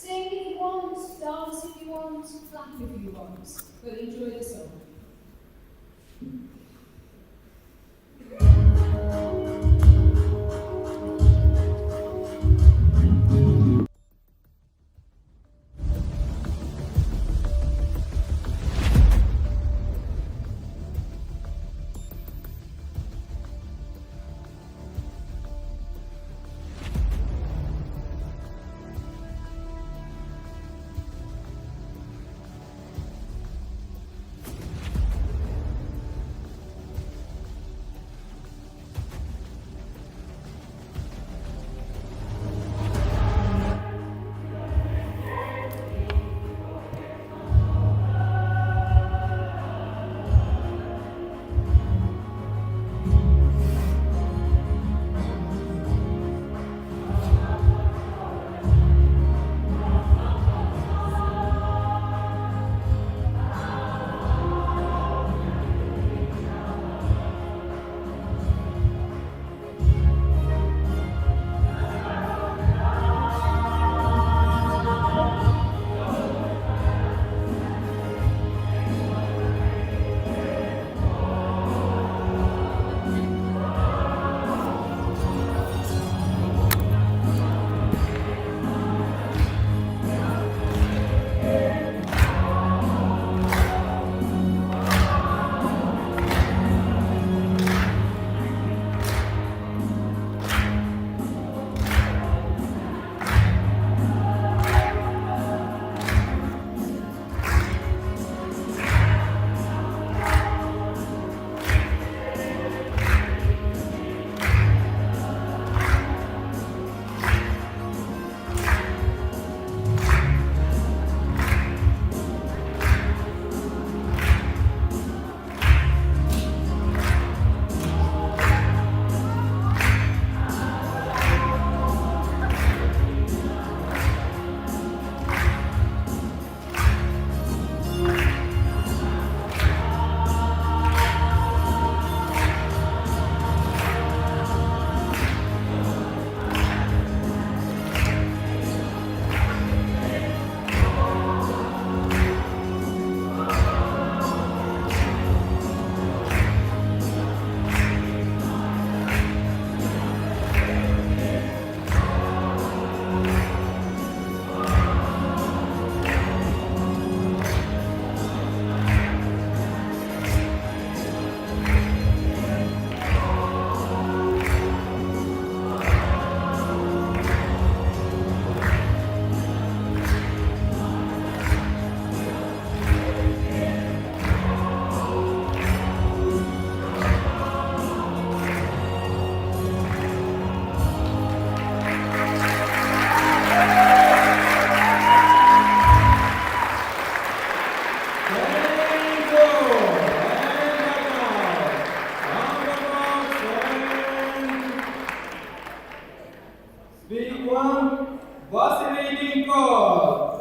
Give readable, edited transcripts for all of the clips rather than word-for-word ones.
Sing if you want, dance if you want, clap if you want, but enjoy the song.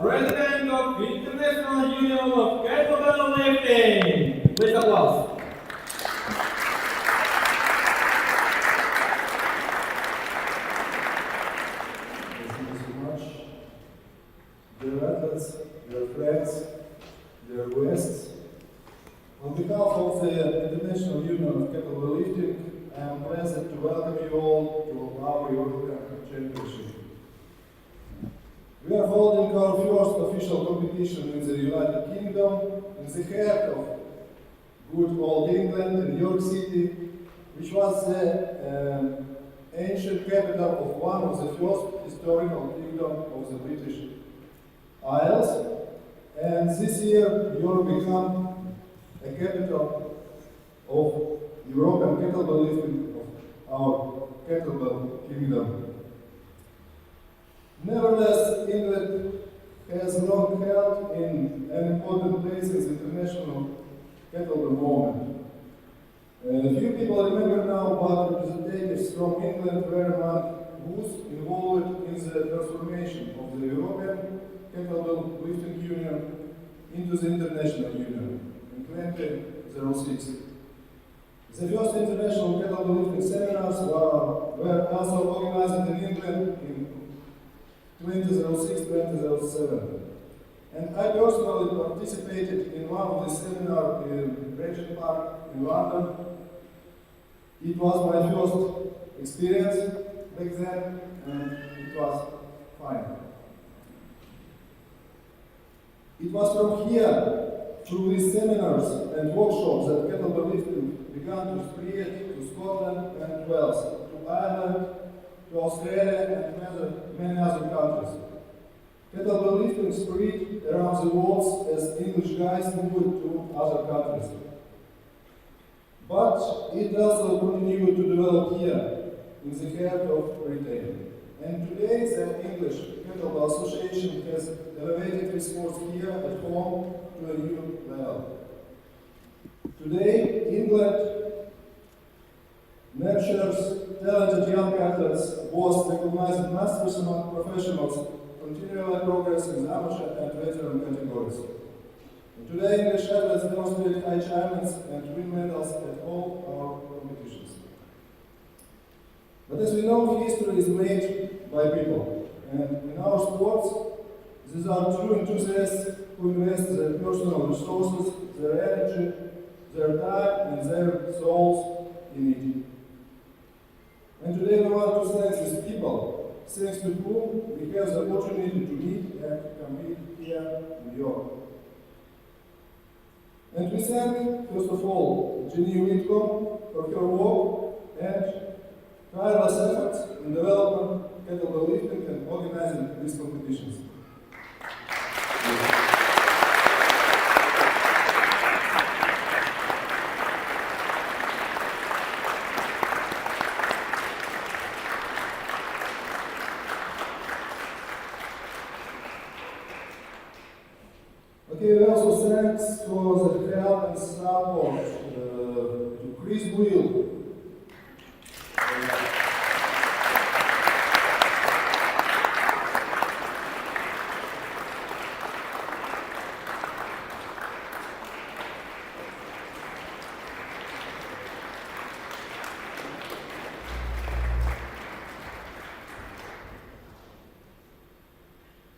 President of International Union of Kettlebell Lifting. Please applause. Thank you so much. Dear athletes, dear friends, dear guests, on behalf of the International Union of Kettlebell Lifting, I am pleased to welcome you all to our European Championship. We are holding our first official competition in the United Kingdom, in the heart of good old England, in New York City, which was the ancient capital of one of the first historical kingdoms of the British Isles. And this year, Europe became a capital of European kettlebell lifting, of our kettlebell kingdom. Nevertheless, England has long held in an important place in the international kettlebell movement. Few people remember now, but representatives from England were among those involved in the transformation of the European Kettlebell Lifting Union into the International Union in 2006. The first international kettlebell lifting seminars were also organized in England in 2006-2007. And I personally participated in one of the seminars in Regent Park in London. It was my first experience back then, and it was fine. It was from here, through these seminars and workshops, that kettlebell lifting began to spread to Scotland and Wales, to Ireland, to Australia, and many other countries. Kettlebell lifting spread around the world as English guys moved to other countries. But it also continued to develop here, in the heart of Britain. And today, the English Kettlebell Association has elevated this sport here at home to a new level. Today, England nurtures talented young athletes, both recognized masters among professionals, continually progress in amateur and veteran categories. And today, English athletes demonstrate high achievements and win medals at all our competitions. But as we know, history is made by people. And in our sports, these are true enthusiasts who invest their personal resources, their energy, their time, and their souls in it. And today we want to thank these people, thanks to whom we have the opportunity to meet and compete here in York. And we thank, first of all, Jenny Whitcomb for her work and tireless efforts in developing kettlebell lifting and organizing these competitions. Okay, we also thanks for the help and support to Chris Will.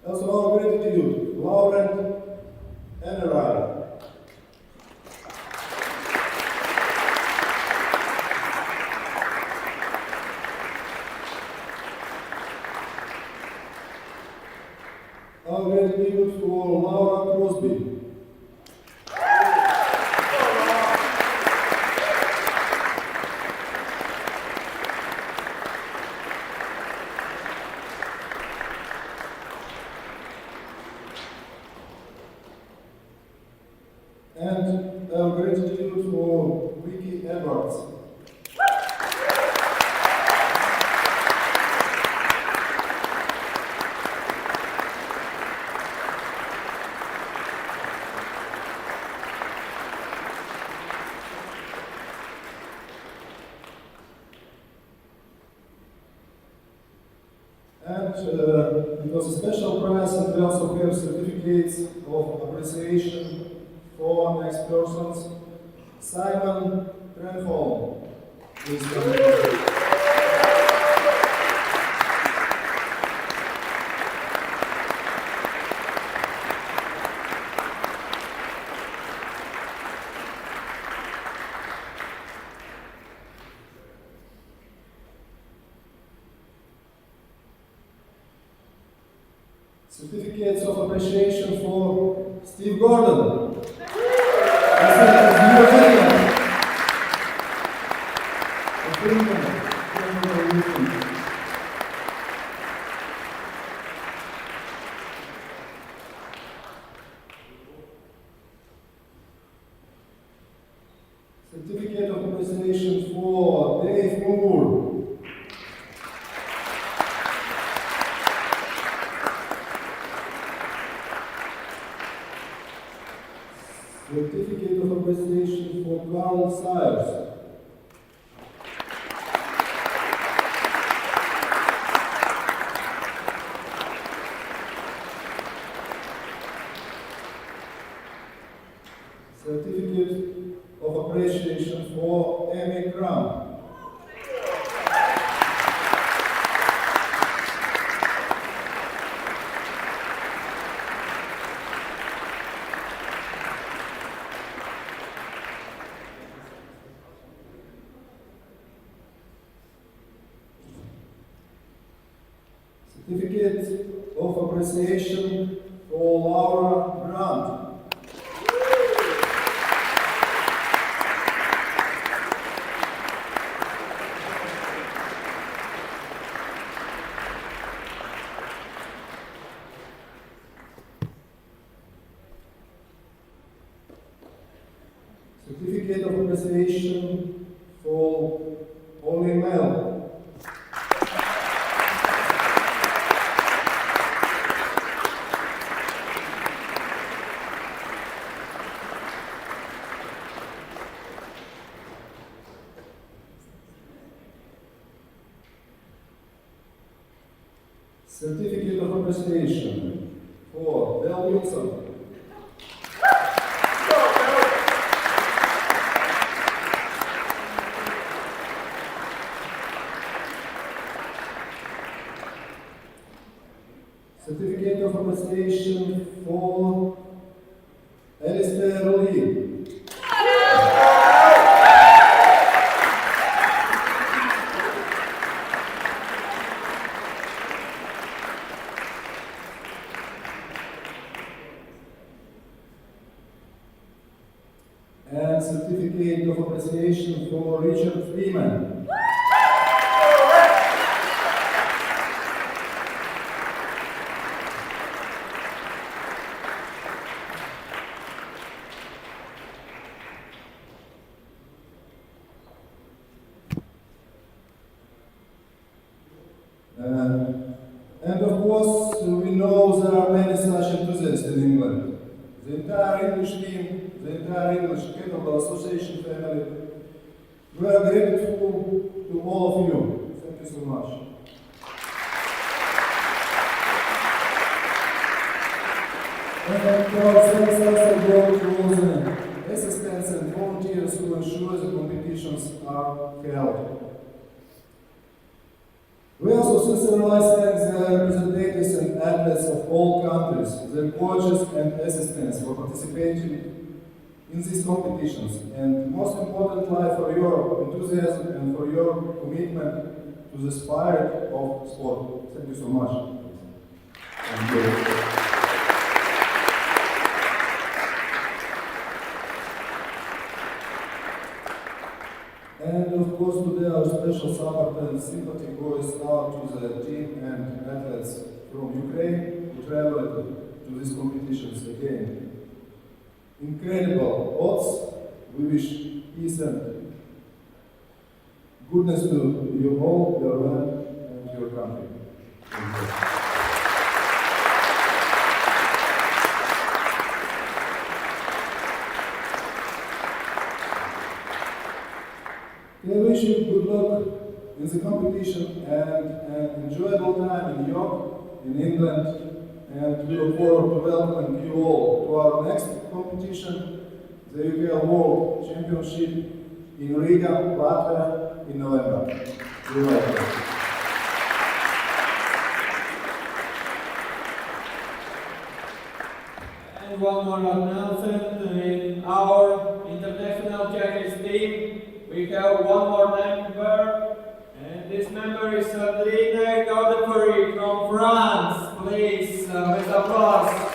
Also, our gratitude, Lauren and Ryan. Our gratitude for Laura Crosby. And our gratitude for Vicky Edwards. And it was a special prize, and we also have certificates of appreciation for next persons. Simon Trenholm. Please come. Certificates of appreciation for Steve Gordon. Certificate of appreciation for Dave Moore. Certificate of Appreciation for Laura Grant. Certificate of Appreciation for Ollie Mel. Certificate of Appreciation for Del Wilson. Certificate of Appreciation for Alistair Lee. And Certificate of Appreciation for Richard Freeman. And of course, we know there are many such enthusiasts in England. The entire English team, the entire English Kettlebell Association family, we are grateful to all of you. Thank you so much. And our thanks also go to all the assistants and volunteers who ensure the competitions are held. We also sincerely thank the representatives and athletes of all countries, their coaches and assistants for participating in these competitions, and most importantly for your enthusiasm and for your commitment to the spirit of sport. Thank you so much. Thank you. And of course, today our special support and sympathy goes out to the team and athletes from Ukraine who traveled to these competitions again. Incredible odds. We wish peace and goodness to you all, your land, and your country. Thank you. I wish you good luck in the competition and an enjoyable time in York, in England, and we look forward to welcoming you all to our next competition, the IUKL World Championship in Riga, Latvia, in November. You're welcome. And one more announcement, in our international judges team, we have one more member, and this member is Sandrine Godefroy from France. Please, with applause.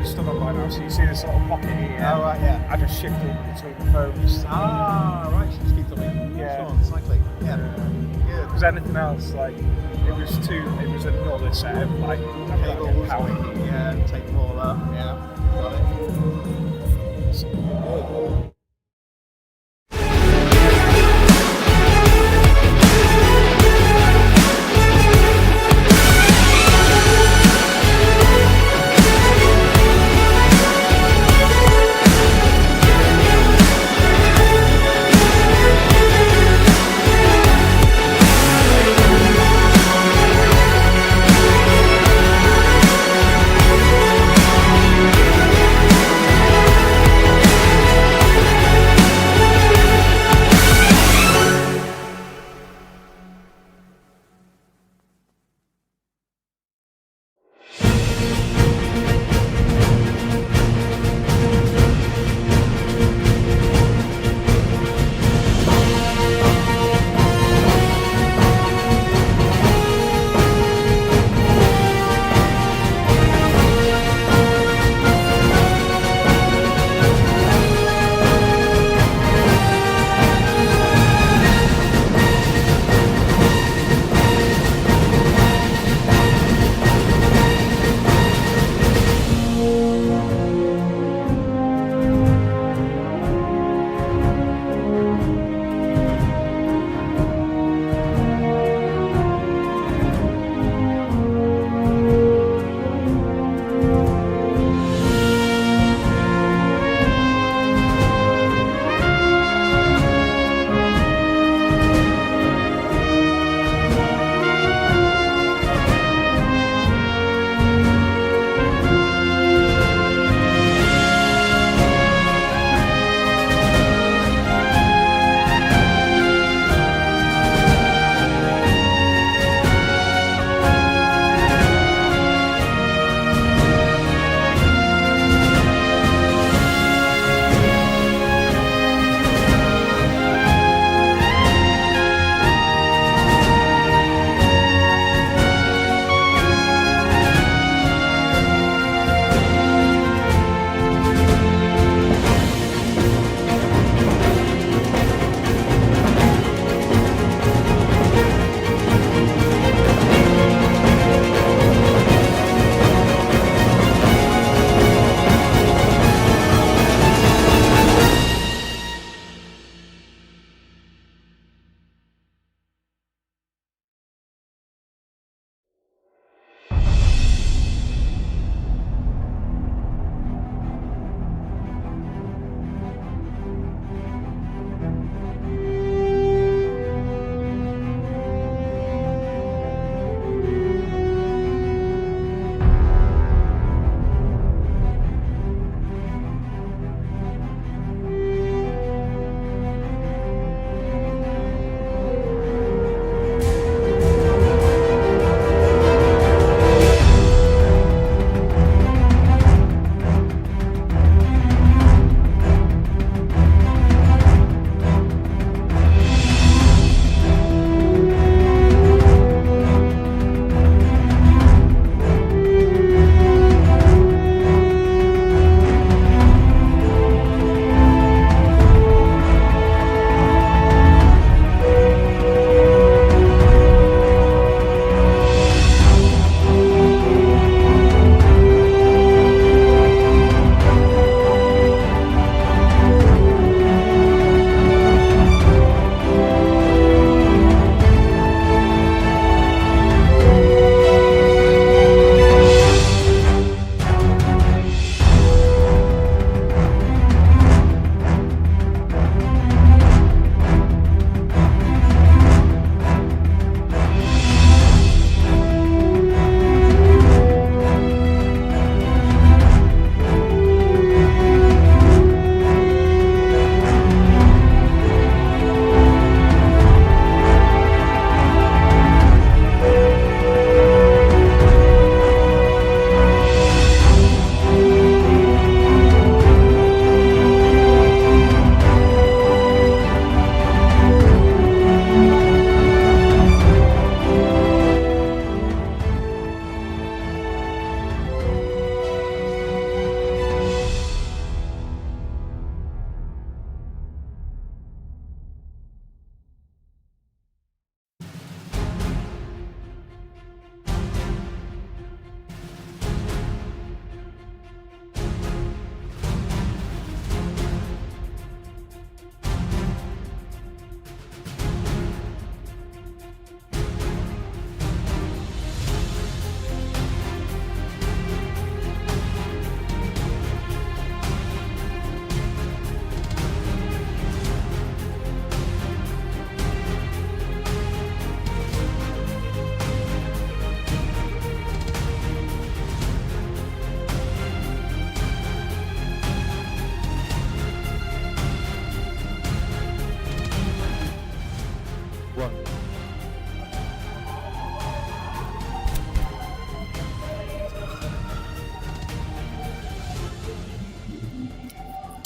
stood on by now, so you see this little pocket here. Oh, right, yeah. I just shifted between the phones. Ah, right, so just keep them Yeah. short, cycling. Yeah. Good. Because anything else, like, it was another set of, like, Cables, power. yeah, take them all up. Yeah, got it. Good.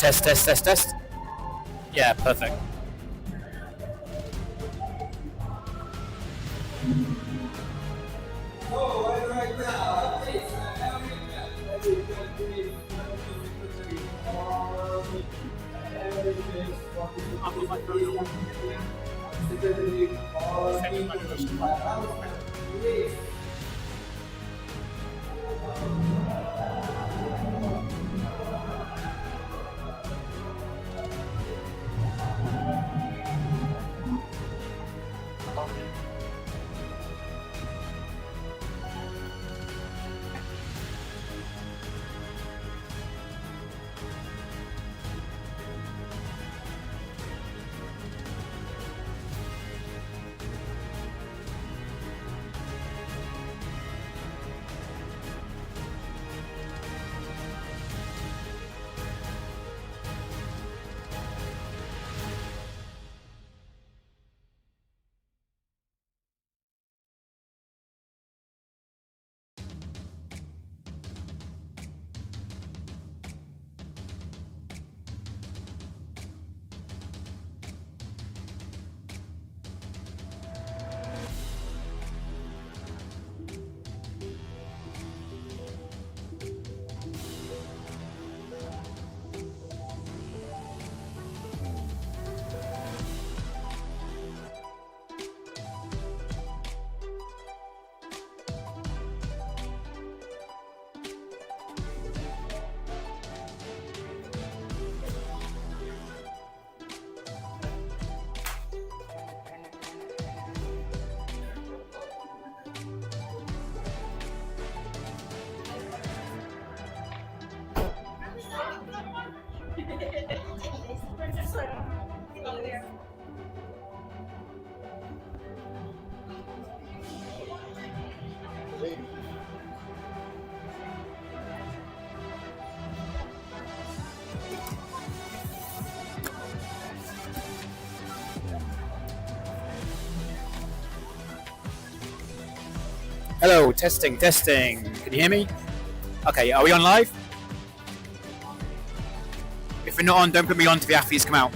Test, test, test, test. Yeah, perfect. So right now, Hello, testing, testing. Can you hear me? Okay, are we on live? If we're not on, don't put me on till the athletes come out.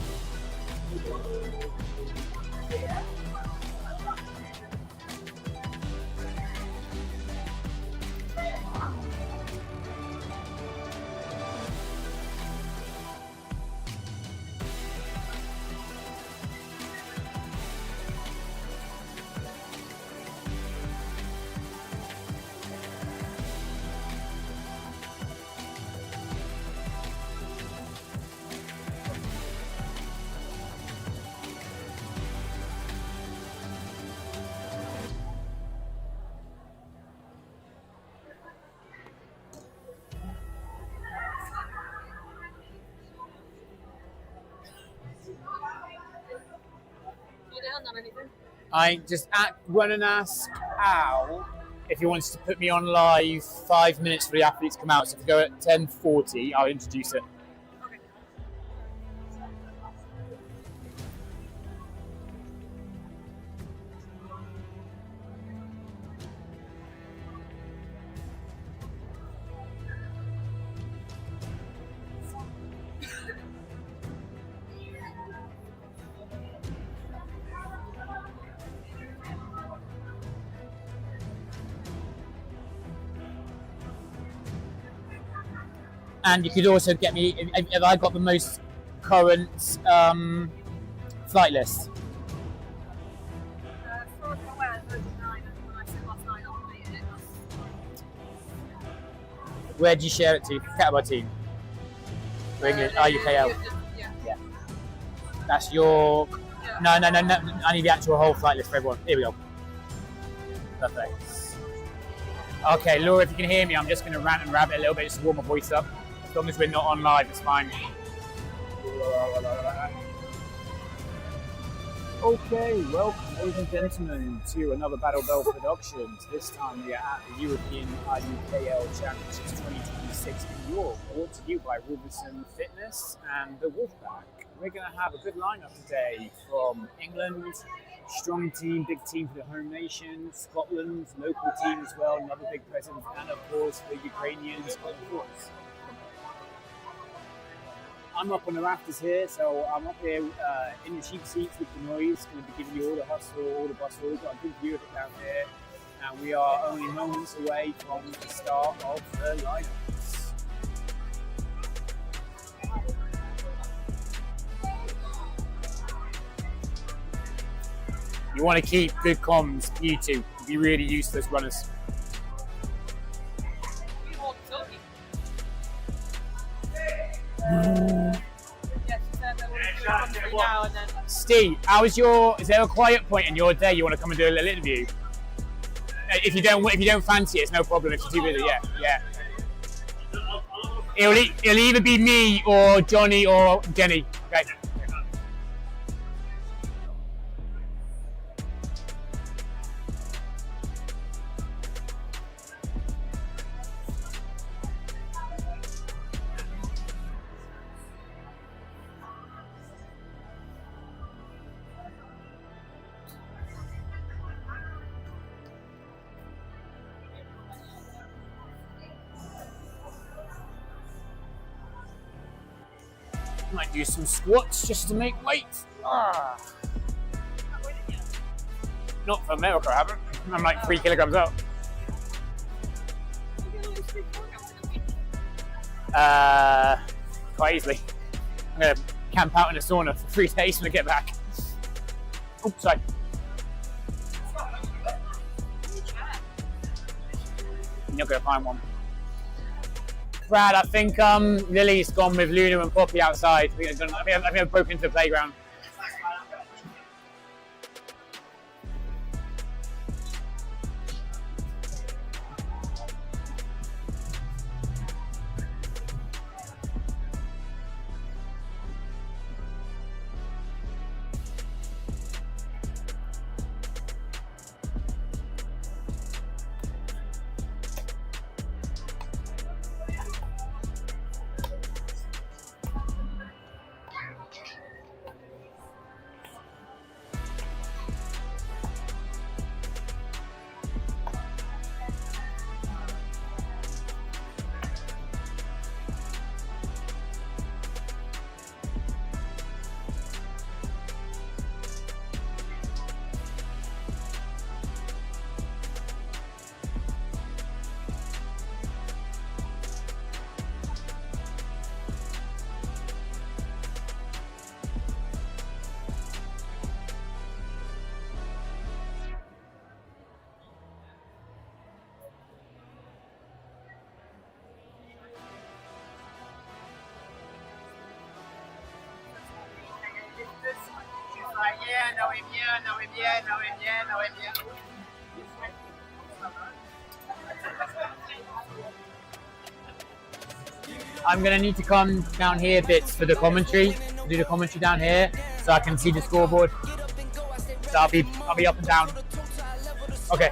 I just run and ask Al if he wants to put me on live 5 minutes for the athletes come out. So if we go at 10:40, I'll introduce it. And you could also get me if I got the most current flight list. Where did you share it to? Kettlebell team. For English, IUKL. Yeah. That's your. No. I need the actual whole flight list for everyone. Here we go. Perfect. Okay, Laura, if you can hear me, I'm just going to rant and rabbit a little bit just to warm my voice up. As long as we're not on live, it's fine. Okay, welcome, ladies and gentlemen, to another Battlebell Productions. This time we are at the European IUKL Championships 2026 in York, brought to you by Wolverson Fitness and the Wolfpack. We're going to have a good lineup today from England, strong team, big team for the home nation, Scotland, local team as well, another big presence, and of course the Ukrainians, of course. I'm up on the rafters here, so I'm up here in the cheap seats with the noise, going to be giving you all the hustle, all the bustle. We've got a good view of it down here, and we are only moments away from the start of the lineups. You want to keep good comms, you two. Be really useless runners. Steve, is there a quiet point in your day you want to come and do a little interview? If you don't fancy it, it's no problem. If you're too busy, yeah. It'll either be me or Johnny or Jenny. Okay. Might do some squats just to make weight. Not for America, I haven't. I'm like 3 kilograms out. Quite easily. I'm gonna camp out in a sauna for 3 days when I get back. Oops, sorry. You're not gonna find one. Brad, I think Lily's gone with Luna and Poppy outside. I think I've broken into the playground. I'm gonna need to come down here bits for the commentary, do the commentary down here, so I can see the scoreboard. So I'll be up and down. Okay.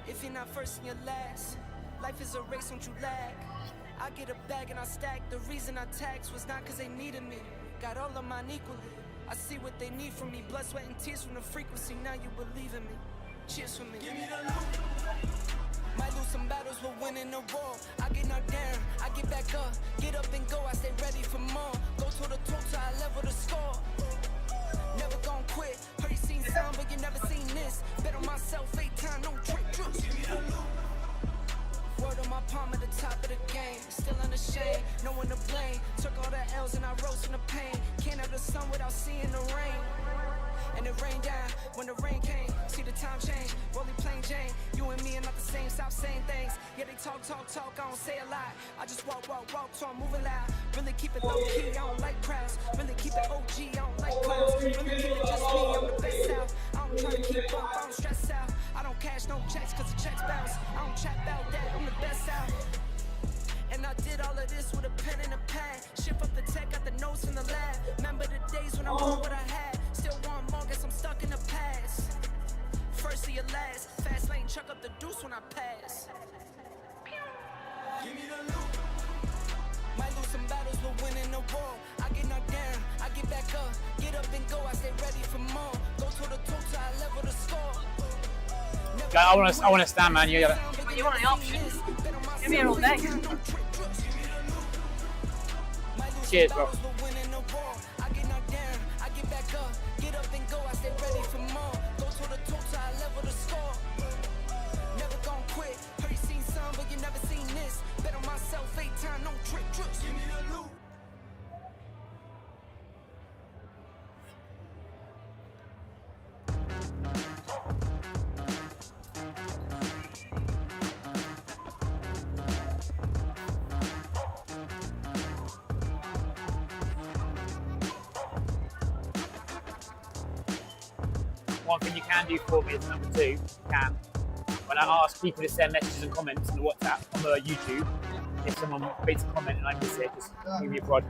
If you're not first and you're last, life is a race, don't you lag. I get a bag and I stack. The reason I taxed was not cause they needed me. Got all of mine equally. I see what they need from me. Blood, sweat, and tears from the frequency. Now you believe in me. Cheers for me. Give me the loot. Might lose some battles, but winning a war. I get knocked down, I get back up. Get up and go, I stay ready for more. Go to the total, I level the score. Never gon' quit. Heard you seen some, but you never seen this. Bet on myself 8 times, no trick. Word on my palm at the top of the game. Still unashamed, no one to blame. Took all the L's and I rose from the pain. Can't have the sun without seeing the rain. And it rained down when the rain came. See the time change, rolling plain Jane. You and me are not the same, stop saying things. Yeah, they talk, I don't say a lot. I just walk, so I'm moving loud. Really keep it low key, I don't like crowds. Really keep it OG, I don't like clowns. Really keep it just me, I'm the best out. I don't try to keep till you last. Fast lane, chuck up the deuce when I pass. Give me the loot. Might lose some battles, but winning the war. I get knocked down, I get back up. Get up and go, I stay ready for more. Go to the toe till I level the score. I want to stand, man. You got it. You want the options? Give me an all day. Cheers, bro. One thing you can do for me is number 2, you can. When I ask people to send messages and comments on the WhatsApp, on the YouTube, if someone makes a comment and I miss it, just give me a prod.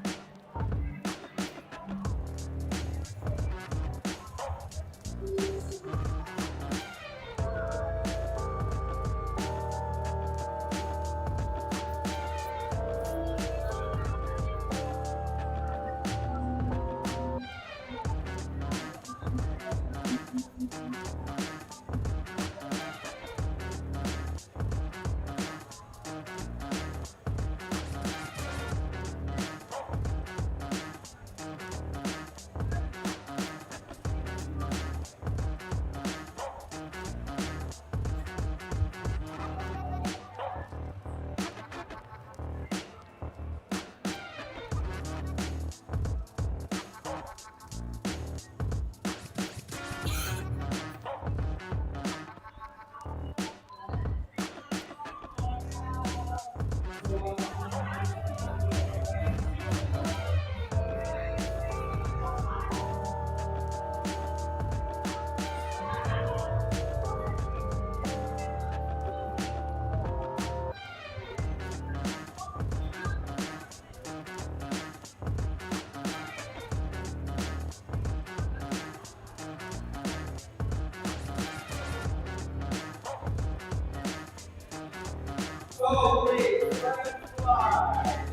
So please, let's fly.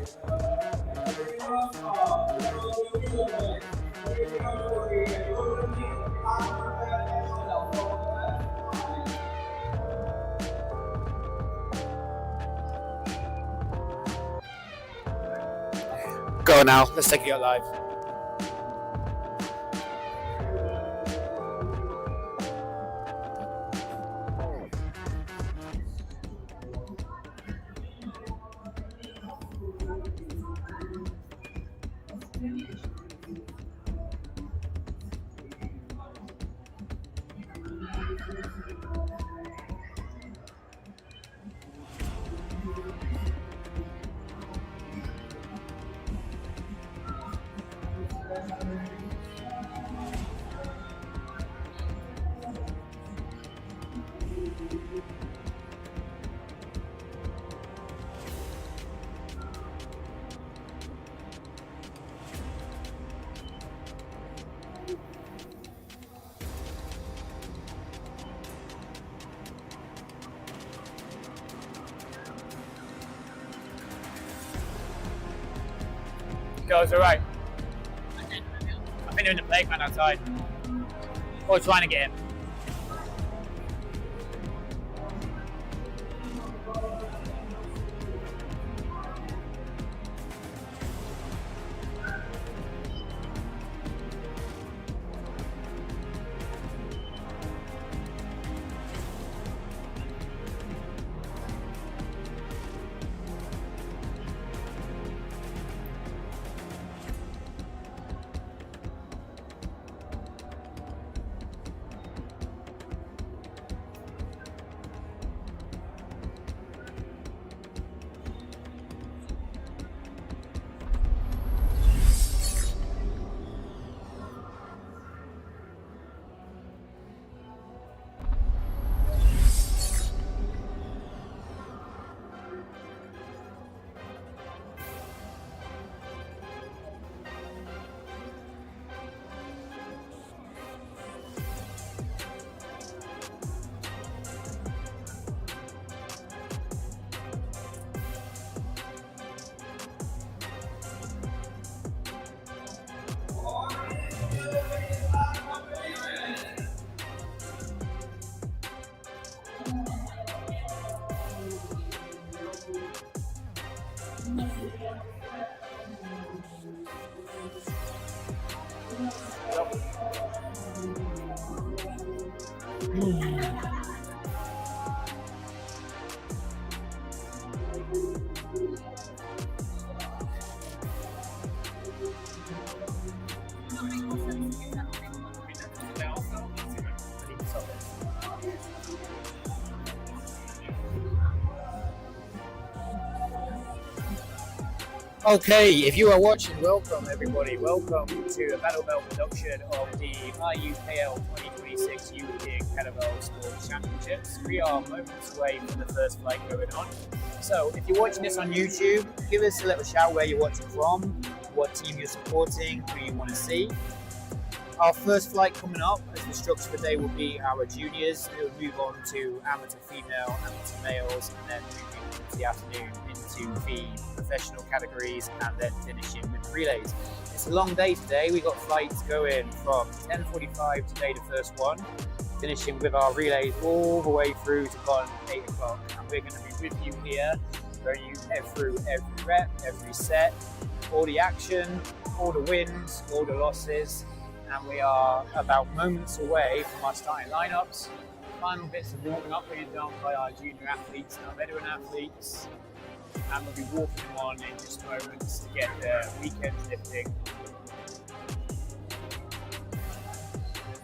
Go now, let's take it out live. Goes alright. I've been doing the playground outside. Or trying to get him. Okay, if you are watching, welcome everybody. Welcome to a Battlebell production of the IUKL 2026 European Kettlebell Sports Championships. We are moments away from the first flight going on. So if you're watching this on YouTube, give us a little shout where you're watching from, what team you're supporting, who you want to see. Our first flight coming up, as the structure of the day will be our juniors, who will move on to amateur female, amateur males, and then moving into the afternoon into the professional categories, and then finishing with the relays. It's a long day today. We got flights going from 10:45 today, the first one, finishing with our relays all the way through to gone 8 o'clock. And we're going to be with you here, going you through every rep, every set, all the action, all the wins, all the losses. And we are about moments away from our starting lineups. Final bits of warming up being done by our junior athletes and our veteran athletes. And we'll be walking them on in just moments to get the weekend lifting.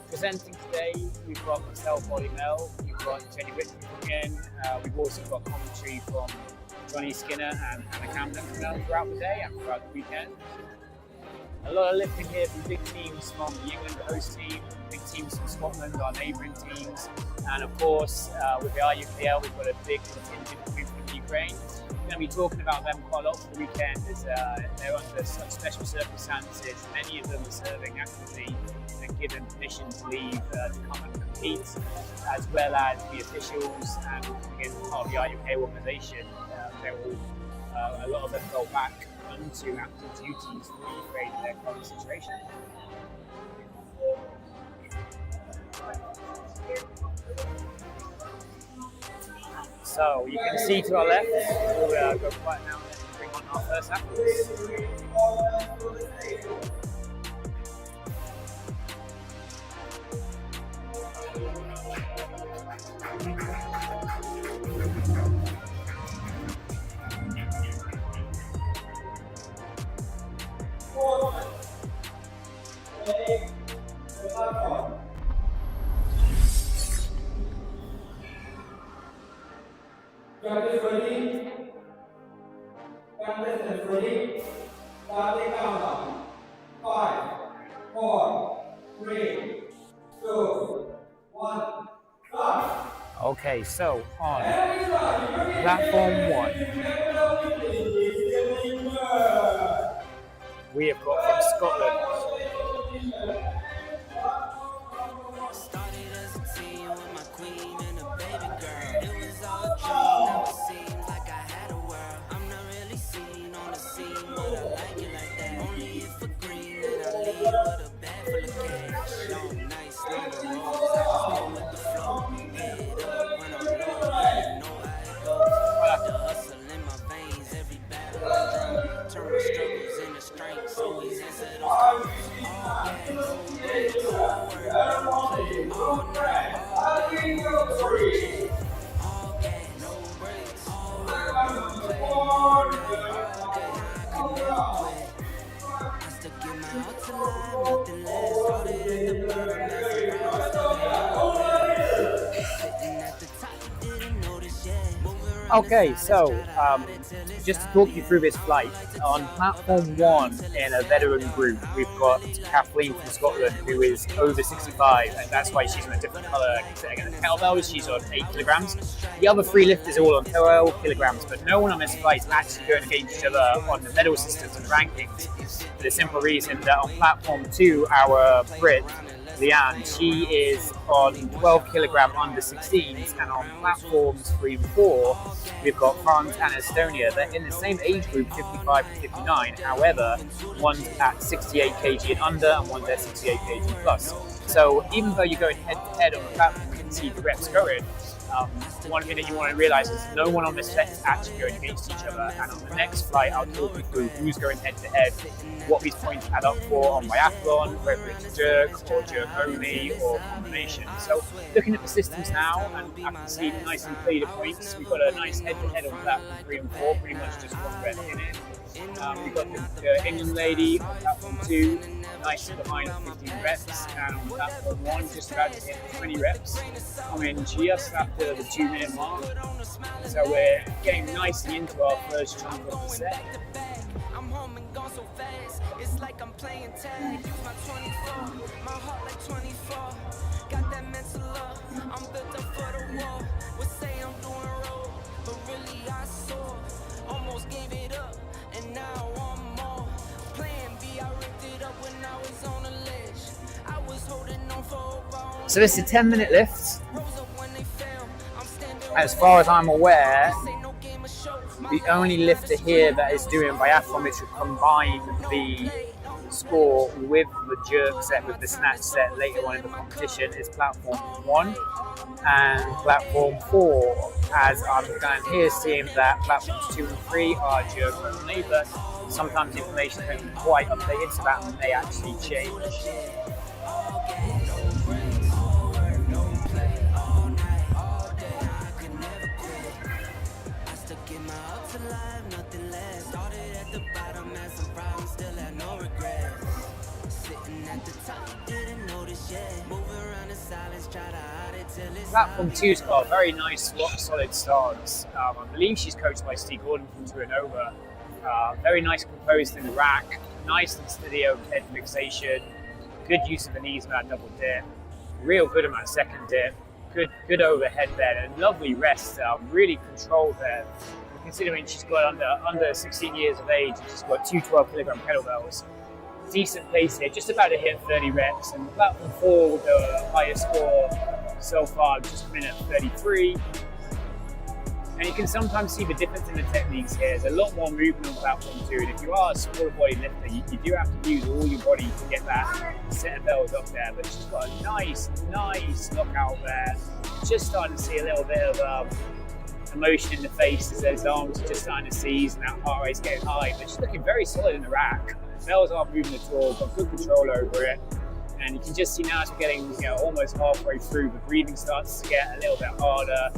Presenting today, we've got myself, Battlebell, we've got Jenny Whitman coming in, we've also got commentary from Johnny Skinner and Hannah Camden coming out throughout the day and throughout the weekend. A lot of lifting here from big teams from the England host team, big teams from Scotland, our neighbouring teams, and of course with the IUKL we've got a big contingent coming from Ukraine. We're going to be talking about them quite a lot for the weekend as they're under such special circumstances. Many of them are serving actively and given permission to leave to come and compete, as well as the officials and again part of the IUK organisation. A lot of them go back into active duties for Ukraine in their current situation. So you can see to our left, we'll go quiet now and bring on our first athletes. Practice ready. Practice is ready. Starting countdown. 5, 4, 3, 2, 1, start. Okay, so on platform 1, we have got from Scotland. Started as a teen with my queen and a baby girl. It was all a dream, now it seems like I had a world. I'm not really seen on the scene, but I like it like that. Only if a green, then I leave with a bag full of cash. Long nights, longer roads, I just go with the flow. Head up when I'm low, you know how it goes. The hustle in my veins, every battle I drum. Turn my struggles into strengths, always answer those calls. All gas, no brakes, all work, no play. All night, all day, all gas, no brakes, all work, no play. All night, all day, I could never quit. I still give my heart to life, nothing less. Started at the bottom, that's around, still here. Sitting at the top, didn't notice yet. Okay, so just to talk you through this flight, on platform 1 in a veteran group, we've got Kathleen from Scotland who is over 65, and that's why she's on a different colour setting. And the kettlebells, she's on 8 kilograms. The other 3 lifters are all on 12 kilograms, but no one on this flight is actually going against each other on the medal systems and rankings for the simple reason that on platform 2, our Brit, Leanne, she is on 12 kilogram under 16s, and on platforms 3 and 4, we've got France and Estonia. They're in the same age group, 55 to 59. However, one's at 68 kg and under, and one's at 68 kg plus. So even though you're going head to head on the platform, you can see the reps going. One thing that you want to realize is no one on this set is actually going against each other, and on the next flight I'll talk you through who's going head to head, what these points add up for on biathlon, whether it's jerk or jerk only or combination. So looking at the systems now, and I can see nice and clear the points. We've got a nice head to head on platform 3 and 4, pretty much just one rep in it. We've got the England lady on platform 2, nice behind 15 reps, and on platform 1, just about to hit 20 reps, coming just after the 2-minute mark. So we're getting nicely into our first chunk of the set. I'm home and gone so fast. It's like I'm playing tag. Use my 24, my heart like 24. Got that mental love. I'm built up for the war. Would say I'm doing road, but really I saw. Almost gave it up, and now I want more. Plan B, I ripped it up when I was on the ledge. I was holding on for hope. So this is a 10-minute lift. As far as I'm aware, the only lifter here that is doing biathlon, which will combine the score with the jerk set, with the snatch set later on in the competition, is platform 1 and platform 4. As I'm down here seeing that platforms 2 and 3 are jerk only, but sometimes the information isn't quite updated, so that may actually change. Platform 2's got a very nice, rock solid stance. I believe she's coached by Steve Gordon from Turinova. Very nice composed in the rack, nice and steady overhead fixation, good use of the knees in that double dip, real good amount of second dip, good overhead there, and lovely rest, really controlled there. Considering she's got under 16 years of age, and she's got 2 12-kilogram kettlebells. Decent pace here, just about to hit 30 reps, and platform 4 with the highest score so far, just coming at 33. And you can sometimes see the difference in the techniques here. There's a lot more movement on platform 2, and if you are a smaller body lifter, you do have to use all your body to get that set of bells up there. But she's got a nice knockout there. Just starting to see a little bit of emotion in the face as those arms are just starting to seize and that heart rate's getting high. But she's looking very solid in the rack. The bells aren't moving at all, got good control over it. And you can just see now as we're getting almost halfway through, the breathing starts to get a little bit harder.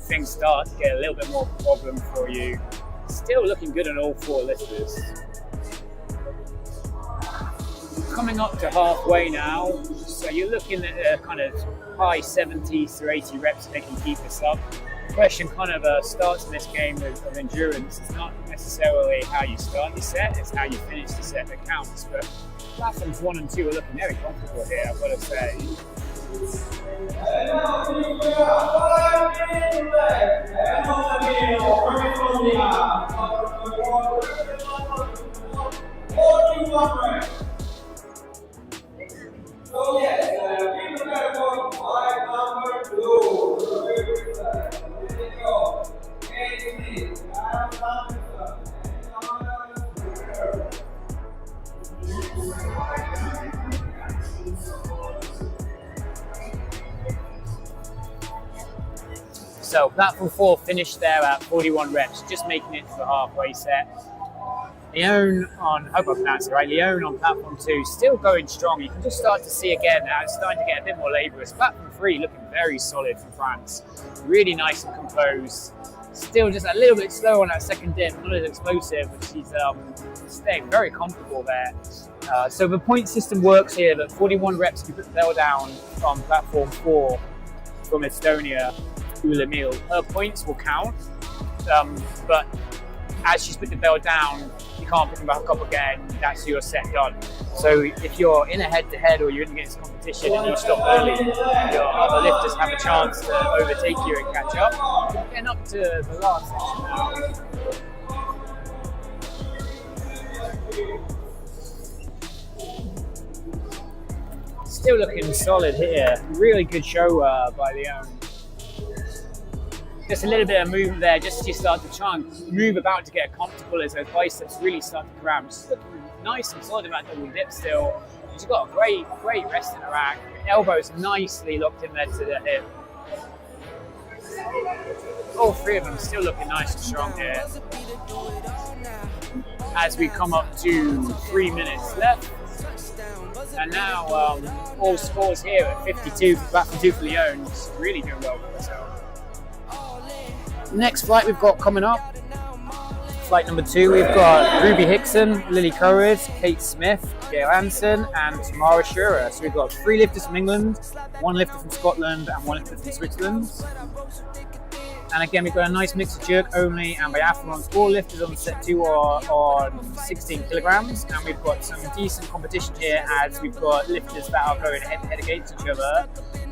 Things start to get a little bit more of a problem for you. Still looking good on all 4 lifters. Coming up to halfway now, so you're looking at a kind of high 70s to 80 reps if they can keep this up. The question kind of starts in this game of endurance. It's not necessarily how you start your set, it's how you finish the set that counts. But platforms 1 and 2 are looking very comfortable here, I've got to say. So yes, we prepare for flight number 2. Here we go. So platform 4 finished there at 41 reps, just making it to the halfway set. Leon on, I hope I pronounced it right, Leon on platform 2, still going strong. You can just start to see again now it's starting to get a bit more laborious. Platform 3 looking very solid from France. Really nice and composed. Still just a little bit slow on that second dip, not as explosive, but she's staying very comfortable there. So the point system works here that 41 reps, if you put the bell down on platform 4 from Estonia, Ulamil, her points will count, but as she's put the bell down, you can't pick them back up again, that's your set done. So if you're in a head-to-head or you're in against competition and you stop early, your other lifters have a chance to overtake you and catch up. Getting up to the last section now. Still looking solid here. Really good show by Leon. Just a little bit of movement there, just as you start to try and move about to get comfortable as those biceps really start to cramp. She's looking nice and solid in that double dip still. She's got a great rest in the rack. Elbows nicely locked in there to the hip. All three of them still looking nice and strong here. As we come up to 3 minutes left. And now all scores here at 52 for platform 2 for Leon. Really doing well for herself. Next flight we've got coming up. Flight number 2, we've got Ruby Hickson, Lily Coleridge, Kate Smith, Gail Anson, and Tamara Schurer. So we've got 3 lifters from England, 1 lifter from Scotland, and 1 lifter from Switzerland. And again, we've got a nice mix of jerk only and biathlons. All lifters on set 2 are on 16 kilograms, and we've got some decent competition here as we've got lifters that are going head to head against each other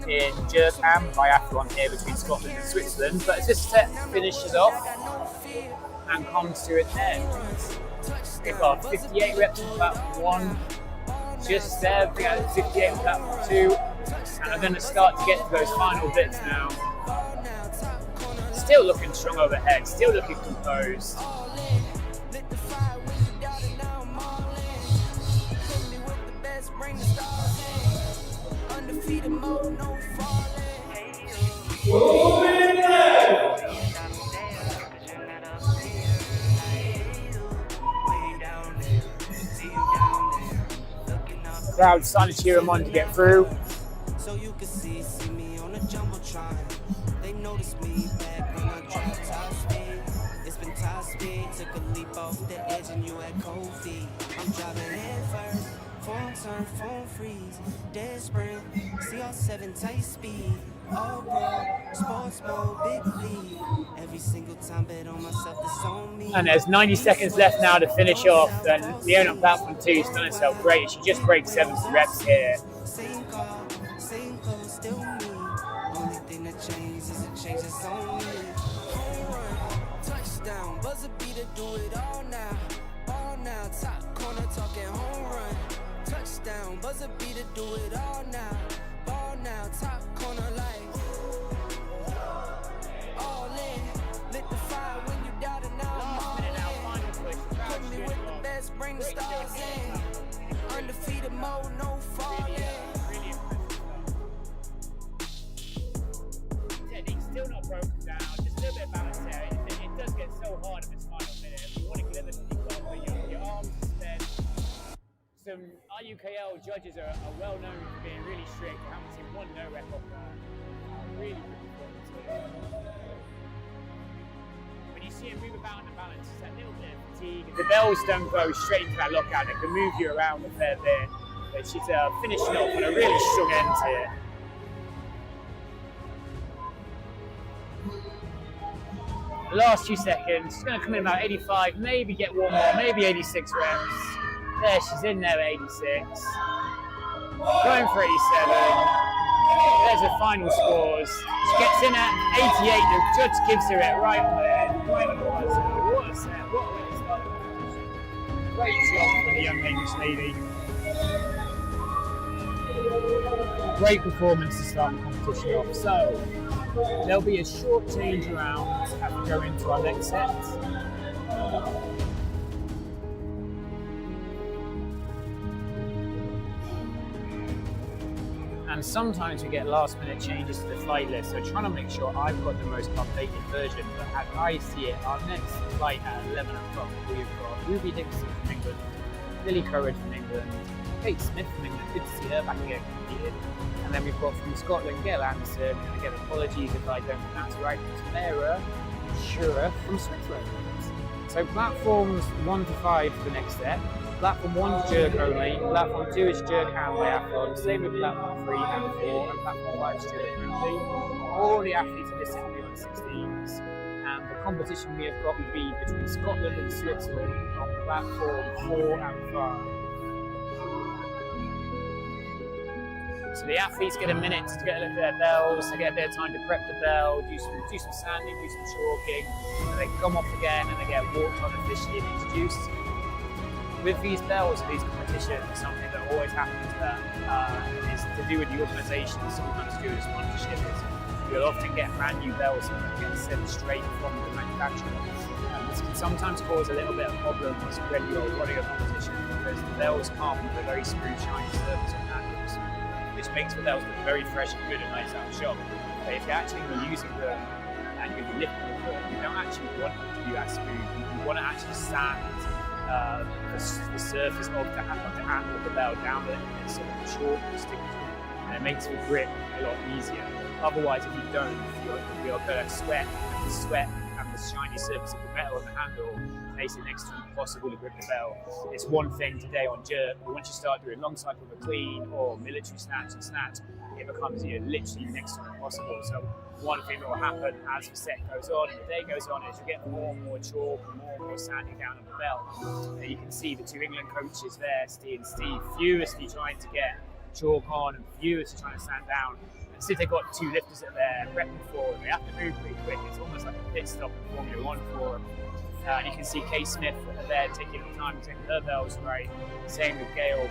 in jerk and biathlon here between Scotland and Switzerland. But as this set finishes off and comes to its end, we've got 58 reps on platform 1, just there, we got 58 on platform 2, and I'm going to start to get to those final bits now. Still looking strong overhead, still looking composed. Crowd starting to cheer him on to get through. So you can see me on a jumbotron. They notice me back when I drop top speed. It's been top speed, took a leap off the edge and you had cold feet. I'm driving head first, phone turn, phone freeze, dead sprint, CR7 tight speed. All bro, sports mode, big lead. Every single time bet on myself, it's on me. And there's 90 seconds left now to finish off. And Leon on platform 2 has done herself great. She just breaks 70 reps here. Same car, same clothes, still me. Only thing that changes is it changes on me. Home run, touchdown, buzzer beater, do it all now. All now, top corner talking home run. Touchdown, buzzer beater, do it all now. Ball now, top corner like all in. Lit the fire when you doubt it now. I'm all in. Put me with the best, bring the stars in. Undefeated mode, no falling. Technique's still not broken down, just a little bit of balance there. It does get so hard in this final minute. You want to get everything you've got, but your arms suspend. Some IUKL judges are well known for being really strict. I haven't seen one no rep off that. Really good performance here. When you see him move about in the balance, it's that little bit of fatigue. The bells don't go straight into that lockout, they can move you around a fair bit. But she's finishing off on a really strong end here. The last 2 seconds, she's going to come in about 85, maybe get one more, maybe 86 reps. There, she's in there at 86. Going for 87. There's her final scores. She gets in at 88. The judge gives her it right on the head. Right on the buzzer. What a set. What a way to start the competition. Great job for the young English lady. Great performance to start the competition off. So, there'll be a short change around as we go into our next set. And sometimes we get last minute changes to the flight list, so trying to make sure I've got the most updated version. But as I see it, our next flight at 11 o'clock, we've got Ruby Hickson from England, Lily Coleridge from England, Kate Smith from England, good to see her back again competing. And then we've got from Scotland, Gail Anderson, and again, apologies if I don't pronounce it right, Tamara Schurer from Switzerland. So platforms 1 to 5 for the next set. Platform 1 is jerk only, platform 2 is jerk and biathlon, same with platform 3 and 4, and platform 5 is jerk only. All the athletes are listed to be on 16s, and the competition we have got will be between Scotland and Switzerland on platform 4 and 5. So the athletes get a minute to get a look at their bells, they get a bit of time to prep the bell, do some sanding, do some chalking, and they come off again and they get walked on officially and introduced. With these bells, these competitions, something that always happens that is to do with the organisation, sometimes to do with sponsorship, is you'll often get brand new bells that get sent straight from the manufacturer. This can sometimes cause a little bit of problems when you're running a competition because the bells come with a very smooth, shiny surface on handles, which makes the bells look very fresh and good and nice out of shop. But if you're actually using them and you're lifting the foot, you don't actually want it to be that smooth. You want to actually sand the surface of the handle of the bell down with some of the chalk to stick to it, and it makes the grip a lot easier. Otherwise, if you don't, you're going to sweat, and the sweat and the shiny surface of the metal on the handle makes it next to impossible to grip the bell. It's one thing today on jerk, but once you start doing long cycle of a clean or military snatch and snatch, it becomes literally next to impossible. So one thing that will happen as the set goes on and the day goes on is you get more and more chalk and more sanding down on the bell. And you can see the two England coaches there, Steve and Steve, furiously trying to get chalk on and furiously trying to sand down. And since they've got two lifters at their prepping for them, they have to move pretty quick. It's almost like a pit stop in Formula One for them. And you can see Kate Smith there taking the time to take her bells right. Same with Gail.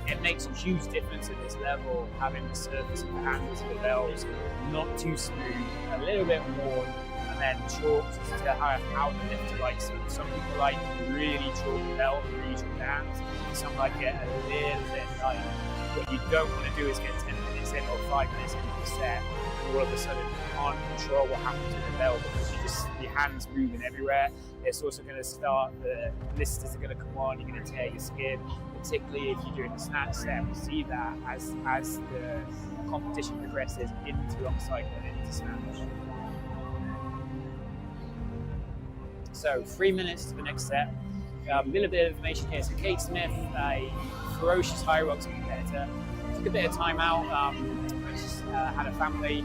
It makes a huge difference at this level, having the surface of the handles of the bells not too smooth, a little bit worn, and then chalked to how the lifter likes it. Some people like really chalk the bell, really chalk the hands. Some like it a little bit light. What you don't want to do is get 10 minutes in or 5 minutes into the set, and all of a sudden you can't control what happens with the bell because your hands moving everywhere. It's also going to start, the blisters are going to come on, you're going to tear your skin, particularly if you're doing a snatch set. We see that as the competition progresses into long cycle and into snatch. So 3 minutes to the next set. A little bit of information here. So Kate Smith, a ferocious high rocks competitor, took a bit of time out, she's had a family,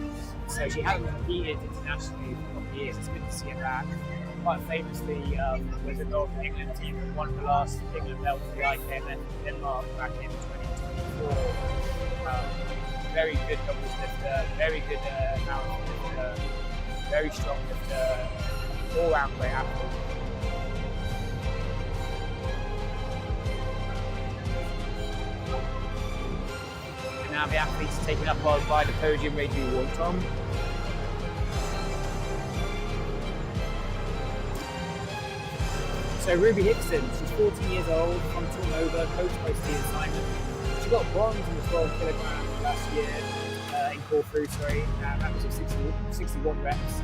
so she hasn't competed internationally for a couple of years. It's good to see her back. Quite famously was involved in the England team that won the last England belt for the IUKL in Denmark back in 2024. Very good doubles lifter, very good marathon lifter, very strong lifter, all-round great athlete. And now the athletes are taken up by the podium, Ray Ward Tom. So Ruby Hickson, she's 14 years old, from Tornova, coached by Steve Simon. She got bronze in the 12 kilogram last year, that was at 61 reps.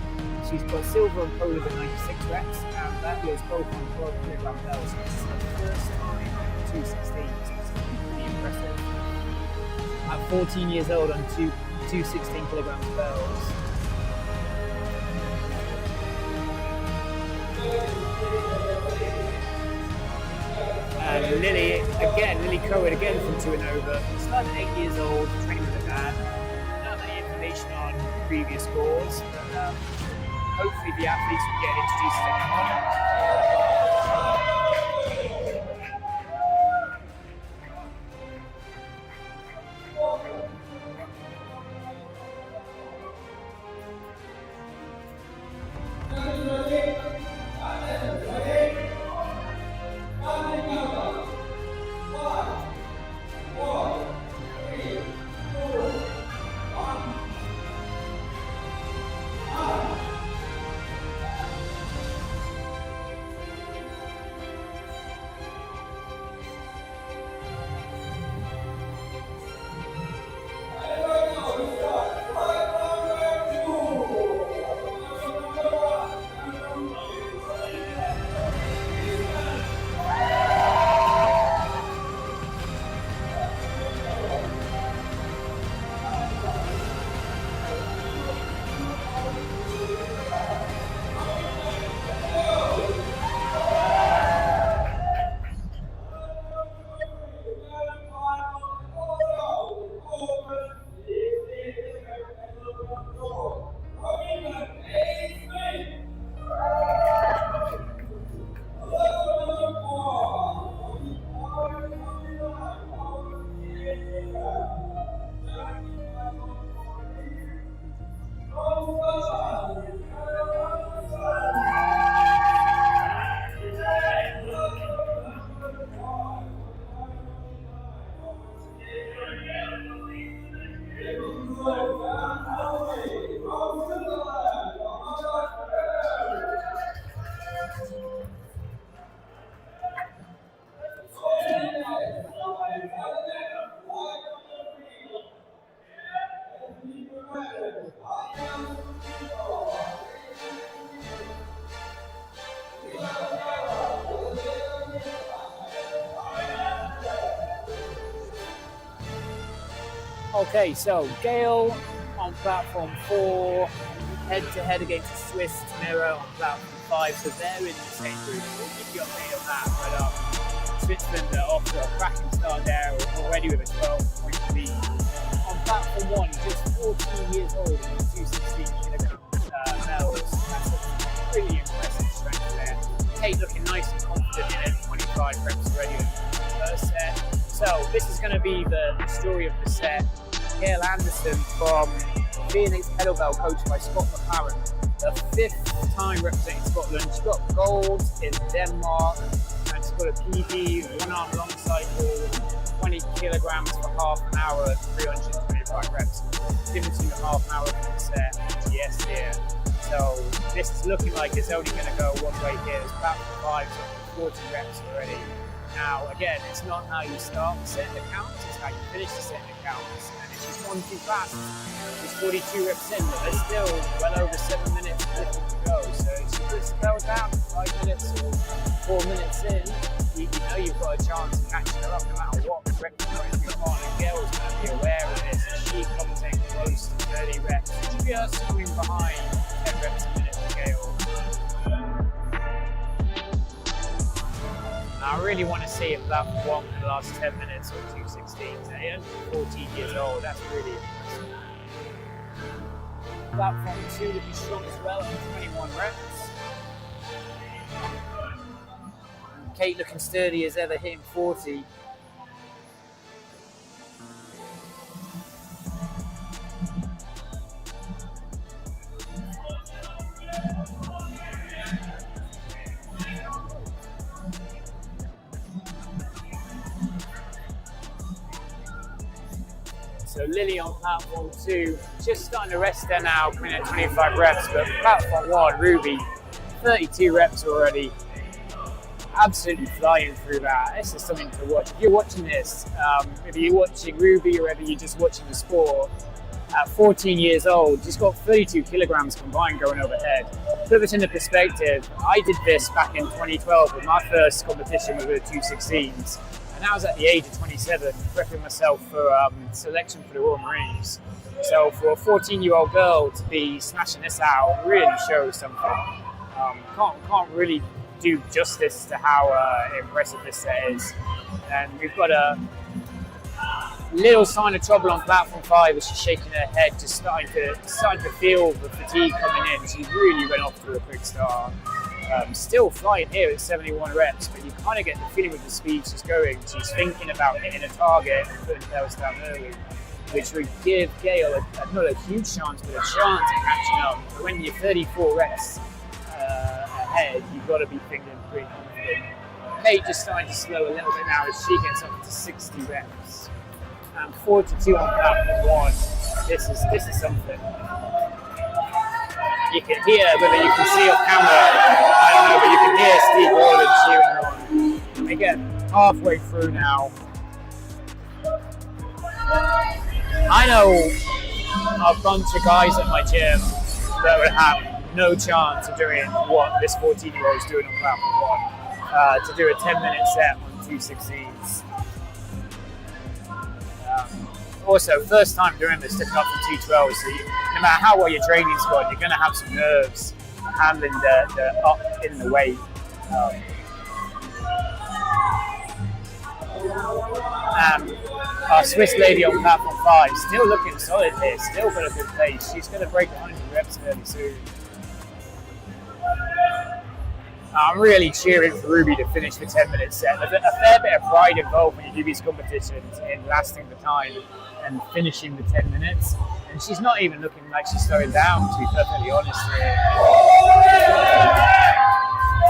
She's got silver and pole at 96 reps, and that was both on 12 kilogram bells. So this is her first time at 216, so it's pretty impressive. At 14 years old on 216 kilograms bells. And Lily Cohen again from Tornova. Started at 8 years old, training with her dad. Not many information on previous scores, but hopefully the athletes will get introduced to them. Okay, so Gail on platform 4, head-to-head against Swiss Mira on platform 5, so they're in the same group. We'll keep you updated on that, but Switzerland are off to a cracking start there, already with a 12-point lead. On platform 1, just 14 years old in the 216 kilogram bells. That's a really impressive strength there. Kate looking nice and confident in it, 25 reps already in the first set. So this is going to be the story of the set. Gail Anderson from Phoenix Kettlebell, coached by Scott McLaren, the 5th time representing Scotland. She got gold in Denmark, and she's got a PB, one-arm long cycle, 20 kilograms for half an hour, 325 reps. Given to you half an hour for the set, GS here. So this is looking like it's only going to go one way here. It's about 5 to 40 reps already. Now, again, it's not how you start the set that counts, it's how you finish the set that counts. And if she's gone too fast, she's 42 reps in, but there's still well over 7 minutes to go. So if she puts the bell down 5 minutes or 4 minutes in, you know you've got a chance of catching her up no matter what reps you're on. And Gail's going to be aware of this, and she comes in close to 30 reps. She's just coming behind 10 reps a minute for Gail. I really want to see if that one in the last 10 minutes or 2:16s. At 14 years old, that's really impressive. Platform 2 looking strong as well at 21 reps. Kate looking sturdy as ever, hitting 40. So Lily on platform 2, just starting to rest there now, coming at 25 reps, but platform 1, Ruby, 32 reps already. Absolutely flying through that. This is something to watch. If you're watching this, whether you're watching Ruby or whether you're just watching the sport, at 14 years old, she's got 32 kilograms combined going overhead. Put this into perspective, I did this back in 2012 with my first competition with the 216s. And I was at the age of 27, prepping myself for selection for the Royal Marines. So for a 14-year-old girl to be smashing this out really shows something. Can't really do justice to how impressive this set is. And we've got a little sign of trouble on platform 5 as she's shaking her head, just starting to feel the fatigue coming in. She really went off to a quick start. Still flying here at 71 reps, but you kind of get the feeling with the speed she's going. She's thinking about hitting a target and putting the bells down early, which would give Gail not a huge chance, but a chance of catching up. But when you're 34 reps ahead, you've got to be thinking pretty confident. Kate just starting to slow a little bit now as she gets up to 60 reps. And 42 on platform 1. This is something. You can hear, whether you can see off camera, I don't know, but you can hear Steve Gordon cheering her on. They get halfway through now. I know a bunch of guys at my gym that would have no chance of doing what this 14-year-old is doing on platform 1, to do a 10-minute set on 216s. Also, first time doing this, stepping up from 212, so no matter how well your training's gone, you're going to have some nerves handling the up in the weight. Our Swiss lady on platform 5, still looking solid here, still got a good pace. She's going to break 100 reps fairly soon. I'm really cheering for Ruby to finish the 10-minute set. There's a fair bit of pride involved when you do these competitions in lasting the time and finishing the 10 minutes. And she's not even looking like she's slowing down, to be perfectly honest here.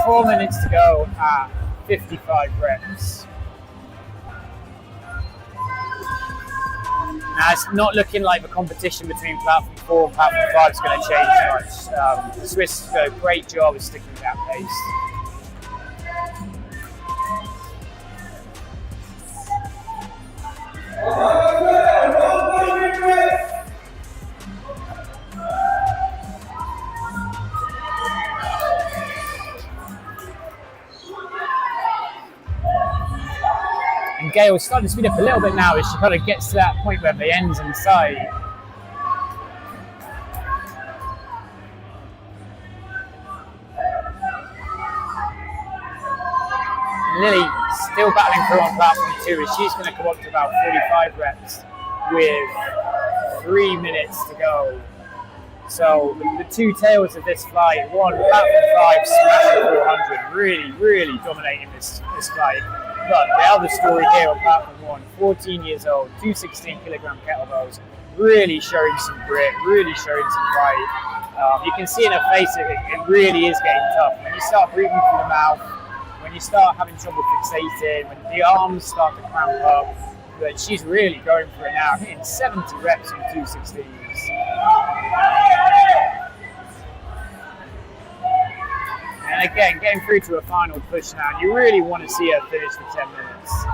4 minutes to go at 55 reps. Now, it's not looking like the competition between platform 4 and platform 5 is going to change much. The Swiss do a great job of sticking with that pace. And Gail's starting to speed up a little bit now as she kind of gets to that point where the end's in sight. Lily still battling through on platform 2 as she's going to come up to about 45 reps with 3 minutes to go. So the two tails of this flight, one platform 5 smashing 400, really dominating this flight. But the other story here on platform 1, 14 years old, 216 kilogram kettlebells, really showing some grit, really showing some fight. You can see in her face it really is getting tough. When you start breathing through the mouth, when you start having trouble fixating, when the arms start to cramp up, but she's really going for it now, hitting 70 reps on 216s. And again, getting through to a final push now, and you really want to see her finish the 10 minutes.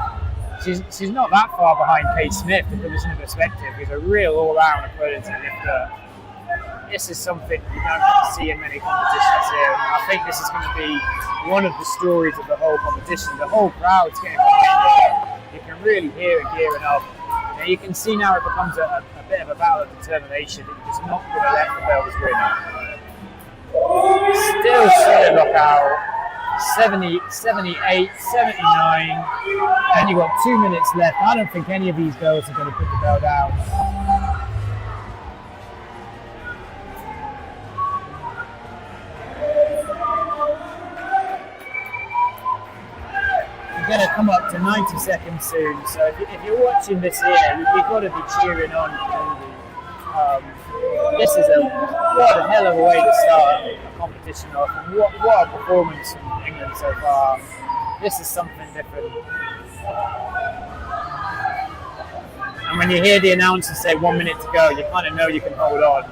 She's not that far behind Kate Smith to put this into perspective. She's a real all-round ability lifter. This is something you don't see in many competitions here. And I think this is going to be one of the stories of the whole competition. The whole crowd's getting behind it. You can really hear it gearing up. And you can see now it becomes a bit of a battle of determination that you're just not going to let the bells win. Still solid knockout. 70, 78, 79. And you've got 2 minutes left. I don't think any of these girls are going to put the bell down. Going to come up to 90 seconds soon, so if you're watching this here, you've got to be cheering on Kennedy. This is what a hell of a way to start a competition off, and what a performance from England so far. This is something different. And when you hear the announcer say 1 minute to go, you kind of know you can hold on.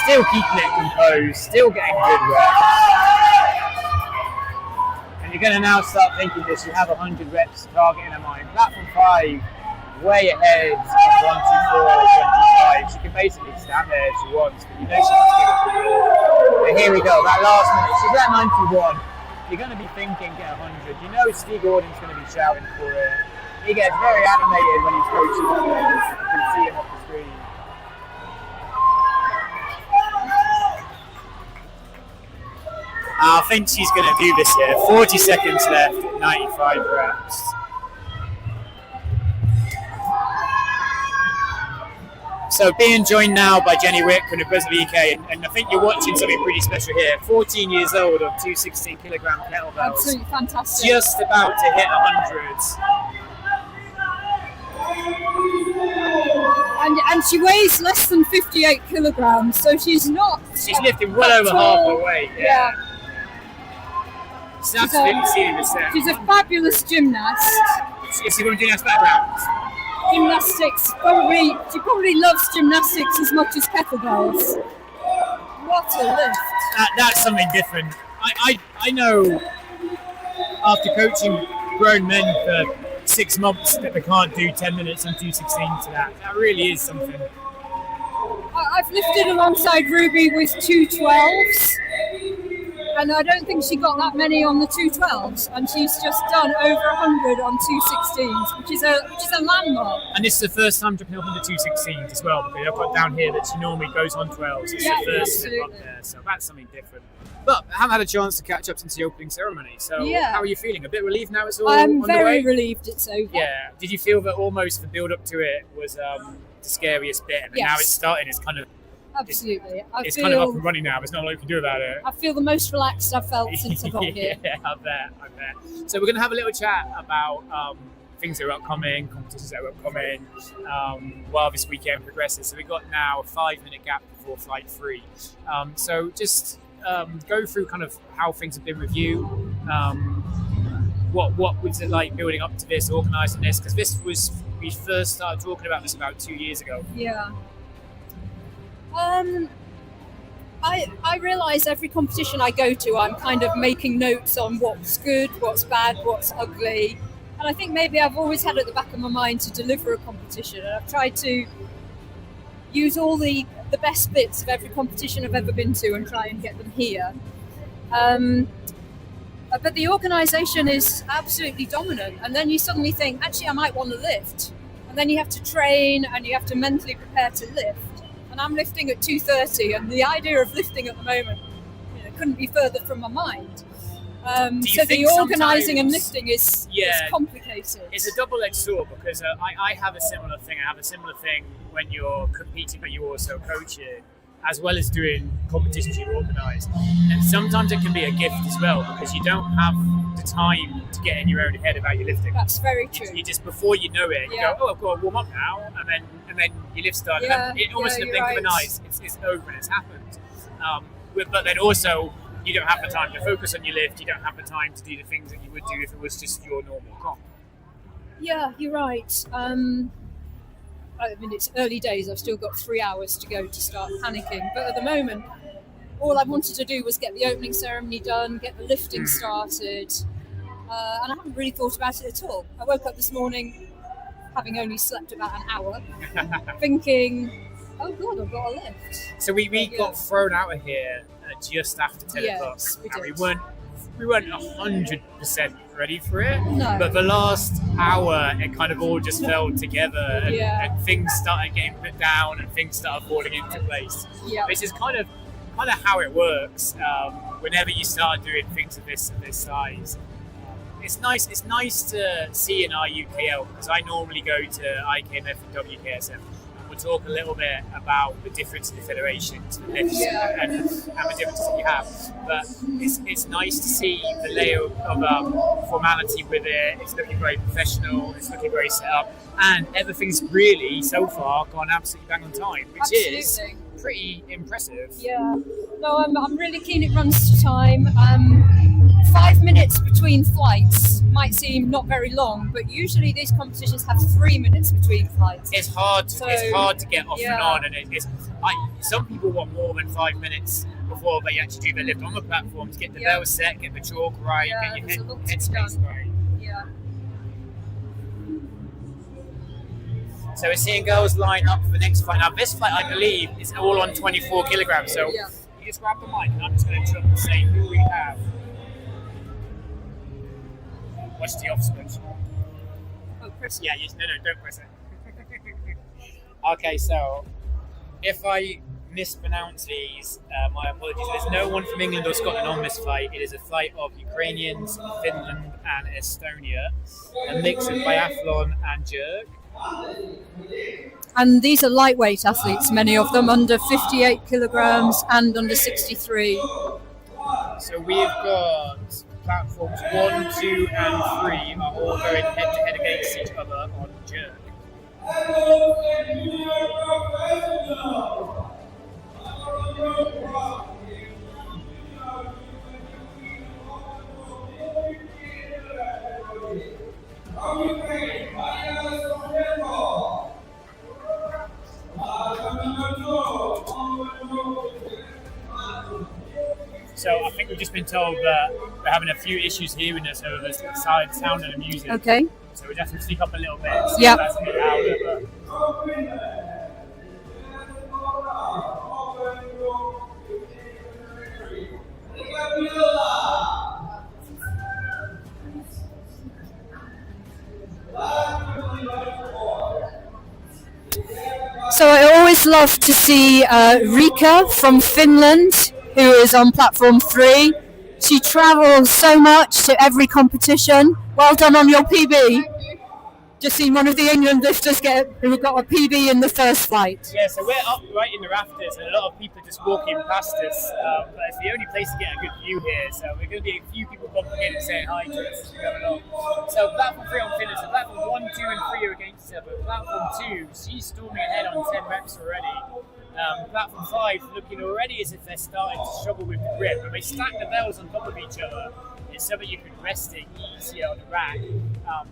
Still keeping it composed, still getting good reps. You're going to now start thinking this. You have 100 reps target in her mind. Platform 5, way ahead of 1, 2, 4, 25. She can basically stand there if she wants, but you know she wants to give it for more. But here we go, that last minute. She's at 91. You're going to be thinking, get 100. You know Steve Gordon's going to be shouting for it. He gets very animated when he's coaching. You can see him off the screen. I think she's going to do this here. 40 seconds left at 95 reps. So being joined now by Jenny Wick from the President UK, and I think you're watching something pretty special here. 14 years old on 216 kilogram kettlebells. Absolutely fantastic. Just about to hit 100. And she weighs less than 58 kilograms, so she's not. She's lifting well over half her weight. Yeah. She's absolutely seeing this there. She's a fabulous gymnast. Is she from a gymnast background? Gymnastics, she probably loves gymnastics as much as kettlebells. What a lift. That's something different. I know after coaching grown men for 6 months that they can't do 10 minutes on 216 to that. That really is something. I've lifted alongside Ruby with 212s. And I don't think she got that many on the 212s, and she's just done over 100 on 216s, which is a landmark. And this is the first time jumping up on the 216s as well, because I've got down here that she normally goes on 12s. It's the first step up there, so that's something different. But I haven't had a chance to catch up since the opening ceremony, so how are you feeling? A bit relieved now it's all I'm on very the way? relieved it's over. Yeah. Did you feel that almost the build up to it was the scariest bit, and now it's starting, it's kind of Absolutely. It's kind of up and running now. There's not a lot you can do about it. I feel the most relaxed I've felt since I got here. Yeah, I bet. So we're going to have a little chat about things that are upcoming, competitions that are upcoming, while this weekend progresses. So we've got now a 5-minute gap before flight 3. So just go through kind of how things have been with you. What was it like building up to this, organising this? Because we first started talking about this about 2 years ago. Yeah. I realise every competition I go to, I'm kind of making notes on what's good, what's bad, what's ugly. And I think maybe I've always had at the back of my mind to deliver a competition. And I've tried to use all the best bits of every competition I've ever been to and try and get them here. But the organisation is absolutely dominant, and then you suddenly think, actually, I might want to lift, and then you have to train and you have to mentally prepare to lift. And I'm lifting at 2:30, and the idea of lifting at the moment couldn't be further from my mind. So the organising and lifting is complicated. It's a double-edged sword because I have a similar thing. I have a similar thing when you're competing, but you're also coaching, as well as doing competitions you organise. And sometimes it can be a gift as well because you don't have the time to get in your own head about your lifting. That's very true. You just, before you know it, you go, oh, I've got to warm up now, and then your lift starts. And it almost in the blink of an eye, it's over and it's happened. But then also, you don't have the time to focus on your lift. You don't have the time to do the things that you would do if it was just your normal comp. Yeah, you're right. I mean, it's early days. I've still got 3 hours to go to start panicking. But at the moment, all I wanted to do was get the opening ceremony done, get the lifting started. And I haven't really thought about it at all. I woke up this morning, having only slept about an hour, thinking, oh God, I've got a lift. So we got thrown out of here just after 10 o'clock. And we weren't 100% ready for it. No. But the last hour, it kind of all just fell together and things started getting put down and things started falling into place. Yeah. Which is kind of how it works whenever you start doing things of this size. It's nice to see in IUKL because I normally go to IKMF and WKSF. We'll talk a little bit about the difference in the federations, the lifts, and the differences that you have. But it's nice to see the layer of formality with it. It's looking very professional. It's looking very set up, and everything's really so far gone absolutely bang on time, which is pretty impressive. Yeah. No, I'm really keen it runs to time. 5 minutes between flights might seem not very long, but usually these competitions have 3 minutes between flights. It's hard to get off and on, and some people want more than 5 minutes before they actually do their lift on the platform to get the bell set, get the chalk right, get your headspace right. Yeah. So we're seeing girls line up for the next flight. Now this flight, I believe, is all on 24 kilograms. So you just grab the mic, and I'm just going to jump and say who we have. Watch the off switch. Oh, press it. Yeah, no, don't press it. Okay, so if I mispronounce these, my apologies. There's no one from England or Scotland on this flight. It is a flight of Ukrainians, Finland and Estonia, a mix of biathlon and jerk. And these are lightweight athletes, many of them under 58 kilograms and under 63. So we've got platforms 1, 2 and 3 are all going head to head against each other on jerk. So I think we've just been told that we're having a few issues hearing us over the sound of the music. Okay. So we just have to speak up a little bit. So Yep. that's a bit louder, but... So I always love to see Rika from Finland, who is on platform 3. She travels so much to every competition. Well done on your PB. Just seen one of the England lifters who got a PB in the first flight. Yeah, so we're up right in the rafters and a lot of people are just walking past us, but it's the only place to get a good view here, so we're going to be a few people bumping in and saying hi to us as we go along. So platform 3 on Finland, so platform 1, 2 and 3 are against each other. Platform 2, she's storming ahead on 10 reps already. Platform 5 looking already as if they're starting to struggle with the grip, but they stack the bells on top of each other. It's so that you can rest it easier on the rack.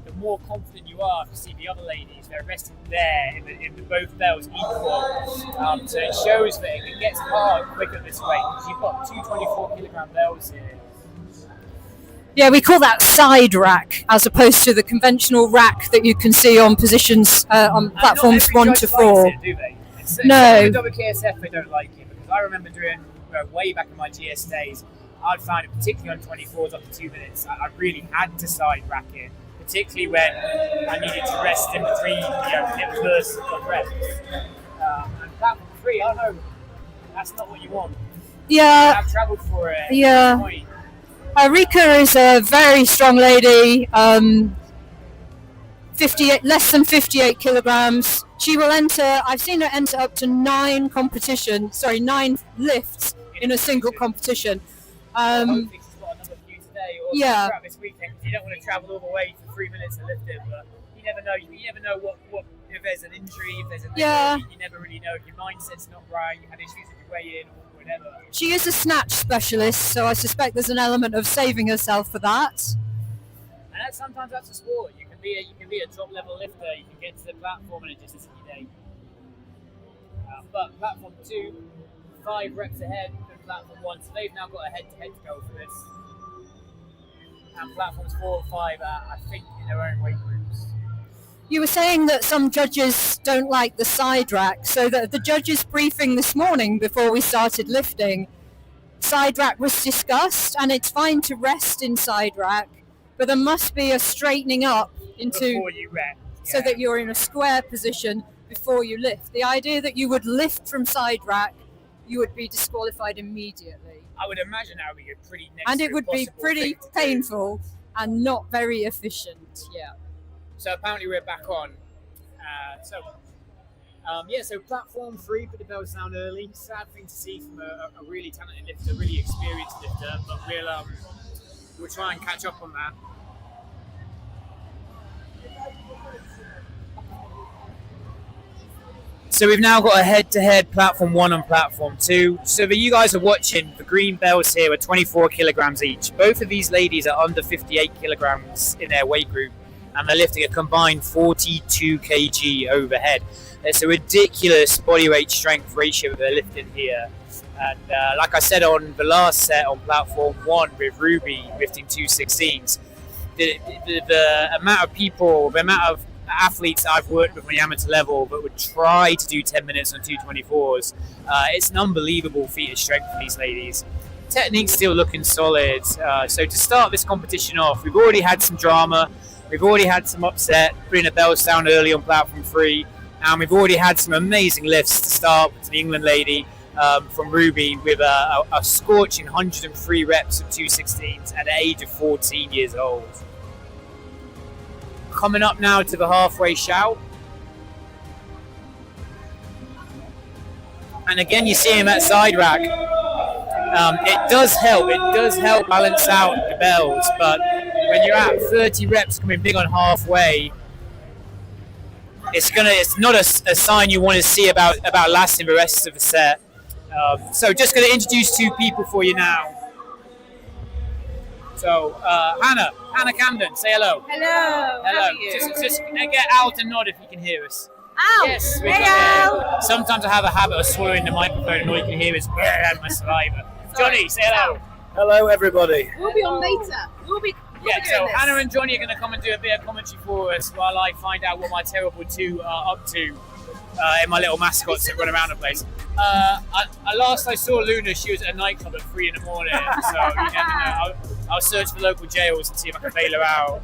The more confident you are, if you see the other ladies, they're resting there in the both bells equal. So it shows that it gets hard quicker this way because you've got 2 24 kilogram bells here. Yeah, we call that side rack as opposed to the conventional rack that you can see on positions on platforms 1 to 4. It, do they? No. With WKSF, they don't like it because I remember doing way back in my GS days. I'd find it, particularly on 24s up to 2 minutes, I really had to side rack it, particularly when I needed to rest in between, the first reps. And platform 3, I don't know, that's not what you want. Yeah. I've travelled for it. Yeah. Rika is a very strong lady, 58, less than 58 kilograms. She will enter, I've seen her enter up to 9 lifts in a single competition. Hopefully she's got another few today or Yeah. this weekend, because you don't want to travel all the way for 3 minutes to lift it, but you never know. You never know what if there's an injury, if there's a you never really know if your mindset's not right, you had issues with your weigh in or whatever. She is a snatch specialist, so I suspect there's an element of saving herself for that. And sometimes that's a sport. You can be a top level lifter. You can get to the platform and it just isn't your day. But platform 2, 5 reps ahead than platform 1, so they've now got a head-to-head to go for this. And platforms 4 and 5 are, I think, in their own weight groups. You were saying that some judges don't like the side rack, so that the judges' briefing this morning before we started lifting, side rack was discussed, and it's fine to rest in side rack, but there must be a straightening up into before you rep, so that you're in a square position before you lift. The idea that you would lift from side rack, you would be disqualified immediately. I would imagine that would be a pretty next and it to would be impossible pretty thing to do. painful and not very efficient. Yeah. So apparently we're back on. So platform 3 put the bells down early. Sad thing to see from a really talented lifter, really experienced lifter, but we'll try and catch up on that. So we've now got a head-to-head platform 1 and platform 2. So that you guys are watching, the green bells here are 24 kilograms each. Both of these ladies are under 58 kilograms in their weight group, and they're lifting a combined 42 kg overhead. It's a ridiculous body weight strength ratio they're lifting here. And like I said on the last set on platform 1 with Ruby lifting 216s, the amount of people, the amount of athletes that I've worked with on the amateur level that would try to do 10 minutes on 224s, it's an unbelievable feat of strength for these ladies. Technique's still looking solid. So to start this competition off, we've already had some drama, we've already had some upset, putting the bells down early on platform 3, and we've already had some amazing lifts to start with the England lady from Ruby with a scorching 103 reps of 216s at the age of 14 years old. Coming up now to the halfway shout. And again, you're seeing that side rack. It does help balance out the bells, but when you're at 30 reps coming big on halfway, it's not a sign you want to see about lasting the rest of the set. So just going to introduce 2 people for you now. So Hannah Camden, say hello. Hello. Hello. How are you? Just get Al to nod if you can hear us. Al. Yes. Hey, Al. Sometimes I have a habit of swallowing the microphone, and all you can hear is my saliva. Johnny, say hello. Hello, everybody. We'll be on later. We'll be So this. Hannah and Johnny are going to come and do a bit of commentary for us while I find out what my terrible 2 are up to in my little mascots that run around the place. Last I saw Luna, she was at a nightclub at 3 in the morning, so you never know. I'll search for local jails and see if I can bail her out.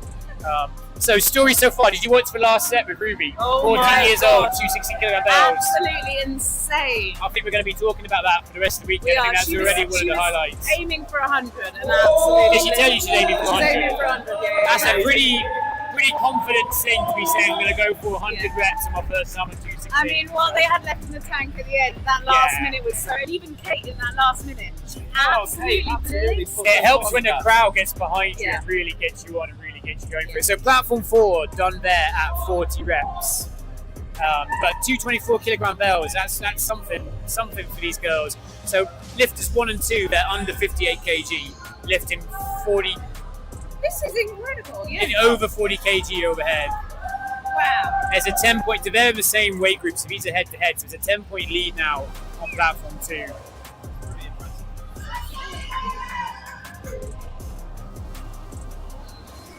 So story so far, did you watch the last set with Ruby? Oh 14 years old, 260 kilogram bells. Absolutely insane. I think we're going to be talking about that for the rest of the weekend. We I are. think that's She already was- one of she the was highlights. Aiming for 100 and absolutely. Did she tell you she's aiming for 100? She's aiming for 100, yeah. That's a pretty confident thing to be saying. I'm going to go for 100 reps on my first time at 260. I mean, what they had left in the tank at the end, that last minute was so. And even Kate in that last minute, she absolutely blitzed. It helps when the crowd gets behind you Yeah. and really gets you on and really gets you going for it. So platform 4 done there at 40 reps. But 224 kilogram bells, that's something for these girls. So lifters 1 and 2, they're under 58 kg, lifting 40, This is incredible, yeah. over 40 kg overhead. Wow. There's a 10-point, they're in the same weight group, so these are head to head, so there's a 10-point lead now on platform 2.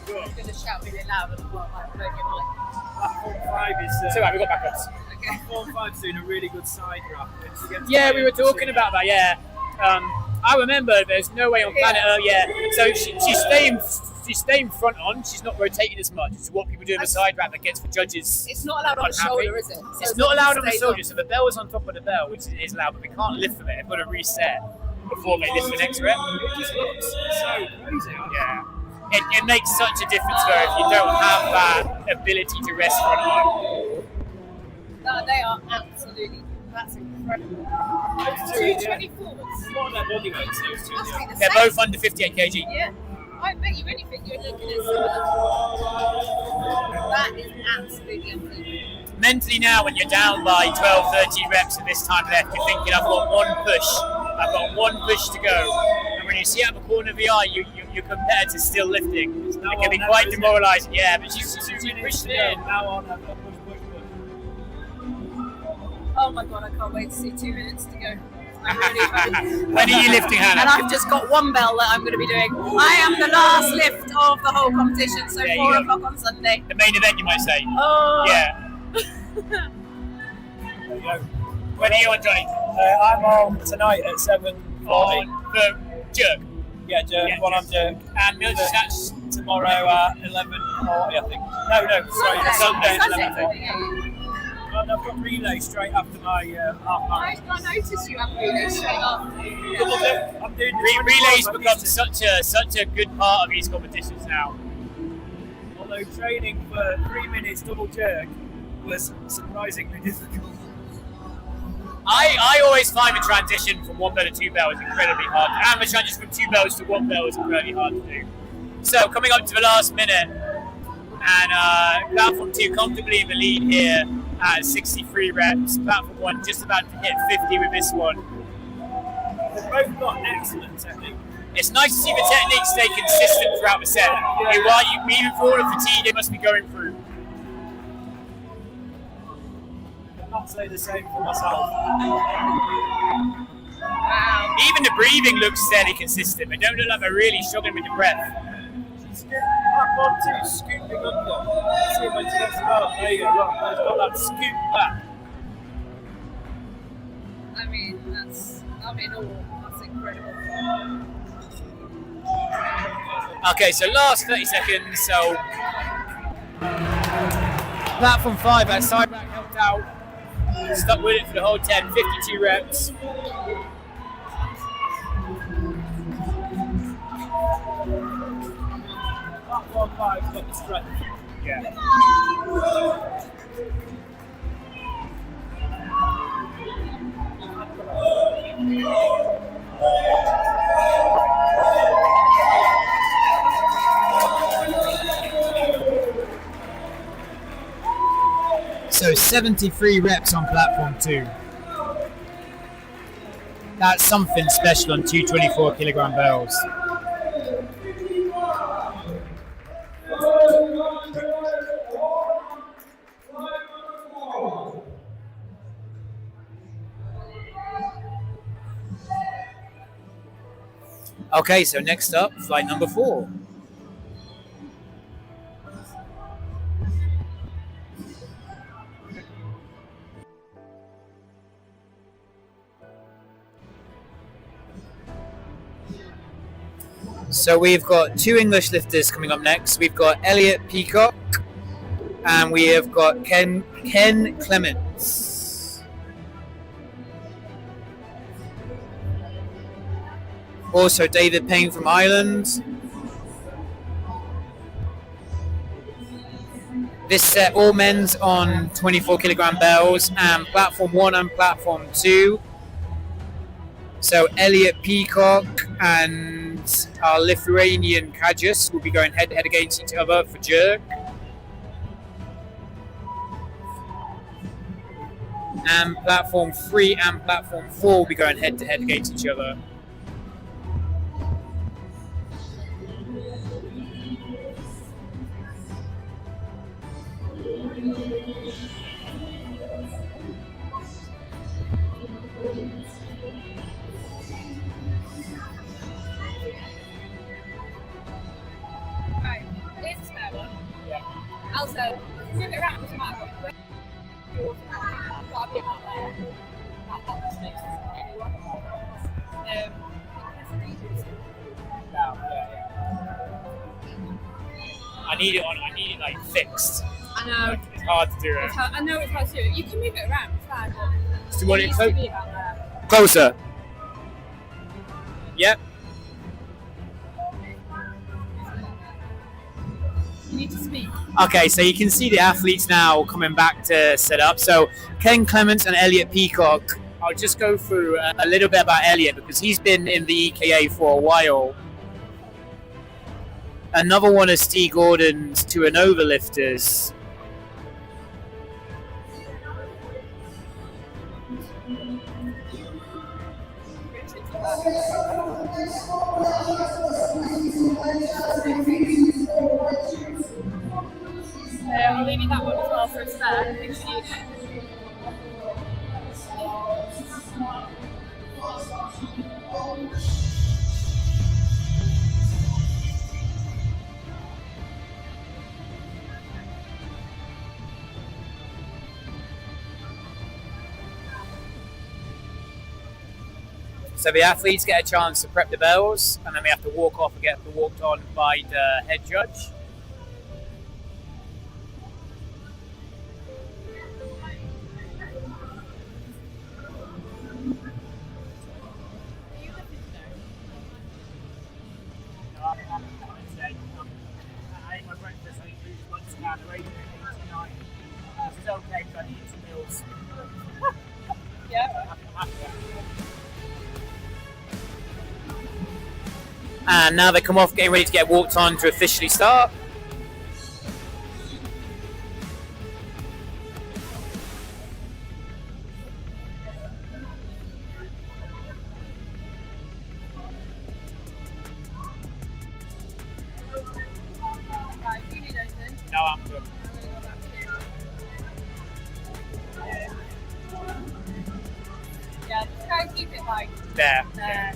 I'm going to shout really loud and not like blow your mic. Platform 5 is. It's alright, we've got backups. Platform 5's doing a really good side rack. Yeah, we were talking about that, yeah. I remember there's no way on planet Earth. Yeah, so she's staying front on. She's not rotating as much. It's what people do in the side wrap that gets the judges. It's not allowed on the shoulder, is it? So it's not allowed on the shoulder. So the bell is on top of the bell, which is allowed, but they can't lift from it. They've got to reset before they lift the next rep. It just looks so crazy. Yeah. It makes such a difference though if you don't have that ability to rest front on. They are absolutely. That's incredible. 224s. What are their body weights, those two? They're both under 58 kg. Yeah. I bet you anything you're looking at similar. That is absolutely unbelievable. Mentally now, when you're down by 12, 13 reps at this time left, you're thinking, I've got one push. I've got one push to go. And when you see out the corner of the eye, your competitor's still lifting. It can be quite demoralising. Yeah, but she's pushing in. Now on, I've got push. Oh my god, I can't wait to see 2 minutes to go. I'm really When are you lifting, Hannah? And I've just got one bell that I'm going to be doing. I am the last lift of the whole competition, so 4 o'clock on Sunday. The main event, you might say. Oh. Yeah. There you go. When are you on, Johnny? I'm on tonight at 7:40. On the jerk. Yeah, jerk. Yeah, One on jerk. And military snatch Tomorrow at 11:40, I think. No, sorry, Sunday at 11:40. And I've got relay straight after my half marathon. I noticed you have relay straight after. I'm doing Relays become such a good part of these competitions now. Although training for 3 minutes double jerk was surprisingly difficult. I always find the transition from one bell to two bell is incredibly hard, and the transition from two bells to one bell is incredibly hard to do. So coming up to the last minute, and platform 2 comfortably in the lead here at 63 reps. Platform 1 just about to hit 50 with this one. They've both got excellent technique. It's nice to see the technique stay consistent throughout the set. Even for all the fatigue they must be going through. I'd not say the same for myself. Wow. Even the breathing looks fairly consistent. They don't look like they're really struggling with the breath. Platform 2 scooping under. See my chest up. There you go. Look, it's got that scoop back. I mean, that's incredible. Okay, so last 30 seconds. So platform 5, that side rack helped out. Stuck with it for the whole 10, 52 reps. Platform 5's got the strength. Yeah. So 73 reps on platform 2. That's something special on 224 kilogram bells. Okay, so next up, flight number 4. So we've got 2 English lifters coming up next. We've got Elliot Peacock and we have got Ken Clements. Also David Payne from Ireland. This set all men's on 24 kilogram bells and platform 1 and platform 2. So Elliot Peacock and our Lithuanian Kajus will be going head to head against each other for jerk. And platform 3 and platform 4 will be going head to head against each other. Right, here's a spare one. Also, move it around, doesn't matter. Got a bit out there. That helps me. need it like fixed. I know. Like, it's hard to do it. I know it's hard to do it. You can move it around, it's fine. But Do you want it needs to be about there. closer? Yep. You need to speak. Okay, so you can see the athletes now coming back to set up. So Ken Clements and Elliot Peacock. I'll just go through a little bit about Elliot because he's been in the EKA for a while. Another one is Steve Gordon's two and over lifters. I'll leave you that one as well for a spare. Make sure you do. So the athletes get a chance to prep the bells, and then we have to walk off and get walked on by the head judge. And now they come off getting ready to get walked on to officially start. Right, if you need anything. No, I'm good. Yeah, just try and keep it like There. there.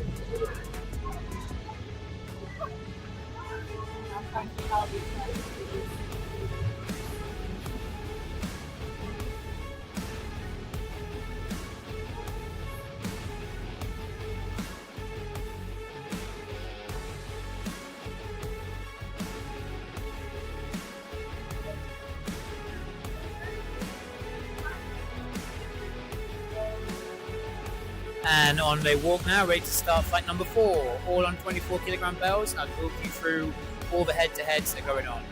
And on they walk now, ready to start fight number 4, all on 24 kilogram bells. And I'll talk you through all the head-to-heads that are going on.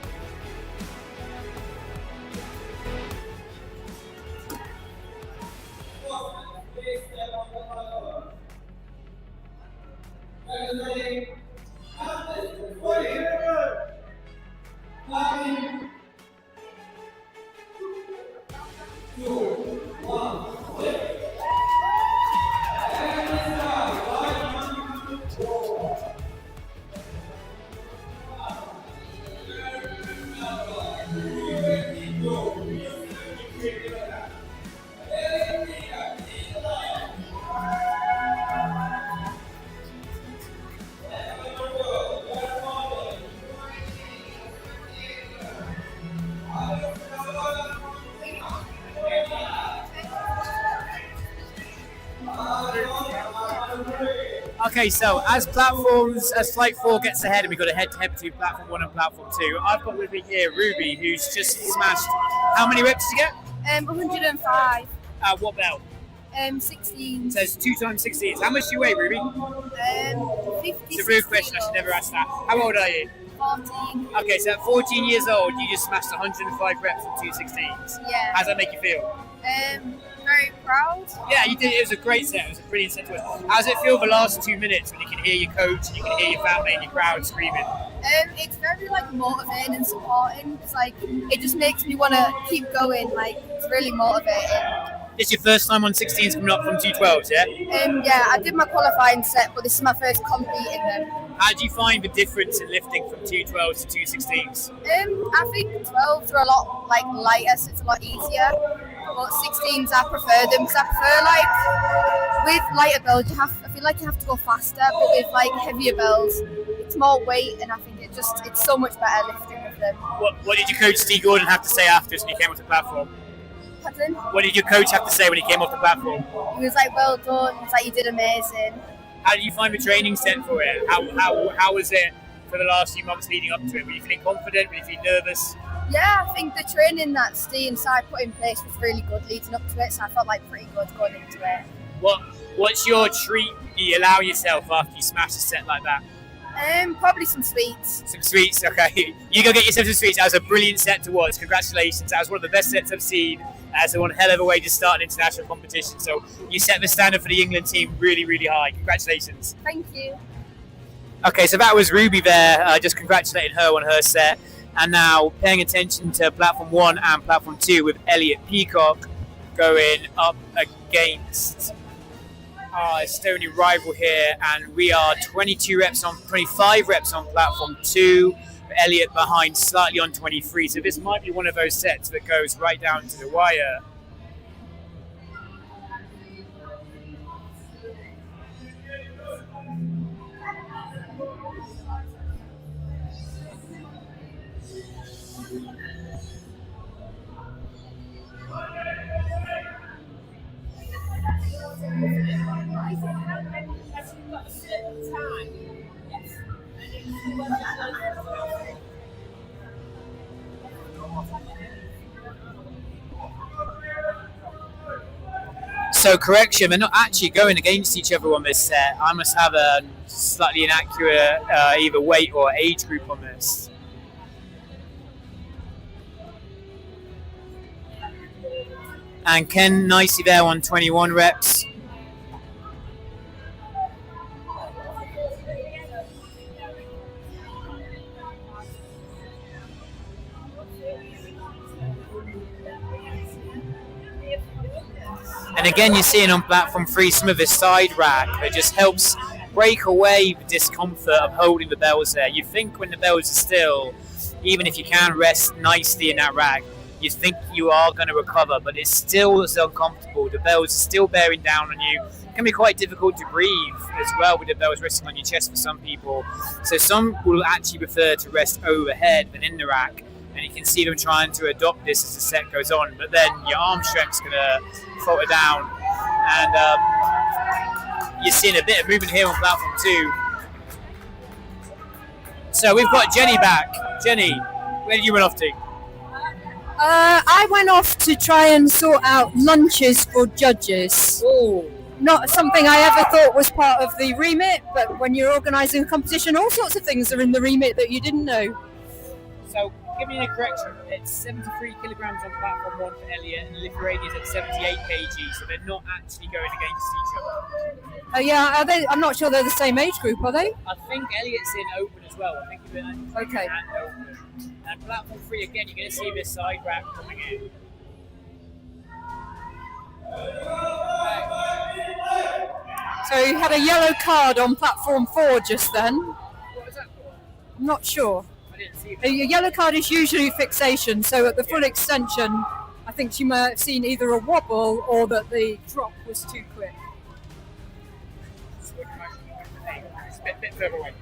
Okay, so as Flight 4 gets ahead, and we've got a head-to-head between Platform 1 and Platform 2, I've got with me here Ruby, who's just smashed. How many reps did you get? 105. What belt? 16. It says 2 times 16. How much do you weigh, Ruby? 50. It's a rude question, I should never ask that. How old are you? 14. Okay, so at 14 years old, you just smashed 105 reps in 2 16s. Yeah. How does that make you feel? Very proud. Yeah, you did. It was a great set. It was a brilliant set to us. How does it feel the last 2 minutes when you can hear your coach and you can hear your family and your crowd screaming? It's very like motivating and supporting. It's like it just makes me want to keep going. Like it's really motivating. It's your first time on 16s coming up from 212s, yeah? Yeah, I did my qualifying set, but this is my first compete in them. How do you find the difference in lifting from 212s to 216s? I think 12s are a lot like lighter, so it's a lot easier. But 16s, I prefer them because I prefer like with lighter bells, I feel like you have to go faster, but with like heavier bells, it's more weight, and I think it's so much better lifting with them. What did your coach Steve Gordon have to say afterwards when he came off the platform? Pardon? What did your coach have to say when he came off the platform? He was like, "Well done." He was like, "You did amazing." How did you find the training set for it? How was it for the last few months leading up to it? Were you feeling confident? Were you feeling nervous? Yeah, I think the training that Steve and Si put in place was really good leading up to it, so I felt like pretty good going into it. What's your treat you allow yourself after you smash a set like that? Probably some sweets. Some sweets, okay. You go get yourself some sweets. That was a brilliant set to watch. Congratulations. That was one of the best sets I've seen. That's one hell of a way to start an international competition. So you set the standard for the England team really, really high. Congratulations. Thank you. Okay, so that was Ruby there, just congratulating her on her set. And now paying attention to Platform 1 and Platform 2 with Elliot Peacock going up against our Estonian rival here. And we are 25 reps on Platform 2. Elliot behind slightly on 23. So this might be one of those sets that goes right down to the wire. So correction, they're not actually going against each other on this set. I must have a slightly inaccurate either weight or age group on this. And Ken nicely there on 21 reps. And again, you're seeing on Platform 3 some of the side rack that just helps break away the discomfort of holding the bells there. You think when the bells are still, even if you can rest nicely in that rack, you think you are going to recover, but it's still so uncomfortable. The bells are still bearing down on you. It can be quite difficult to breathe as well with the bells resting on your chest for some people. So some will actually prefer to rest overhead than in the rack. And you can see them trying to adopt this as the set goes on, but then your arm strength's going to falter down. And you're seeing a bit of movement here on Platform 2. So we've got Jenny back. Jenny, where did you run off to? I went off to try and sort out lunches for judges. Oh. Not something I ever thought was part of the remit, but when you're organising a competition, all sorts of things are in the remit that you didn't know. So, give me a correction. It's 73 kilograms on Platform 1 for Elliot, and Lithuania's at 78 kg, so they're not actually going against each other. Yeah, are they? I'm not sure they're the same age group, are they? I think Elliot's in open as well. I think he's in okay. And open. And Platform 3, again, you're going to see this side rack coming in. So you had a yellow card on Platform 4 just then? What was that for? I'm not sure. I didn't see that. A yellow card is usually fixation, so at the full extension, I think she might have seen either a wobble or that the drop was too quick. It's a bit further away.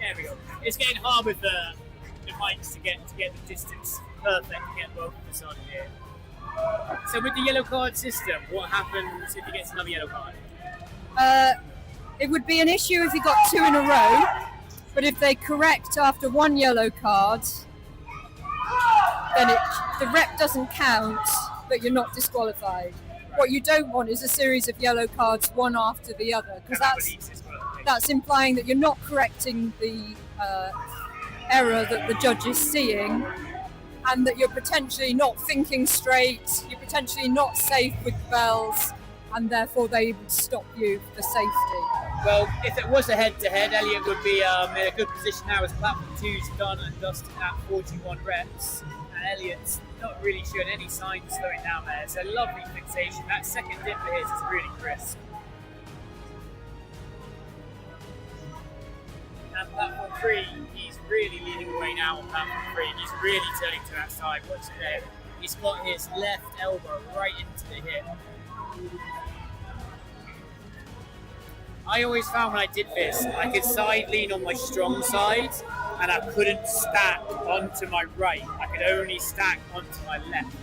There we go. It's getting hard with the mics to get the distance perfect to get both of us on here. So with the yellow card system, what happens if he gets another yellow card? It would be an issue if he got two in a row, but if they correct after one yellow card, then the rep doesn't count, but you're not disqualified. What you don't want is a series of yellow cards one after the other, because that's implying that you're not correcting the error that the judge is seeing, and that you're potentially not thinking straight, you're potentially not safe with the bells, and therefore they would stop you for safety. Well, if it was a head-to-head, Elliot would be in a good position now as Platform 2's done and dusted at 41 reps. And Elliot's not really showing any signs of slowing down there. It's a lovely fixation. That second dip of his is really crisp. And Platform 3, he's really leading the way now on Platform 3. He's really turning to that side. Watch it there. He's got his left elbow right into the hip. I always found when I did this, I could side lean on my strong side, and I couldn't stack onto my right. I could only stack onto my left.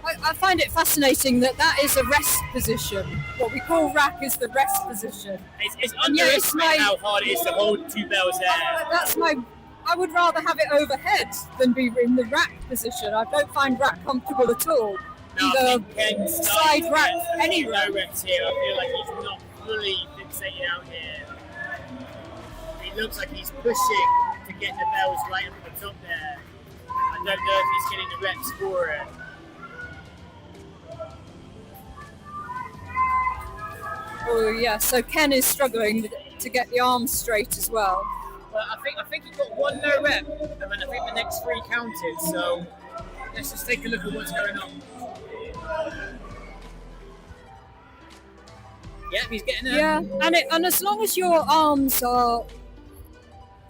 I find it fascinating that is a rest position. What we call rack is the rest position. It's underestimated how hard it is to hold two bells there. I would rather have it overhead than be in the rack position. I don't find rack comfortable at all. No, Either side rack, any rack. No reps here. I feel like he's not fully fixated out here. He looks like he's pushing to get the bells right up at the top there. I don't know if he's getting the reps for it. Oh yeah, so Ken is struggling to get the arms straight as well. Well, I think he got one no rep, and then I think the next three counted. So let's just take a look at what's going on. Yeah, he's getting there. Yeah, and as long as your arms are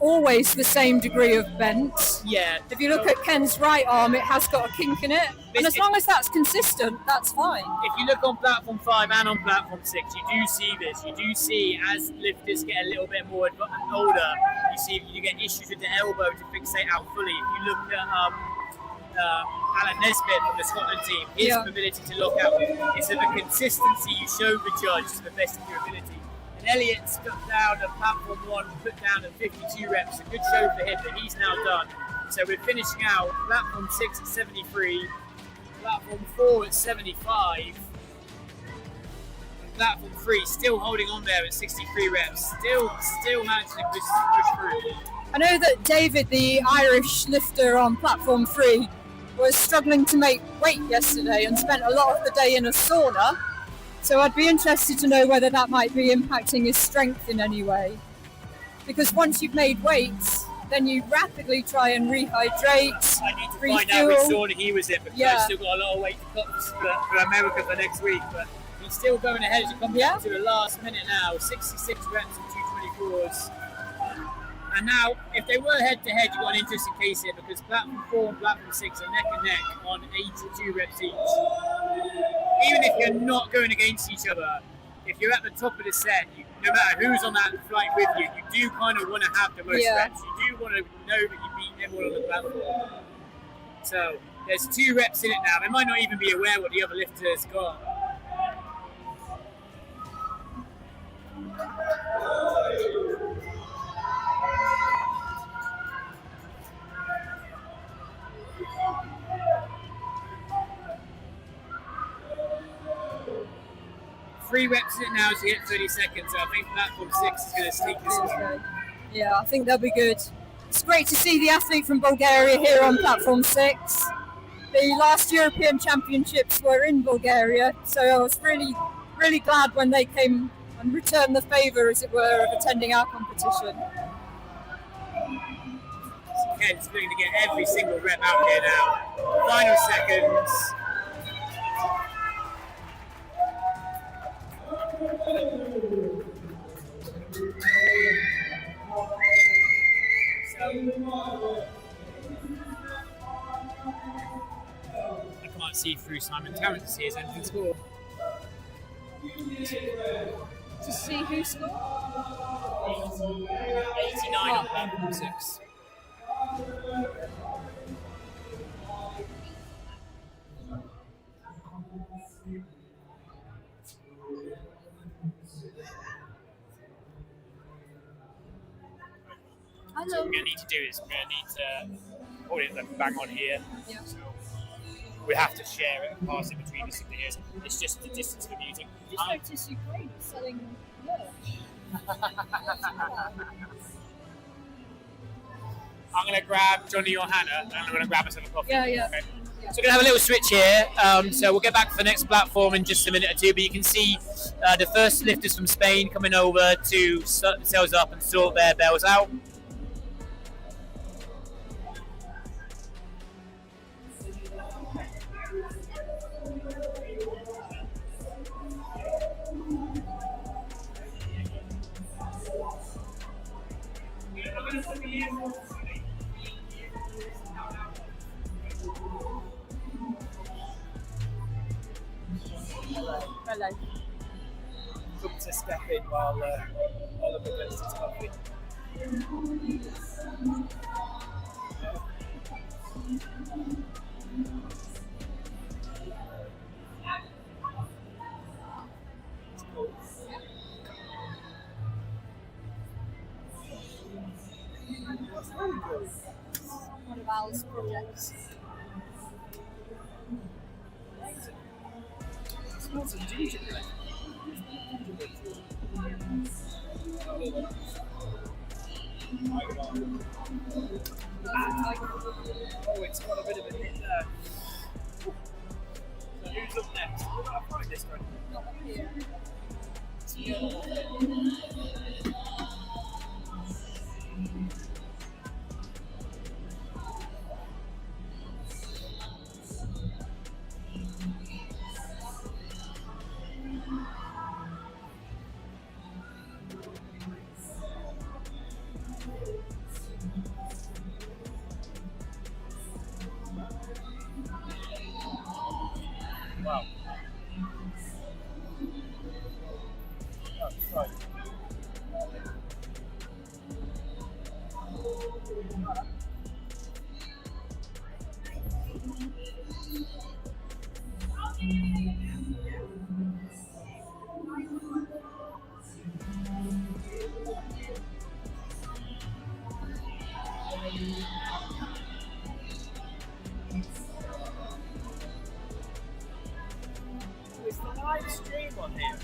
always the same degree of bent. Yeah. If you look at Ken's right arm, it has got a kink in it, and as long as that's consistent, that's fine. If you look on platform 5 and on platform 6, you do see this. You do see as lifters get a little bit more older, you get issues with the elbow to fixate out fully. If you look at Alan Nesbitt from the Scotland team, his ability to lock out is of a consistency you show the judge to the best of your ability. And Elliot stuck down at platform 1, put down at 52 reps. A good show for him that he's now done. So we're finishing out platform 6 at 73, platform 4 at 75, and platform 3 still holding on there at 63 reps. Still managing to push through. I know that David, the Irish lifter on platform 3, was struggling to make weight yesterday and spent a lot of the day in a sauna. So I'd be interested to know whether that might be impacting his strength in any way. Because once you've made weights, then you rapidly try and rehydrate, I need to refuel. find out which sauna he was in, because I've still got a lot of weight to cut for America for next week. But he's still going ahead as he comes to the last minute now, 66 reps and 224s. And now, if they were head-to-head, you've got an interesting case here, because platform 4 and platform 6 are neck and neck on 82 reps each. Even if you're not going against each other, if you're at the top of the set, no matter who's on that flight with you, you do kind of want to have the most reps. You do want to know that you beat everyone on the platform. So there's 2 reps in it now. They might not even be aware what the other lifter has got. Three reps in it now to get 30 seconds, so I think platform 6 is going to sneak this one. Yeah, I think they'll be good. It's great to see the athlete from Bulgaria here on platform 6. The last European Championships were in Bulgaria, so I was really, really glad when they came and returned the favour, as it were, of attending our competition. So Ken's looking to get every single rep out here now. Final seconds. I can't see through Simon Tarrant to see his entrance score. To see who scored? 89 on platform 6. So what we're going to need to do is we're going to need to hold it bang on here. Yeah. So we have to share it and pass it between the signatures. It's just the distance of the meeting. I just noticed Ukraine selling merch. I'm going to grab Johnny or Hannah, and I'm going to grab us a coffee. Yeah. Okay. So we're going to have a little switch here. So we'll get back to the next platform in just a minute or two. But you can see the first lifters from Spain coming over to set themselves up and sort their bells out. Hello. Look to step in while the mobility is coffee. Val's projects. It smells of gingerbread. Oh, it's got a bit of a hit there. So who's up next? We're going to find this one. Wow. That's right. Is the live stream on here?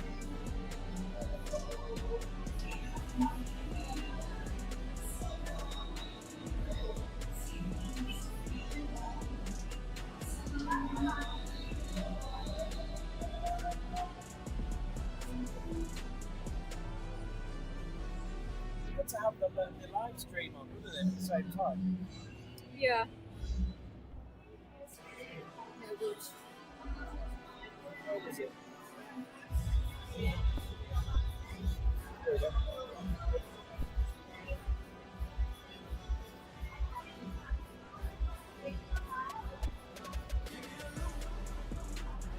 It's good to have the live stream on, isn't it, at the same time? Yeah. What was it?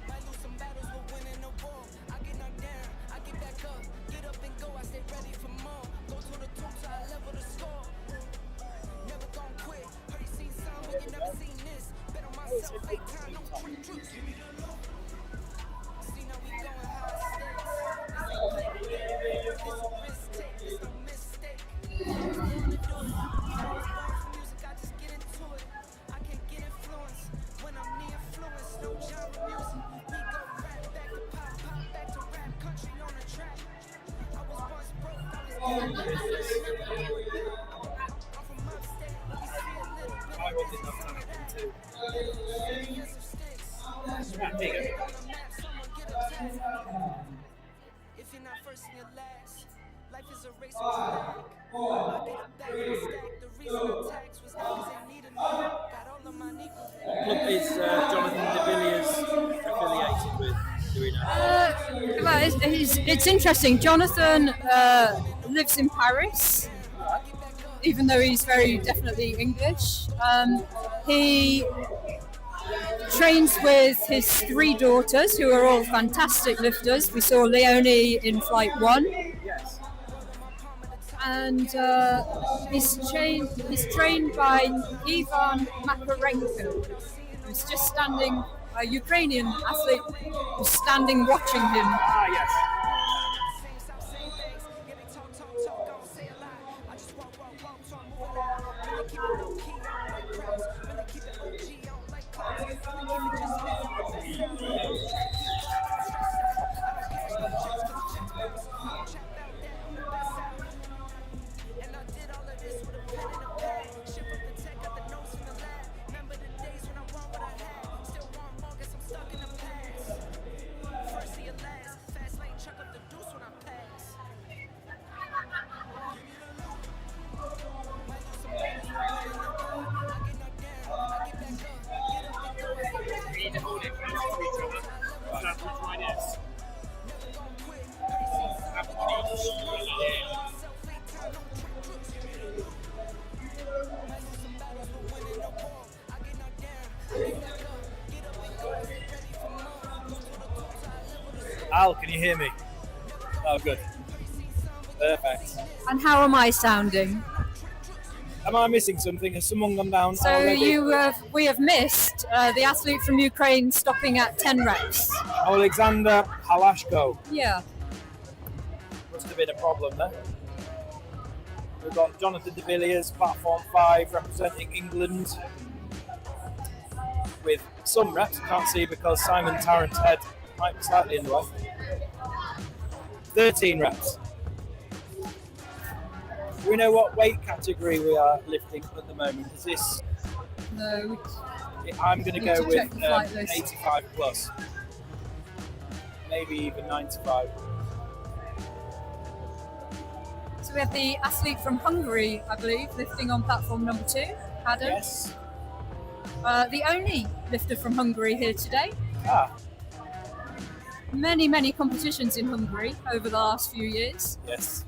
Might lose some battles, but winning the war. I get knocked down, I get back up, get up and go. I stay ready for more. Go to the top, so I level the score. Never gon' quit. Heard you seen some, but you never seen this. Bet on myself, fake time, no trick. See now we going high stakes. It's a risk take, it's no mistake. Born to do it. I was born for music, I just get into it. I can't get influence when I'm near influence. No genre music. We go rap back to pop, pop back to rap. Country on the track. I was once broke, I was getting I'm from upstate. We see a little bit I was in that too. years of sticks. Right, there you go. On the map, someone get a tag. If you're not first in your last, life is a race with your lag. I get a back and stack. The reason I tax was not because they needed me. Got all of my equals. What club is Jonathan de Villiers affiliated with? Do we know? Well, it's interesting. Jonathan lives in Paris, even though he's very definitely English. He trains with his 3 daughters, who are all fantastic lifters. We saw Leonie in Flight 1. Yes. And he's trained by Ivan Makarenko, who's just standing, a Ukrainian athlete who's standing watching him. Ah, yes. And I did all of this with a pen and a pad. Ship up the tech, got the notes in the lab. Remember the days when I want what I had. Still want more, guess I'm stuck in the past. First to your last. Fast lane, chuck up the deuce when I pass. Might lose some battles, but winning the war. I get knocked down, I get back up. Get up and go, I stay ready for more. Go to the top, so I level the score. Never gon' quit. Heard you seen some, but you never seen this. Myself, fake time, no trick. Might lose some battles, but winning the war. I get knocked down, I get back up. Get up and go, I stay ready for more. Go to the top, so I level the score. Al, can you hear me? Oh, good. Perfect. And how am I sounding? Am I missing something? Has someone gone down So already? we have missed the athlete from Ukraine stopping at 10 reps. Alexander Halashko. Yeah. Must have been a problem there. We've got Jonathan de Villiers, platform 5, representing England. With some reps, I can't see because Simon Tarrant's head might be slightly in the way. 13 reps. Do we know what weight category we are lifting at the moment? Is this? No. I'm going to go with 85 plus. Maybe even 95. So we have the athlete from Hungary, I believe, lifting on platform number 2, Adam. Yes. The only lifter from Hungary here today. Ah. Many competitions in Hungary over the last few years. Yes.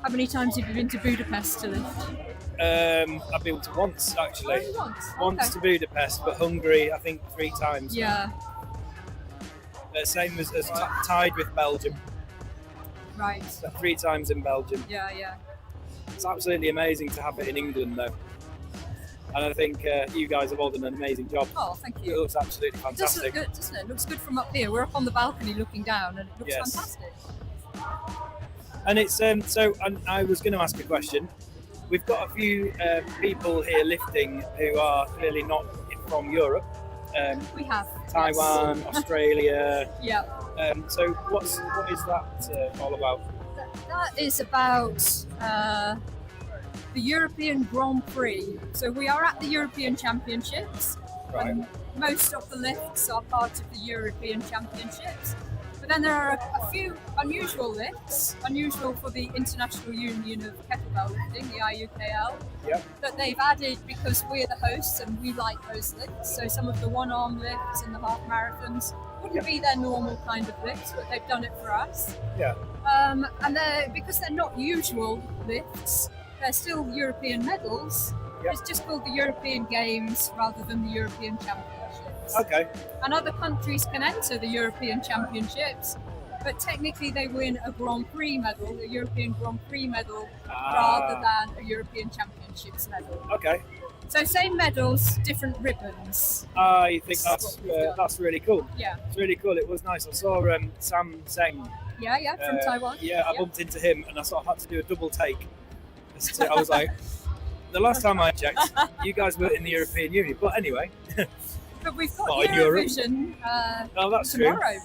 How many times have you been to Budapest to lift? I've been to once actually. Oh, Once okay. to Budapest, but Hungary I think 3 times. Yeah. Same as tied with Belgium. Right. So 3 times in Belgium. Yeah. It's absolutely amazing to have it in England though. And I think you guys have all done an amazing job. Oh, thank you. It looks absolutely It does fantastic. look good, doesn't it? It looks good from up here. We're up on the balcony looking down, and it looks Yes. fantastic. And it's so. And I was going to ask a question. We've got a few people here lifting who are clearly not from Europe. We have Taiwan, Australia. Yeah. So what is that all about? That is about the European Grand Prix. So we are at the European Championships. Right. Most of the lifts are part of the European Championships. But then there are a few unusual lifts, unusual for the International Union of Kettlebell Lifting, the IUKL, that they've added because we're the hosts and we like those lifts. So some of the one-arm lifts and the half marathons wouldn't be their normal kind of lifts, but they've done it for us. Yeah. And because they're not usual lifts, they're still European medals. It's just called the European Games rather than the European Championships. Okay. And other countries can enter the European Championships, but technically they win a Grand Prix medal, a European Grand Prix medal, rather than a European Championships medal. Okay. So same medals, different ribbons. I think that's really cool. Yeah. It's really cool. It was nice. I saw Sam Zeng. Yeah, from Taiwan. Yeah, I bumped into him and I sort of had to do a double take. I was like, the last time I checked, you guys were in the European Union. But anyway. But we've got Not in Eurovision that's tomorrow. true.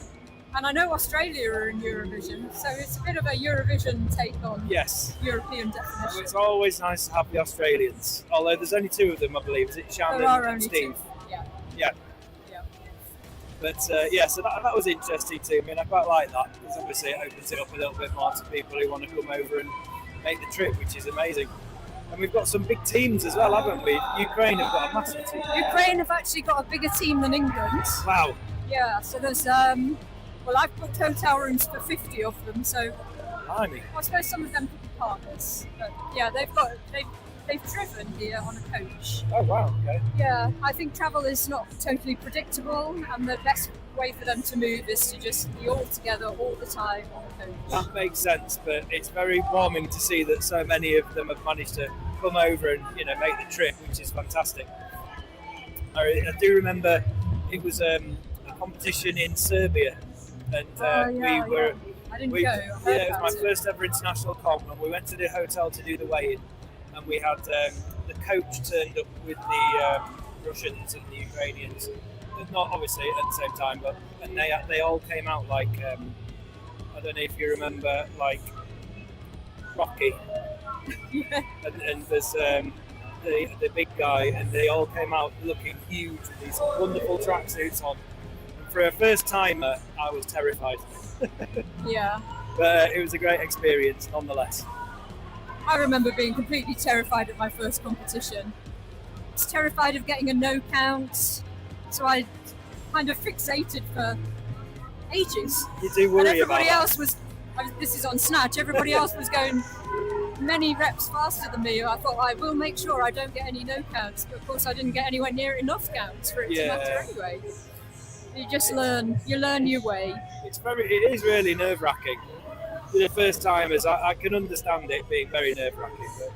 And I know Australia are in Eurovision, so it's a bit of a Eurovision take on European definition. It's always nice to have the Australians. Although there's only 2 of them, I believe. Is it Shannon There are and only Steve? 2. Yeah. But so that was interesting too. I mean, I quite like that because obviously it opens it up a little bit more to people who want to come over and make the trip, which is amazing. And we've got some big teams as well, haven't we? Ukraine have got a massive team. Ukraine have actually got a bigger team than England. Wow. Yeah, so there's, I've booked hotel rooms for 50 of them, so Blimey. I suppose some of them could be partners. But yeah, they've driven here on a coach. Oh wow, okay. Yeah, I think travel is not totally predictable, and the best way for them to move is to just be all together all the time on a coach. That makes sense, but it's very warming to see that so many of them have managed to come over and make the trip, which is fantastic. I do remember it was a competition in Serbia, and we were. I didn't go. I heard Yeah, it was about my first ever international comp, and we went to the hotel to do the weigh-in, and we had the coach turned up with the Russians and the Ukrainians, not obviously at the same time, but they all came out like I don't know if you remember, like Rocky, and there's the big guy, and they all came out looking huge with these wonderful tracksuits on. And for a first timer, I was terrified. Yeah. But it was a great experience nonetheless. I remember being completely terrified at my first competition. I was terrified of getting a no count, so I kind of fixated for ages. You do worry and everybody about else was, this is on snatch, everybody else was going many reps faster than me. I thought I will make sure I don't get any no counts, but of course I didn't get anywhere near enough counts for it to matter anyway. You just learn your way. It is really nerve-wracking. For the first timers, I can understand it being very nerve-wracking. But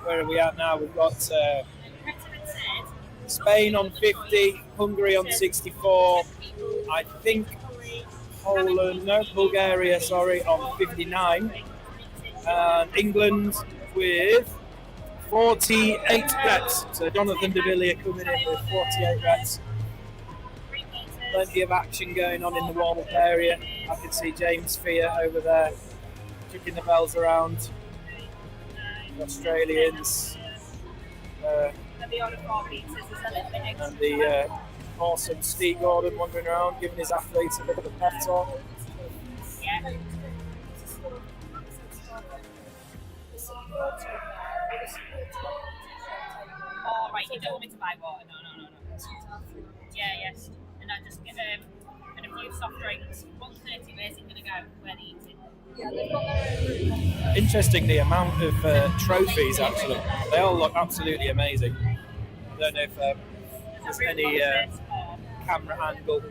where are we at now? We've got Spain on 50, Hungary on 64, I think Bulgaria, on 59, And England with 48 reps. So Jonathan de Villiers coming in with 48 reps. Plenty of action going on in the warm-up area. I can see James Fear over there kicking the bells around. The Australians. And the awesome Steve Gordon wandering around, giving his athletes a bit of a pep talk. Oh, right, you don't want me to buy water? No. Yes. And I just get and a few soft drinks. 1:30, where's it going to go? Where do you eat it? Interesting the amount of trophies actually. They all look absolutely amazing. I don't know if there's any camera angle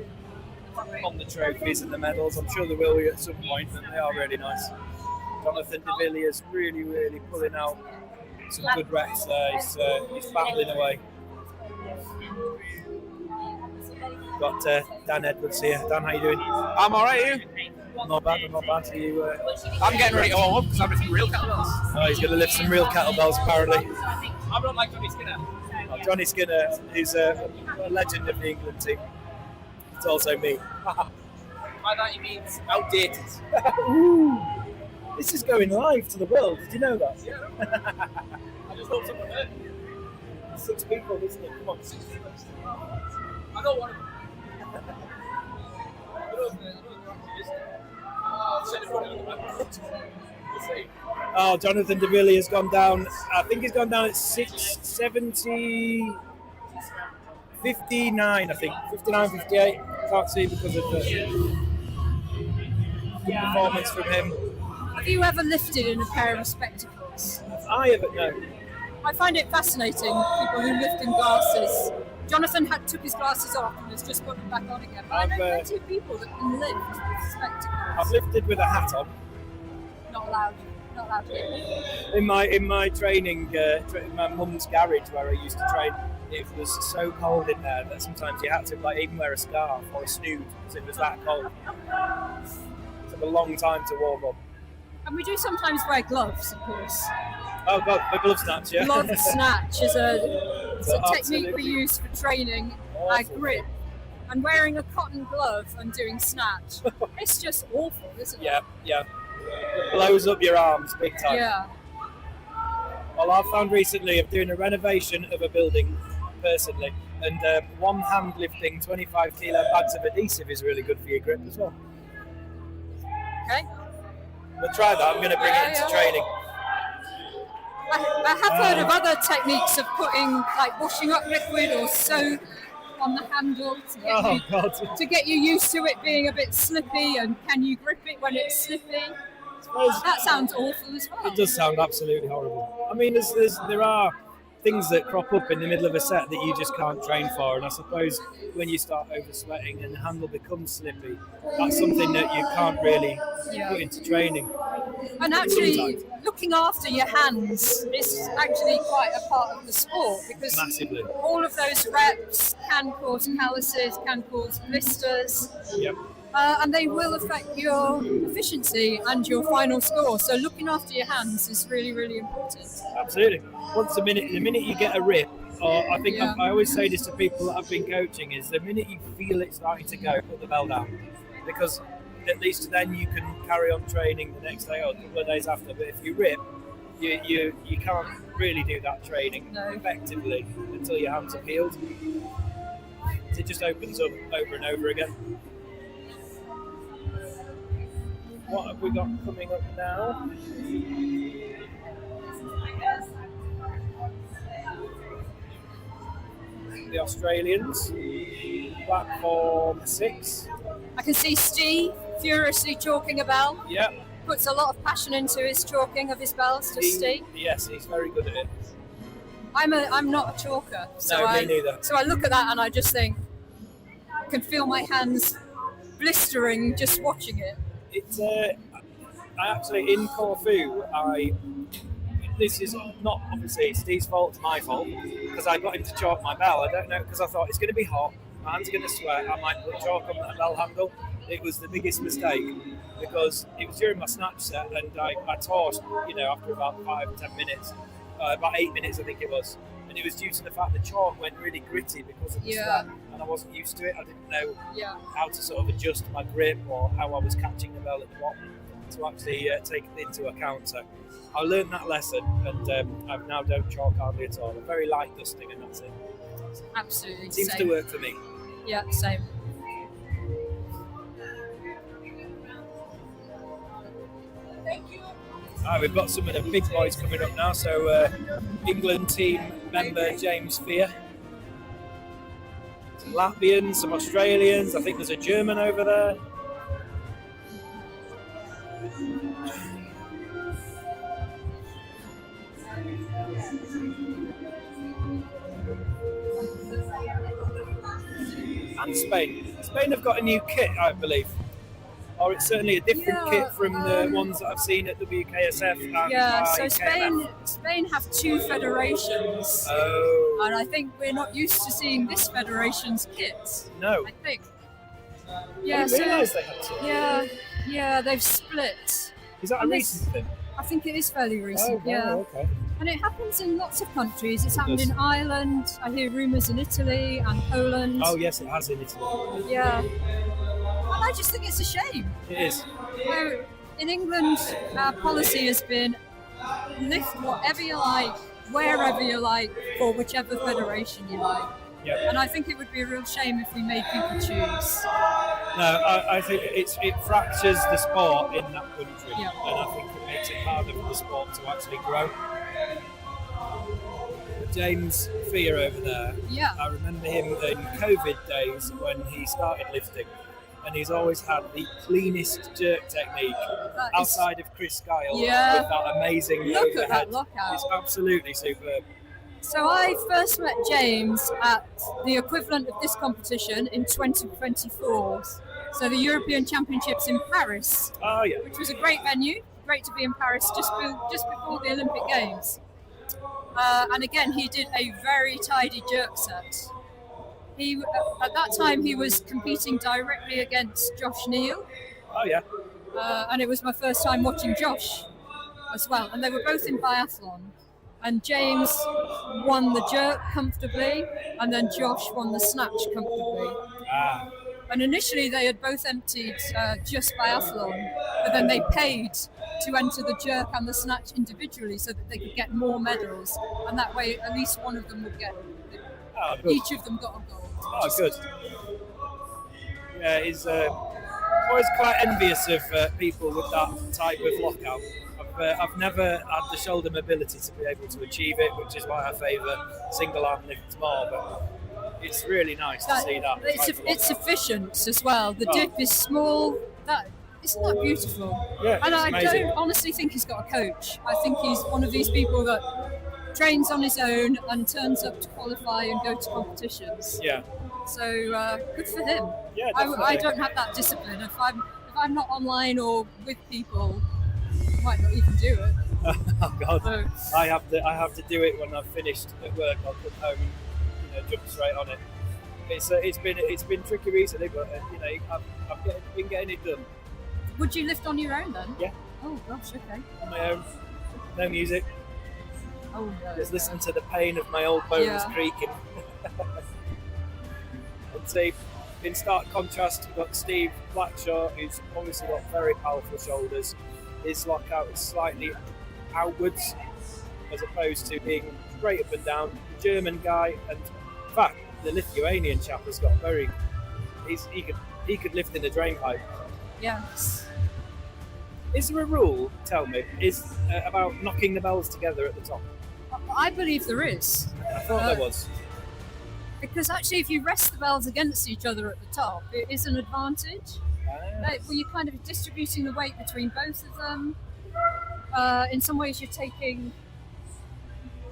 on the trophies and the medals. I'm sure there will be at some point, and they are really nice. Jonathan de Villiers really, really pulling out some good reps there. He's battling away. Got Dan Edwards here. Dan, how you doing? I'm alright, you? Not bad. Are you, I'm getting ready to warm up because I'm lifting real kettlebells. Oh, he's going to lift some real kettlebells apparently. I'm not like Johnny Skinner. Oh, Johnny Skinner is a legend of the England team. It's also me. By that you mean outdated. Ooh, this is going live to the world. Did you know that? Yeah. I just hope someone heard. 6 people listening. Come on, 6 people. I don't want to. Oh, Jonathan de Villiers has gone down. I think he's gone down at 670, 59. I think 59, 58. Can't see because of the good performance from him. Have you ever lifted in a pair of spectacles? I haven't. No. I find it fascinating, people who lift in glasses. Jonathan took his glasses off and has just put them back on again. But I know plenty of people that can lift with spectacles. I've lifted with a hat on. Not allowed. In my training, my mum's garage where I used to train, it was so cold in there that sometimes you had to even wear a scarf or a snood because it was that cold. It took a long time to warm up. And we do sometimes wear gloves, of course. Oh God, the glove snatch, yeah. Glove snatch is a technique we use for training our grip. And wearing a cotton glove and doing snatch, it's just awful, isn't it? Yeah. Blows up your arms big time. Yeah. Well, I've found recently of doing a renovation of a building personally, and one hand lifting 25 kilo bags of adhesive is really good for your grip as well. Okay. We'll try that. I'm going to bring it into training. I have heard of other techniques of putting, like washing up liquid or soap on the handle to get you used to it being a bit slippy, and can you grip it when it's slippy? That sounds awful as well. It does sound absolutely horrible. I mean, there are things that crop up in the middle of a set that you just can't train for, and I suppose when you start over sweating and the handle becomes slippy, that's something that you can't really put into training. And actually, looking after your hands is actually quite a part of the sport, because massively. All of those reps can cause calluses, can cause blisters. Yep. And they will affect your efficiency and your final score. So looking after your hands is really, really important. Absolutely. The minute you get a rip, or I think I always say this to people that I've been coaching, is the minute you feel it starting to go, put the bell down. Because at least then you can carry on training the next day or a couple of days after. But if you rip, you can't really do that training effectively until your hands have healed. It just opens up over and over again. What have we got coming up now? The Australians, platform 6. I can see Steve furiously chalking a bell. Yeah. Puts a lot of passion into his chalking of his bells, does Steve? Yes, he's very good at it. I'm not a chalker. So me neither. So I look at that and I just think, I can feel my hands blistering just watching it. It's I actually in Corfu, this is not obviously Steve's fault, it's my fault, because I got him to chalk my bell. I don't know, because I thought it's going to be hot, my hands are going to sweat, I might put chalk on the bell handle. it was the biggest mistake because it was during my snatch set and I taught, after about 5-10 minutes, about 8 minutes I think it was, and it was due to the fact the chalk went really gritty because of the sweat, and I wasn't used to it. I didn't know how to sort of adjust my grip or how I was catching the bell at the bottom to actually take it into account. So I learned that lesson, and I now don't chalk hardly at all. I'm very light dusting, and that's it. Absolutely. Seems to work for me. Yeah, same. Thank you. Right, we've got some of the big boys coming up now. So England team member James Fear, some Latvians, some Australians. I think there's a German over there. And Spain. Spain have got a new kit, I believe. Or it's certainly a different kit from the ones that I've seen at WKSF. And so IUKL. Spain have 2 federations. Oh. And I think we're not used to seeing this federation's kits. No. I think. I didn't realise they had 2. Yeah, they've split. Is that a recent thing? I think it is fairly recent, Okay. And it happens in lots of countries. It's happened in Ireland. I hear rumours in Italy and Poland. Oh yes, it has in Italy. Yeah. And I just think it's a shame. It is. In England, our policy has been lift whatever you like, wherever you like, for whichever federation you like. Yep. And I think it would be a real shame if we made people choose. No, I think it fractures the sport in that country, and I think it makes it harder for the sport to actually grow. James Fear over there, I remember him in COVID days when he started lifting, and he's always had the cleanest jerk technique outside of Chris Kyle with that amazing Look overhead. at that lockout. It's absolutely superb. So I first met James at the equivalent of this competition in 2024. So the European Championships in Paris. Oh yeah. Which was a great venue. Great to be in Paris just before the Olympic Games. And again, he did a very tidy jerk set. He at that time he was competing directly against Josh Neal. Oh yeah. And it was my first time watching Josh as well. And they were both in biathlon. And James won the jerk comfortably, and then Josh won the snatch comfortably. And initially they had both emptied just biathlon, but then they paid to enter the jerk and the snatch individually so that they could get more medals, and that way at least one of them would get. Each of them got a gold. Oh, good. Yeah, he's always quite envious of people with that type of lockout. I've never had the shoulder mobility to be able to achieve it, which is why I favour single arm lifts more. But it's really nice to see that. It's efficient as well. The dip is small. Isn't that beautiful? Yeah, and I amazing. don't honestly think he's got a coach. I think he's one of these people that trains on his own and turns up to qualify and go to competitions. Yeah. So good for him. Yeah, I don't have that discipline. If I'm not online or with people, I might not even do it. Oh God! So, I have to do it when I've finished at work. I'll come home and jump straight on it. It's been tricky recently, but I've been getting it done. Would you lift on your own then? Yeah. Oh gosh, okay. On my own, no music. Oh no. Just listen to the pain of my old bones creaking. And see, in stark contrast, we've got Steve Blackshaw, who's obviously got very powerful shoulders. His lockout is slightly outwards, as opposed to being straight up and down. The German guy, and in fact, the Lithuanian chap has got he could lift in a drain pipe. Yes. Is there a rule, tell me, about knocking the bells together at the top? I believe there is. I thought there was. Because actually, if you rest the bells against each other at the top, it is an advantage. Well, you're kind of distributing the weight between both of them. In some ways, you're taking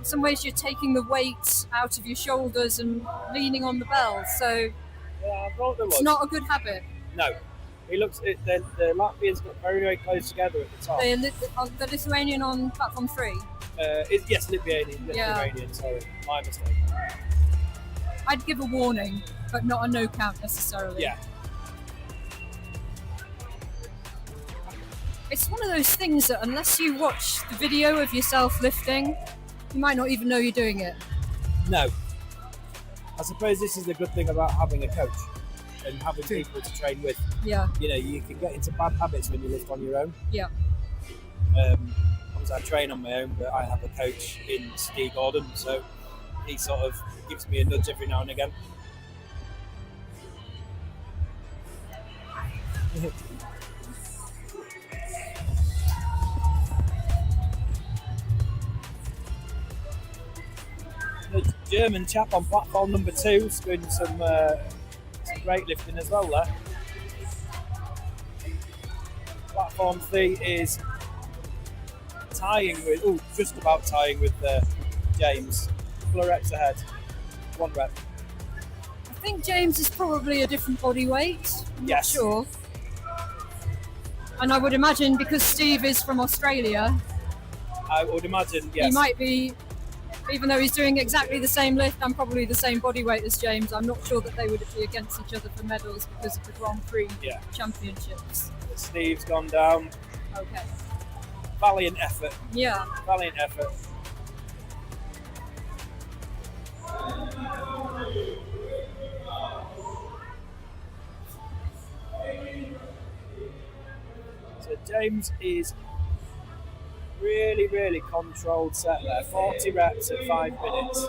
the weight out of your shoulders and leaning on the bells. So I thought there was. It's not a good habit. No. He looks. The Latvians got very, very close together at the top. The Lithuanian on platform 3. Yes, Lithuanian. Sorry, my mistake. I'd give a warning, but not a no count necessarily. Yeah. it's one of those things that unless you watch the video of yourself lifting, you might not even know you're doing it. No. I suppose this is the good thing about having a coach and having people to train with. Yeah. You know, you can get into bad habits when you lift on your own. Yeah. Obviously I train on my own, but I have a coach in Steve Gordon, so he sort of gives me a nudge every now and again. The German chap on platform number 2 is doing some great lifting as well there. Platform 3 is just about tying with James. Couple of reps ahead. 1 rep. I think James is probably a different body weight. I'm not sure. And I would imagine because Steve is from Australia, I would imagine, yes. he might be, even though he's doing exactly the same lift, I'm probably the same body weight as James. I'm not sure that they would be against each other for medals because of the Grand Prix championships. Steve's gone down. Okay. Valiant effort. Yeah. Valiant effort. So James is really, really controlled set there. 40 reps at 5 minutes.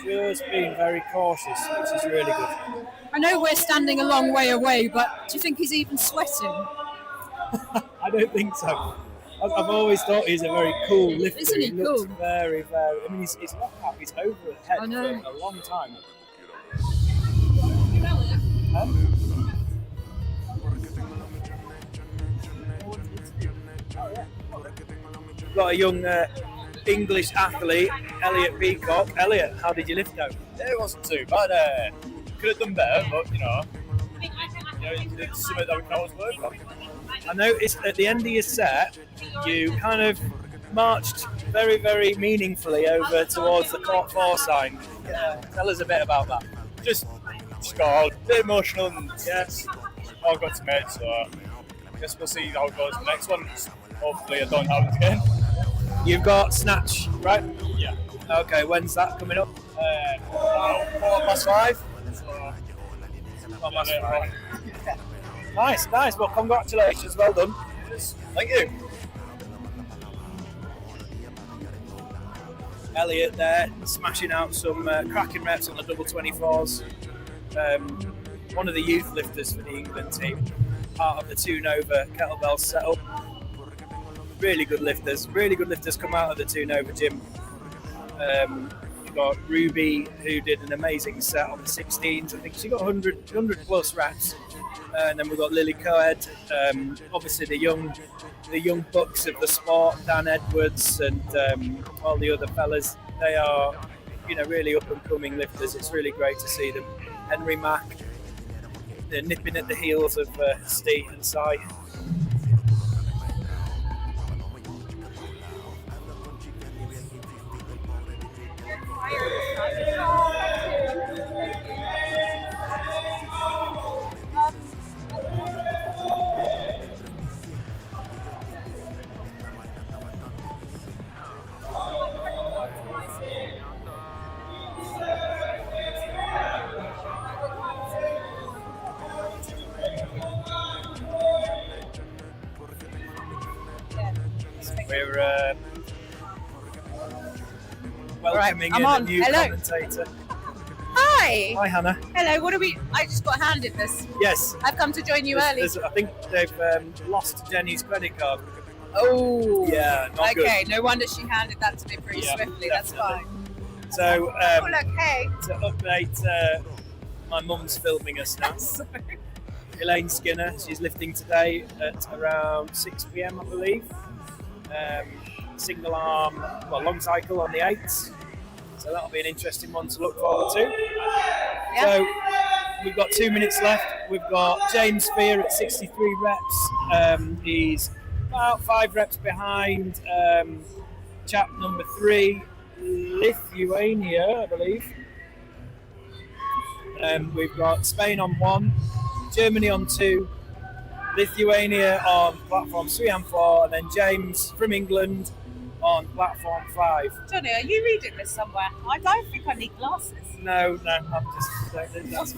Just being very cautious, which is really good. I know we're standing a long way away, but do you think he's even sweating? I don't think so. I've always thought he's a very cool lifter. Isn't he looks cool? very, very. I mean, his left half is over his head I know. for a long time. We've got a young English athlete, Elliot Peacock. Elliot, how did you lift go? It wasn't too bad. Could have done better, but you know, it's something that we can always work on. I noticed at the end of your set, you kind of marched very, very meaningfully over towards the court 4 sign. Tell us a bit about that. Just got a bit emotional, and yes, I've got to make, so I guess we'll see how it goes the next one. Hopefully, I don't have it again. You've got snatch, right? Yeah. Okay, when's that coming up? 5:15. So, Nice. Well, congratulations. Well done. Thank you. Elliot there, smashing out some cracking reps on the double 24s. One of the youth lifters for the England team, part of the 2 Nova kettlebell setup. Really good lifters come out of the 2 Nova gym. You've got Ruby, who did an amazing set on the 16s. I think she got 100 plus reps. And then we've got Lily Coed, obviously the young bucks of the sport, Dan Edwards and all the other fellas. They are, really up and coming lifters. It's really great to see them. Henry Mack, they're nipping at the heels of Steve and Si. We're welcoming in a new commentator. Hi. Hi, Hannah. Hello. What are we? I just got handed this. Yes. I've come to join you early. I think they've lost Jenny's credit card. Oh. Yeah, not good. Okay. No wonder she handed that to me pretty swiftly. That's fine. So, look, hey. To update, my mum's filming us now. Elaine Skinner, she's lifting today at around 6 p.m, I believe. Single arm, long cycle on the 8s. So that'll be an interesting one to look forward to. Yeah. So we've got 2 minutes left. We've got James Spear at 63 reps. He's about 5 reps behind chap number 3, Lithuania, I believe. We've got Spain on 1, Germany on 2, Lithuania on platform 3 and 4, and then James from England on platform 5. Johnny, are you reading this somewhere? I don't think I need glasses. No, I'm just don't think that's.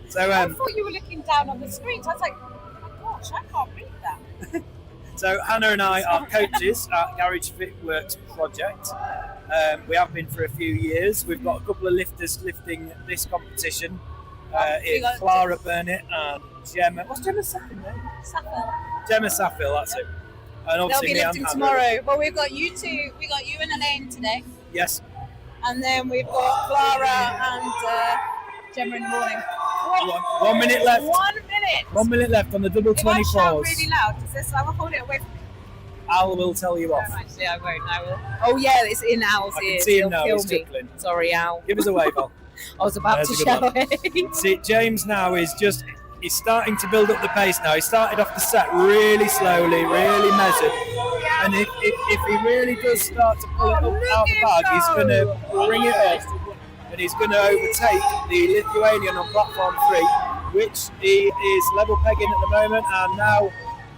So I thought you were looking down on the screen. I was like, oh my gosh, I can't read that. So Hannah and I are coaches at Garage Fitworks Project. We have been for a few years. We've got a couple of lifters lifting this competition. It's Clara Burnett and Gemma. What's Gemma's second name? Sapphill. Gemma Sapphill, that's it. And They'll obviously be me and lifting Hannah. tomorrow. Well, we've got you two. We got you and Elaine today, Yes. and then we've got Clara and Gemma in the morning. 1 minute left. 1 minute. 1 minute left on the double If I shout 24s. really loud, does this? I will hold it away from me. Al will tell you off. No, actually, I won't. I will. Oh yeah, it's in Al's I can ears. see him He'll now, kill he's me. chuckling. Sorry, Al. Give us a wave, Al. I was about There's to a good shout. one. See, James now is just, he's starting to build up the pace now. He started off the set really slowly, really measured. And if he really does start to pull it up out the bag, he's going to bring it up. And he's going to overtake the Lithuanian on platform 3, which he is level pegging at the moment. And now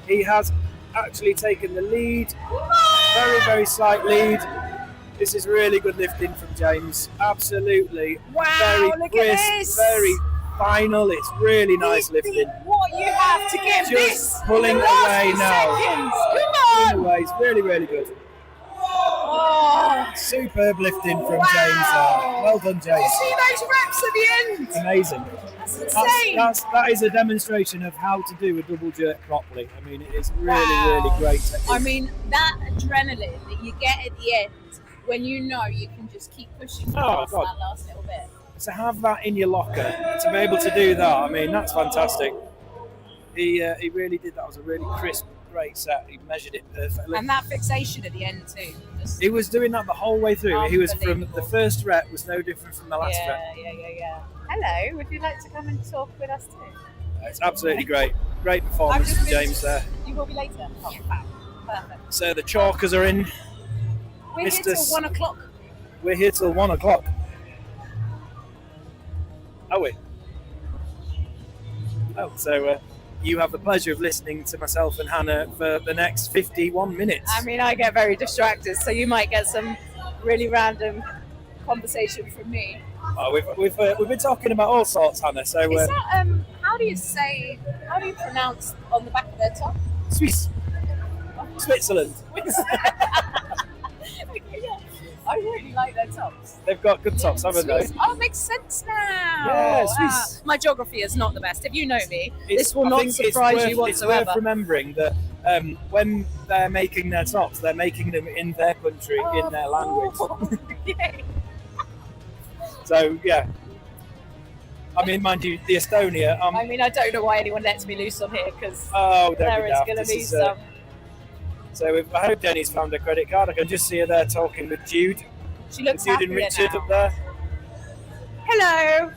he has actually taken the lead. Very, very slight lead. This is really good lifting from James. Absolutely. Wow, very look crisp, at this. very final. It's really nice lifting. What you have to give Just this pulling in the last away few now. seconds. Come Pulling on. away. It's really, really good. Oh, Superb lifting from Wow. James there. Well done, did you James. see those reps at the end? Amazing. That's insane. That is a demonstration of how to do a double jerk properly. I mean, it is really, Wow. really great technique. I mean, that adrenaline that you get at the end when you know you can just keep pushing past God. that last little bit. To have that in your locker, to be able to do that, I mean, that's fantastic. He really did. That was a really crisp, great set. He measured it perfectly. And that fixation at the end too. Just, He was doing that the whole way through. He was from Unbelievable. the first rep was no different from the last rep. yeah. Hello, would you like to come and talk with us too? It's absolutely great. Great performance from James there. You will be later. Oh, fab. Perfect. So the chalkers are in. We're here till 1 o'clock. We're here till 1 o'clock. Are we? Oh, so you have the pleasure of listening to myself and Hannah for the next 51 minutes. I mean, I get very distracted, so you might get some really random conversation from me. We've been talking about all sorts, Hannah. So Is that how do you pronounce on the back of their top? Swiss, Switzerland. I really like their tops. They've got good tops, haven't they? Swiss. Oh, it makes sense now. Yeah, Swiss. My geography is not the best. If you know me, It's- this will I not think it's surprise worth- you whatsoever. It's worth remembering that when they're making their tops, they're making them in their country, in their language. Yay. So, yeah. I mean, mind you, the Estonia. I mean, I don't know why anyone lets me loose on here because Oh, don't there be is daft. going to This be is, some. So I hope Denny's found a credit card. I can just see her there talking with Jude. She looks Jude and happier Richard now. up there. Hello.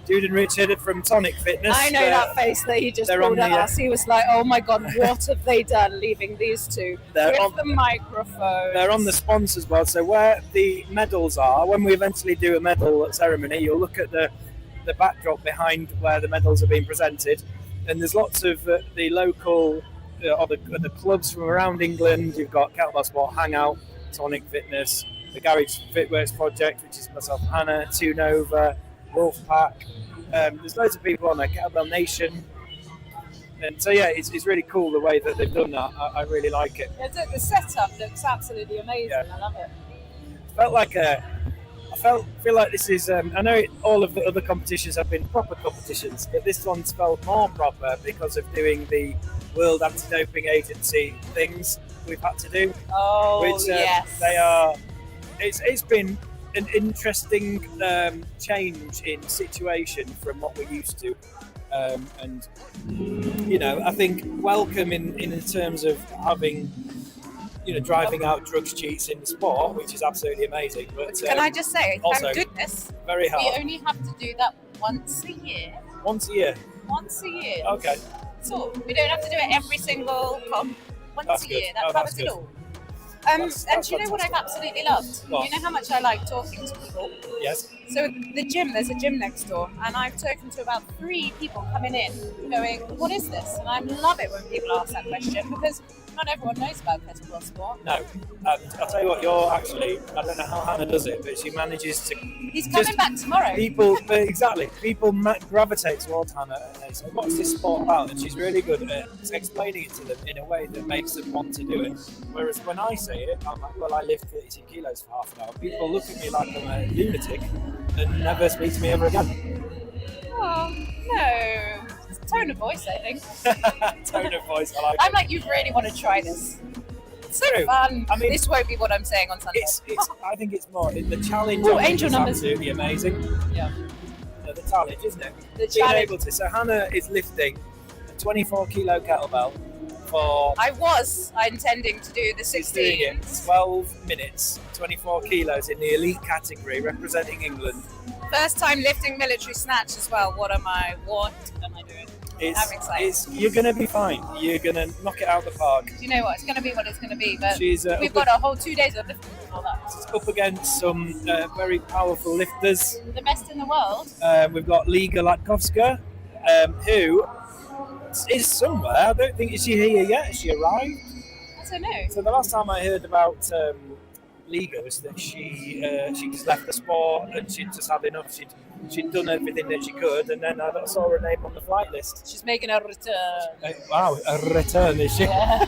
Jude and Richard from Tonic Fitness. I know that face that he just they're pulled on at the, us. He was like, "Oh my god, what have they done? Leaving these two They're with on- the microphone." They're on the sponsors board. So where the medals are, when we eventually do a medal ceremony, you'll look at the backdrop behind where the medals are being presented, and there's lots of the local or the clubs from around England. You've got Kettlebell Sport Hangout, Tonic Fitness, the Garage Fitworks Project, which is myself and Hannah, Two Nova, Wolfpack. There's loads of people on there, Kettlebell Nation. And so yeah, it's really cool the way that they've done that. I really like it. Yeah, the setup looks absolutely amazing. Yeah. I love it. Feel like this is. I know all of the other competitions have been proper competitions, but this one's felt more proper because of doing the World Anti-Doping Agency things we've had to do. Oh, which yes. They are. It's been an interesting change in situation from what we're used to, and you know, I think welcome in terms of having. You know, driving out drugs cheats in the sport, which is absolutely amazing. But Can I just say, also thank goodness, very hard. we only have to do that once a year. Once a year. Once a year. Okay. So we don't have to do it every single comp. Once That's a good. year. That Oh, covers that's it good. all. That's And do you know what I've absolutely loved? What? You know how much I like talking to people. Yes. So the gym, there's a gym next door, and I've spoken to about 3 people coming in going, what is this? And I love it when people ask that question because not everyone knows about kettlebell sport. No, I'll tell you what, you're actually, I don't know how Hannah does it, but she manages to... He's coming back tomorrow. People gravitate towards Hannah and they say, what's this sport about? And she's really good at explaining it to them in a way that makes them want to do it. Whereas when I say it, I'm like, well, I lift 32 kilos for half an hour. People look at me like I'm a lunatic and never speak to me ever again. Oh, no. Tone of voice, I think. Tone of voice, I like I'm it. like, you really want to try this. It's so True. fun. I mean, this won't be what I'm saying on Sunday. I think it's more, the challenge Ooh, of it angel is numbers. absolutely amazing. Yeah. The challenge, isn't it? The Being challenge. able to. So Hannah is lifting a 24 kilo kettlebell for... I was intending to do the She's doing 16. it 12 minutes, 24 kilos in the elite category, representing England. First time lifting military snatch as well. What am I doing? I'm excited. You're going to be fine. You're going to knock it out of the park. Do you know what? It's going to be what it's going to be. But She's, we've got a whole 2 days of lifting before that. She's up against some very powerful lifters. The best in the world. We've got Liga Latkovska, who is somewhere. I don't think, is she here yet? Has she arrived? I don't know. So the last time I heard about Liga was that she just left the sport and she'd just had enough. She'd done everything that she could, and then I saw her name on the flight list. She's making a return. Wow, a return, is she? Yeah.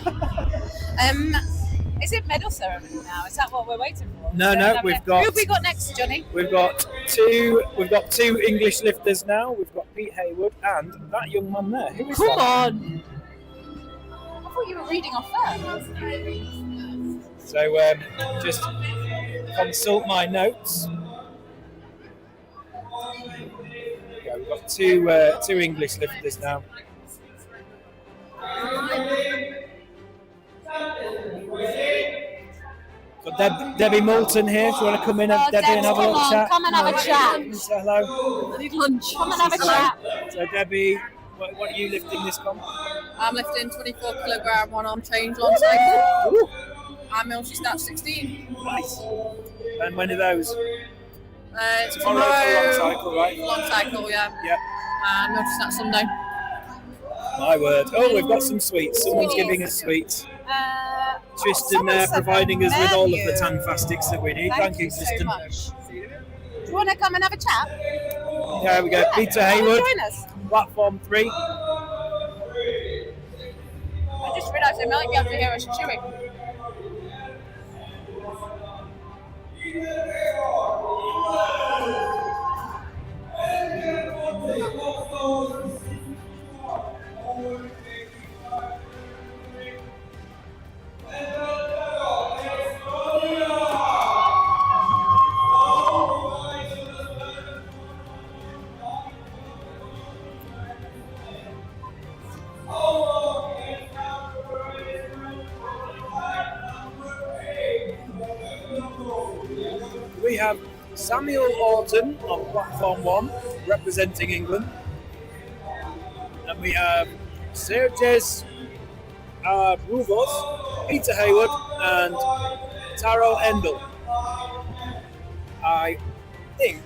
Is it medal ceremony now? Is that what we're waiting for? No, we've got... Who have we got next, Johnny? We've got two English lifters now. We've got Pete Haywood and that young man there. Who is Come that? on! I thought you were reading off that. So just consult my notes. Yeah, we've got two English lifters now. Got Debbie Moulton here. If you want to come in, Debbie, and have a little chat. Come and have a chat. Say hello. I need lunch. Come and have a chat. So Debbie, what are you lifting this comp? I'm lifting 24 kilogram one arm change long cycle. I'm military snatch 16. Nice. And when are those? Tomorrow long cycle, right? Long cycle, yeah. Yep. And military snatch Sunday. My word. Oh, we've got some sweets. Someone's giving us sweets. Tristan there providing us with all of the tanfastics that we need. Thank you, Tristan. So do you want to come and have a chat? There we go. Peter Haywood, Join us. platform 3. I just realised they might be able to hear us chewing. We have Samuel Orton on platform 1, representing England. And we have Serges Ruvos, Peter Haywood, and Taro Endel. I think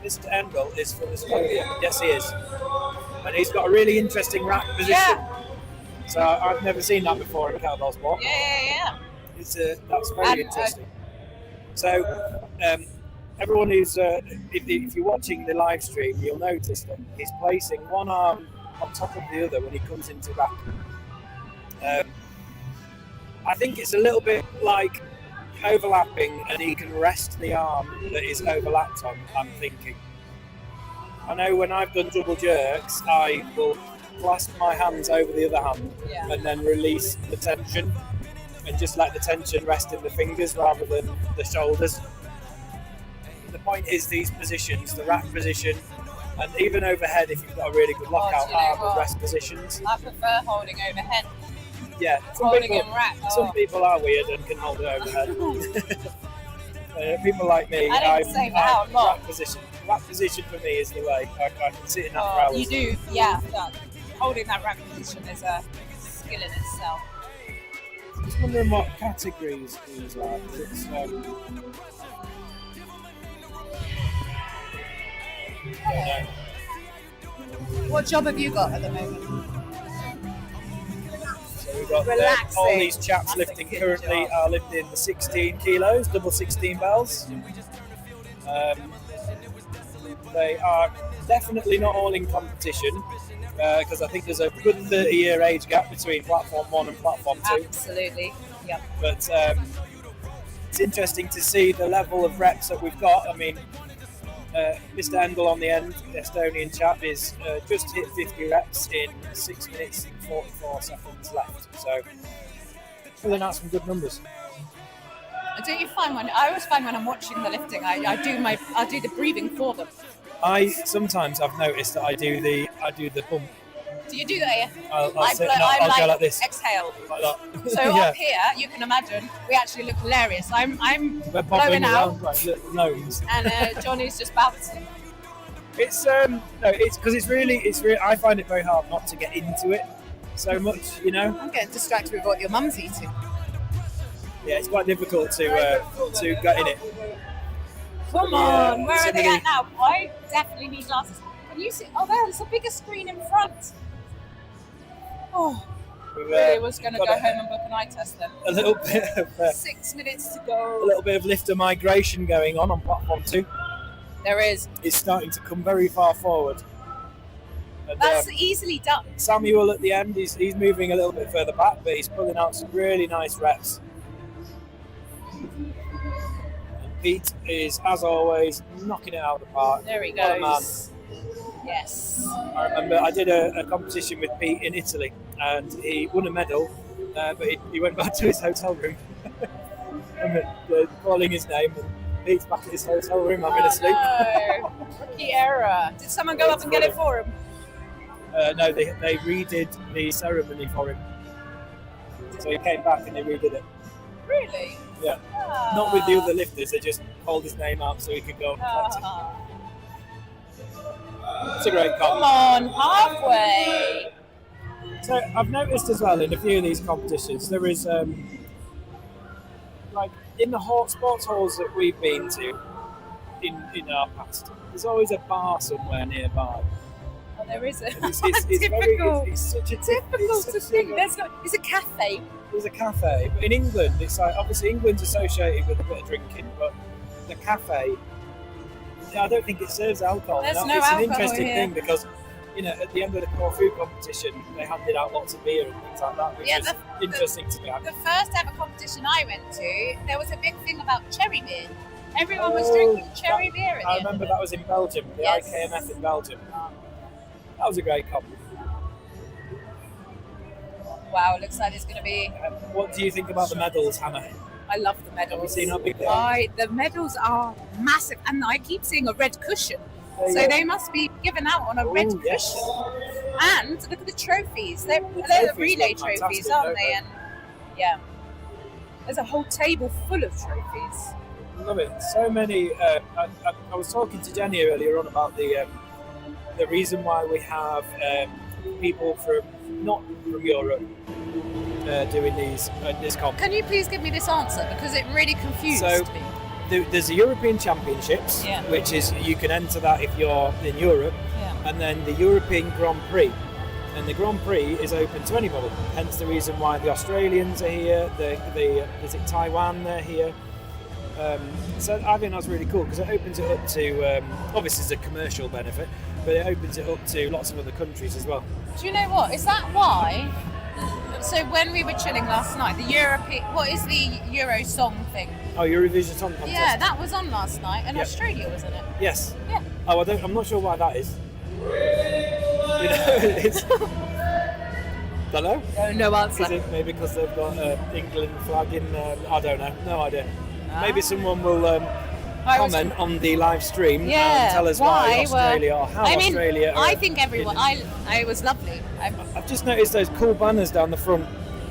Mr. Endel is from Estonia. Yes, he is. And he's got a really interesting rack position. Yeah. So I've never seen that before in a kettlebell sport. Yeah. That's very interesting. So everyone who's, if you're watching the live stream, you'll notice that he's placing one arm on top of the other when he comes into rack. I think it's a little bit like overlapping, and he can rest the arm that is overlapped on, I'm thinking. I know when I've done double jerks, I will clasp my hands over the other hand and then release the tension and just let the tension rest in the fingers rather than the shoulders. The point is these positions, the rack position, and even overhead if you've got a really good lockout, are the rest positions. I prefer holding overhead. Yeah, Holding in rack. Some people are weird and can hold it overhead. People like me, I didn't say that out loud. Rack position for me is the way. I can sit in that for hours. You do, yeah. Holding that rack position is a skill in itself. I'm just wondering what categories these are. What job have you got at the moment? So we've got Relaxing. all these chaps That's a lifting good currently job. are lifting the 16 kilos, double 16 bells. They are definitely not all in competition because I think there's a good 30-year age gap between platform 1 and platform 2. Absolutely. Yep. But it's interesting to see the level of reps that we've got. I mean, Mr. Engel on the end, the Estonian chap, is just hit 50 reps in 6 minutes and 44 seconds left. So, filling out some good numbers. Don't you find I always find when I'm watching the lifting, I do the breathing for them. I sometimes I've noticed that I do the bump. Do you do that? I'll I sit blow, and I'll I'm go like this. Exhale. Like that. So Yeah. up here, you can imagine, we actually look hilarious. I'm We're blowing bobbing out, around like little gnomes. and Johnny's just bouncing. It's no, it's because it's really. I find it very hard not to get into it so much. You know. I'm getting distracted with what your mum's eating. Yeah, it's quite difficult to get in it. Come Yeah, on, where are they somebody- at now? I definitely need glasses. Can you see? Oh, there's a bigger screen in front. Oh, We've, really was going to got go a- home and book an eye test then. A little bit of 6 minutes to go. a little bit of lifter migration going on platform 2. There is. It's starting to come very far forward. And, That's easily done. Samuel at the end, he's moving a little bit further back, but he's pulling out some really nice reps. And Pete is, as always, knocking it out of the park. There he What a man. goes. Yes. I remember I did a competition with Pete in Italy, and he won a medal, but he went back to his hotel room. and calling his name, and Pete's back at his hotel room having a sleep. No. Rookie error. Did someone go up and get it for him? No, they redid the ceremony for him. So he came back and they redid it. Really? Yeah. Not with the other lifters, they just called his name out so he could go and collect it. It's a great Come comp. on, halfway. So I've noticed as well in a few of these competitions, there is like in the sports halls that we've been to in our past, there's always a bar somewhere nearby. Oh, there is a It's typical. it's such a Difficult to think. It's a cafe. There's a cafe, but in England, it's like obviously England's associated with a bit of drinking, but the cafe, I don't think it serves alcohol. There's Now, no it's an alcohol interesting here. thing because at the end of the core food competition, they handed out lots of beer and things like that, which Yeah, is interesting to me. The first ever competition I went to, there was a big thing about cherry beer. Everyone was Oh, drinking cherry beer at the I end of remember it. that was in Belgium, the Yes. IKMF in Belgium. That was a great comp. Wow, looks like it's going to be. What do you think about the medals, Hannah? I love the medals. Have you seen how big they are? The medals are massive, and I keep seeing a red cushion. There you So go. they must be given out on a red Oh, yes. cushion. And look at the trophies. They're the trophies relay look trophies, fantastic, aren't don't they? they? And yeah, there's a whole table full of trophies. Love it. So many. I was talking to Jenny earlier on about the reason why we have people from not from Europe doing this comp. Can you please give me this answer because it really confused So, me. There's the European Championships, Yeah. which is you can enter that if you're in Europe, Yeah. and then the European Grand Prix. And the Grand Prix is open to anybody. Hence the reason why the Australians are here. Is it Taiwan? They're here. So I think that's really cool because it opens it up to obviously it's a commercial benefit, but it opens it up to lots of other countries as well. Do you know what? Is that why? So when we were chilling last night, the European, what is the Euro song thing? Oh, Eurovision Song Contest. Yeah, that was on last night, and Yep. Australia was in it. Yes. Yeah. Oh, I'm not sure why that is. It's. Don't know. No answer. Is it maybe because they've got England flag in? I don't know. No idea. Maybe someone will comment on the live stream Yeah. and tell us why Australia or how I mean, Australia. I are think everyone. in- I was lovely. I've just noticed those cool banners down the front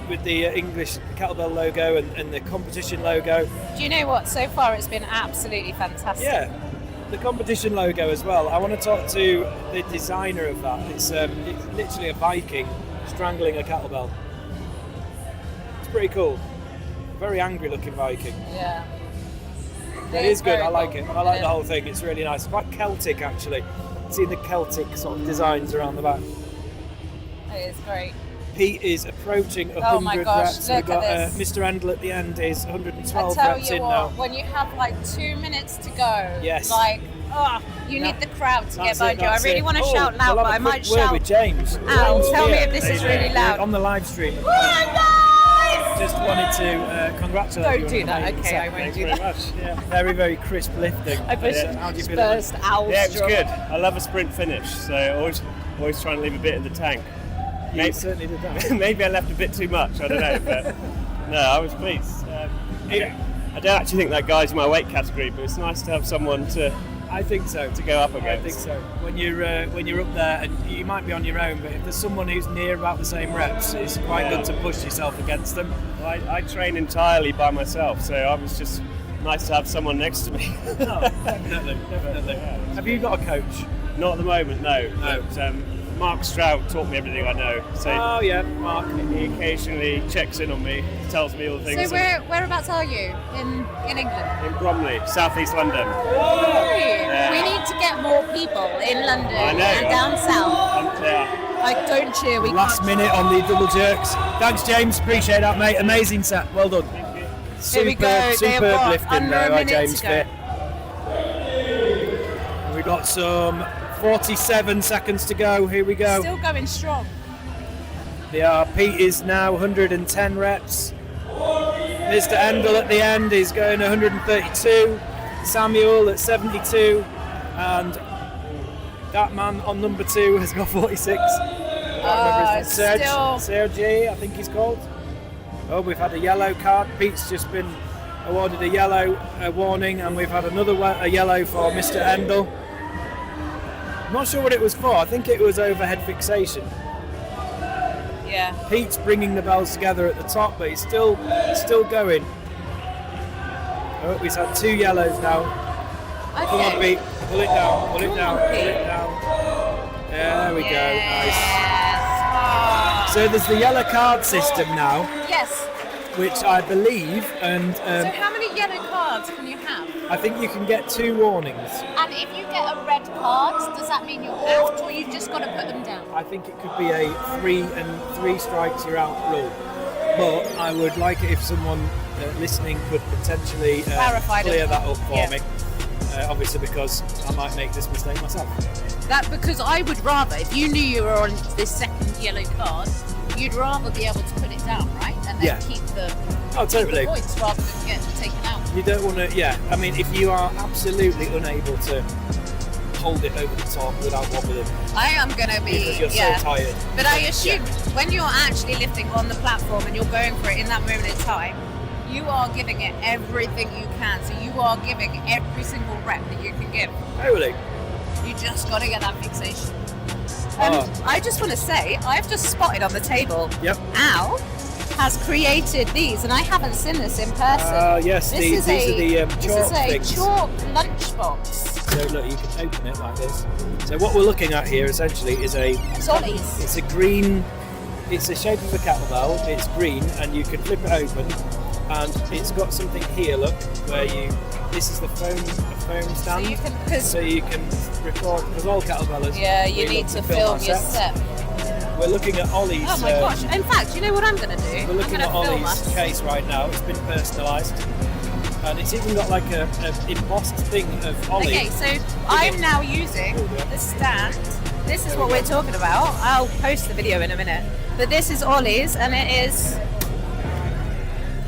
with the English kettlebell logo and the competition logo. Do you know what? So far, it's been absolutely fantastic. Yeah, the competition logo as well. I want to talk to the designer of that. It's literally a Viking strangling a kettlebell. It's pretty cool. Very angry looking Viking. Yeah. It is good. very I like cool. it. I like Yeah. the whole thing. It's really nice. Quite Celtic actually. see the Celtic sort of designs around the back. It is great. Pete is approaching 100 Oh my gosh, reps. look We've got at this. Mr. Endel at the end is I 112 tell reps you in what, now. when you have like 2 minutes to go, Yes. like, you need the crowd to get That's behind it, you. I that's really it. want to Oh, shout loud, we'll but have I a might quick word shout. with James. Al, James tell me here. if this is really loud. On the live stream. Just wanted to congratulate you. Don't do on that. the Okay, I won't Thanks do very that. much. Yeah, very, very crisp lifting. I pushed How do you feel about first Al's Yeah, it was job. good. I love a sprint finish, so always try and leave a bit in the tank. You certainly did that. Maybe I left a bit too much, I don't know, but no, I was pleased. I don't actually think that guy's my weight category, but it's nice to have someone to. I think so. To go up against. I think so. When you're up there, and you might be on your own, but if there's someone who's near about the same reps, it's quite good to push yourself against them. Well, I train entirely by myself, so I was just nice to have someone next to me. Definitely. Have you got a coach? Not at the moment, no. But, Mark Stroud taught me everything I know. So oh yeah, Mark. He occasionally checks in on me, tells me all the things. So whereabouts are you in England? In Bromley, southeast London. Yeah. We need to get more people in London I know. and down south. Like, don't cheer. We Last can't. minute on the double jerks. Thanks, James. Appreciate that, mate. Amazing set. Well done. Here we go. They have Superb got lifting under there a by minute James to go. Fit. We got some 47 seconds to go. Here we go. Still going strong. Pete is now 110 reps. Mr. Endel at the end is going 132. Samuel at 72. And that man on number 2 has got 46. Sergey, I think he's called. Oh, we've had a yellow card. Pete's just been awarded a yellow warning, and we've had another a yellow for Mr. Endel. I'm not sure what it was for. I think it was overhead fixation. Yeah. Pete's bringing the bells together at the top, but he's still going. Oh, he's had 2 yellows now. Okay. Come on, Pete. Pull it down. Pull it Come down. on, Pull Pete. it down. There we go. Nice. Yes. So there's the yellow card system now, Yes. which I believe, and So how many yellow cards can you have? I think you can get 2 warnings. And if you get a red card, does that mean you're out, or you've just got to put them down? I think it could be a 3 strikes you're out rule. But I would like it if someone listening could potentially Clarify clear that. that up for Yeah. me. Obviously, because I might make this mistake myself. That because I would rather, if you knew you were on this second yellow card, you'd rather be able to put it down, right? And then Yeah. keep the Totally. points rather than get taken out. You don't want to, I mean, if you are absolutely unable to hold it over the top without wobbling, I am going to be, because you're so tired. But I assume when you're actually lifting on the platform and you're going for it in that moment in time, you are giving it everything you can. So you are giving every single rep that you can give. Totally. You just got to get that fixation. I just want to say, I've just spotted on the table, Yep. Al has created these, and I haven't seen this in person. Yes, This these is are the This chalk is a things. chalk lunchbox. So look, you can open it like this. So what we're looking at here essentially is It's Ollie's. it's a green, it's the shape of a kettlebell, it's green, and you can flip it open, and it's got something here, look, where this is the foam stand, so you can record, because all kettlebellers, Yeah, you we need love to film film our your sets. set. We're looking at Ollie's. Oh my gosh! In fact, you know what I'm going to do? We're I'm looking going at to film Ollie's us. case right now. It's been personalised, and it's even got like a embossed thing of Ollie. Okay, so I'm now using the stand. This is what we're talking about. I'll post the video in a minute. But this is Ollie's, and it is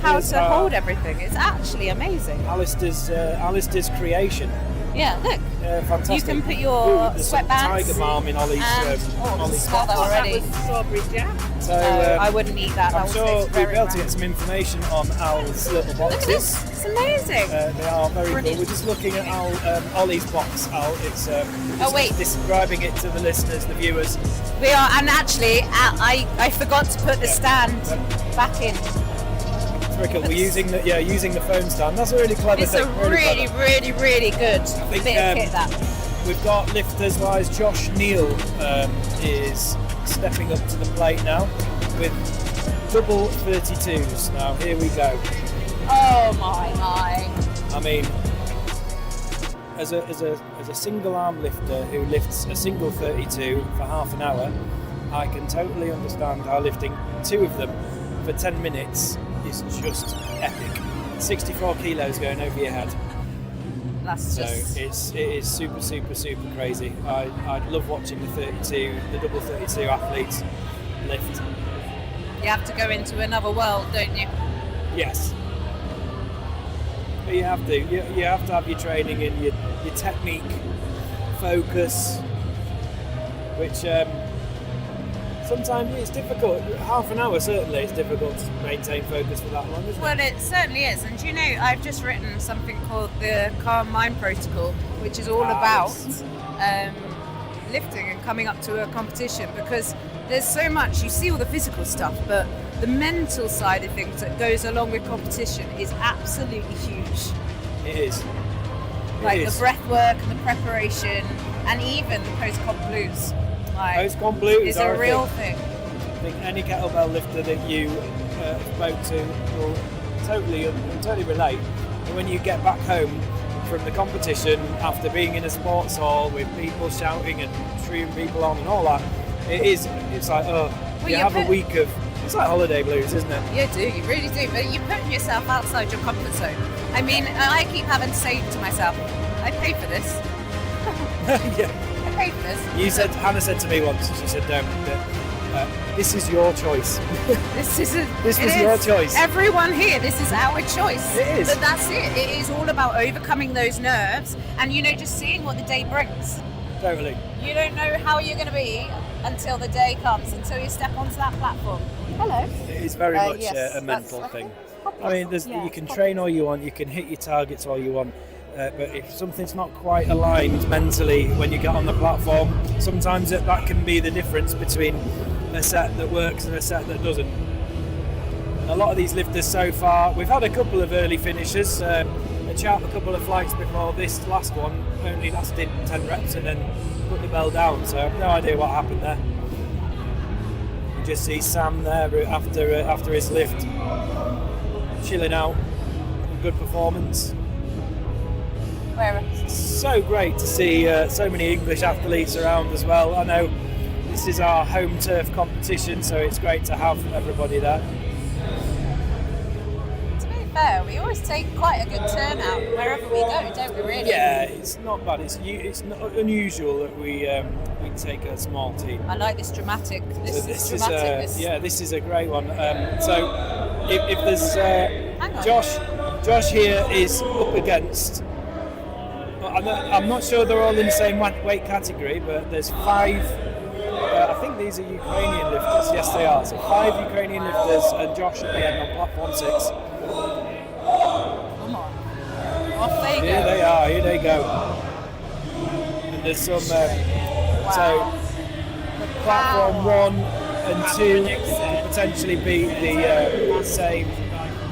how It's, to hold everything. It's actually amazing. Alistair's creation. Yeah, look. Fantastic. You can put your there's some sweatbands. tiger balm in Ollie's. Ollie's smell that box. already. Strawberry jam. So I wouldn't eat that. That I'm would sure taste we'll very be able to bad. get some information on Al's little boxes. Look at this. It's amazing. They are very Brilliant. cool. We're just looking at Ollie's box, Al. It's wait. describing it to the listeners, the viewers. We are, and actually, I forgot to put the stand back in. Very cool. We're using the phone stand. That's a really clever It's thing. a really, clever. really, really good think, bit of kit, that. We've got lifters wise. Josh Neal is stepping up to the plate now with double 32s. Now here we go. Oh my. I mean, as a single arm lifter who lifts a single 32 for half an hour, I can totally understand how lifting two of them for 10 minutes is just epic. 64 kilos going over your head. That's just... it is super crazy. I love watching the double 32 athletes lift. You have to go into another world, don't you? Yes. But you have to. You have to have your training and your technique, focus, which sometimes it's difficult. Half an hour certainly it's difficult to maintain focus for that long, isn't it? Well, it certainly is. And you know, I've just written something called the Calm Mind Protocol, which is all about lifting and coming up to a competition, because there's so much, you see all the physical stuff, but the mental side of things that goes along with competition is absolutely huge. It is. Like the breath work and the preparation and even the post-comp blues. Post-comp blues is a real thing. I think any kettlebell lifter that you spoke to will totally relate. But when you get back home from the competition after being in a sports hall with people shouting and cheering people on and all that, it's like, you have a week of, it's like holiday blues, isn't it? You do, you really do. But you're putting yourself outside your comfort zone. I mean, I keep having to say to myself, I pay for this. Yeah. I pay for this. Hannah said to me once, she said, this is your choice. This was your choice. Everyone here, this is our choice. It is. But that's it. It is all about overcoming those nerves and, just seeing what the day brings. Totally. You don't know how you're going to be until the day comes, until you step onto that platform. Hello. It is very much yes, a mental thing. I mean, you can train all you want, you can hit your targets all you want, but if something's not quite aligned mentally when you get on the platform, sometimes that can be the difference between a set that works and a set that doesn't. And a lot of these lifters so far, we've had a couple of early finishers. A chap a couple of flights before this last one only lasted 10 reps and then put the bell down, so I have no idea what happened there. You just see Sam there after his lift, chilling out, good performance. So great to see so many English athletes around as well. I know this is our home turf competition, so it's great to have everybody there. To be fair, we always take quite a good turnout wherever we go, don't we, really? Yeah, it's not bad. It's not unusual that we take a small team. I like this dramatic. This is a great one. So if there's Josh here is up against. I'm not sure they're all in the same weight category, but there's 5. I think these are Ukrainian lifters. Yes, they are. So 5 Ukrainian lifters, and Josh at the end on platform 6. Come on. Off they go. Here they go. And there's some. So platform 1 and 2 could potentially be the same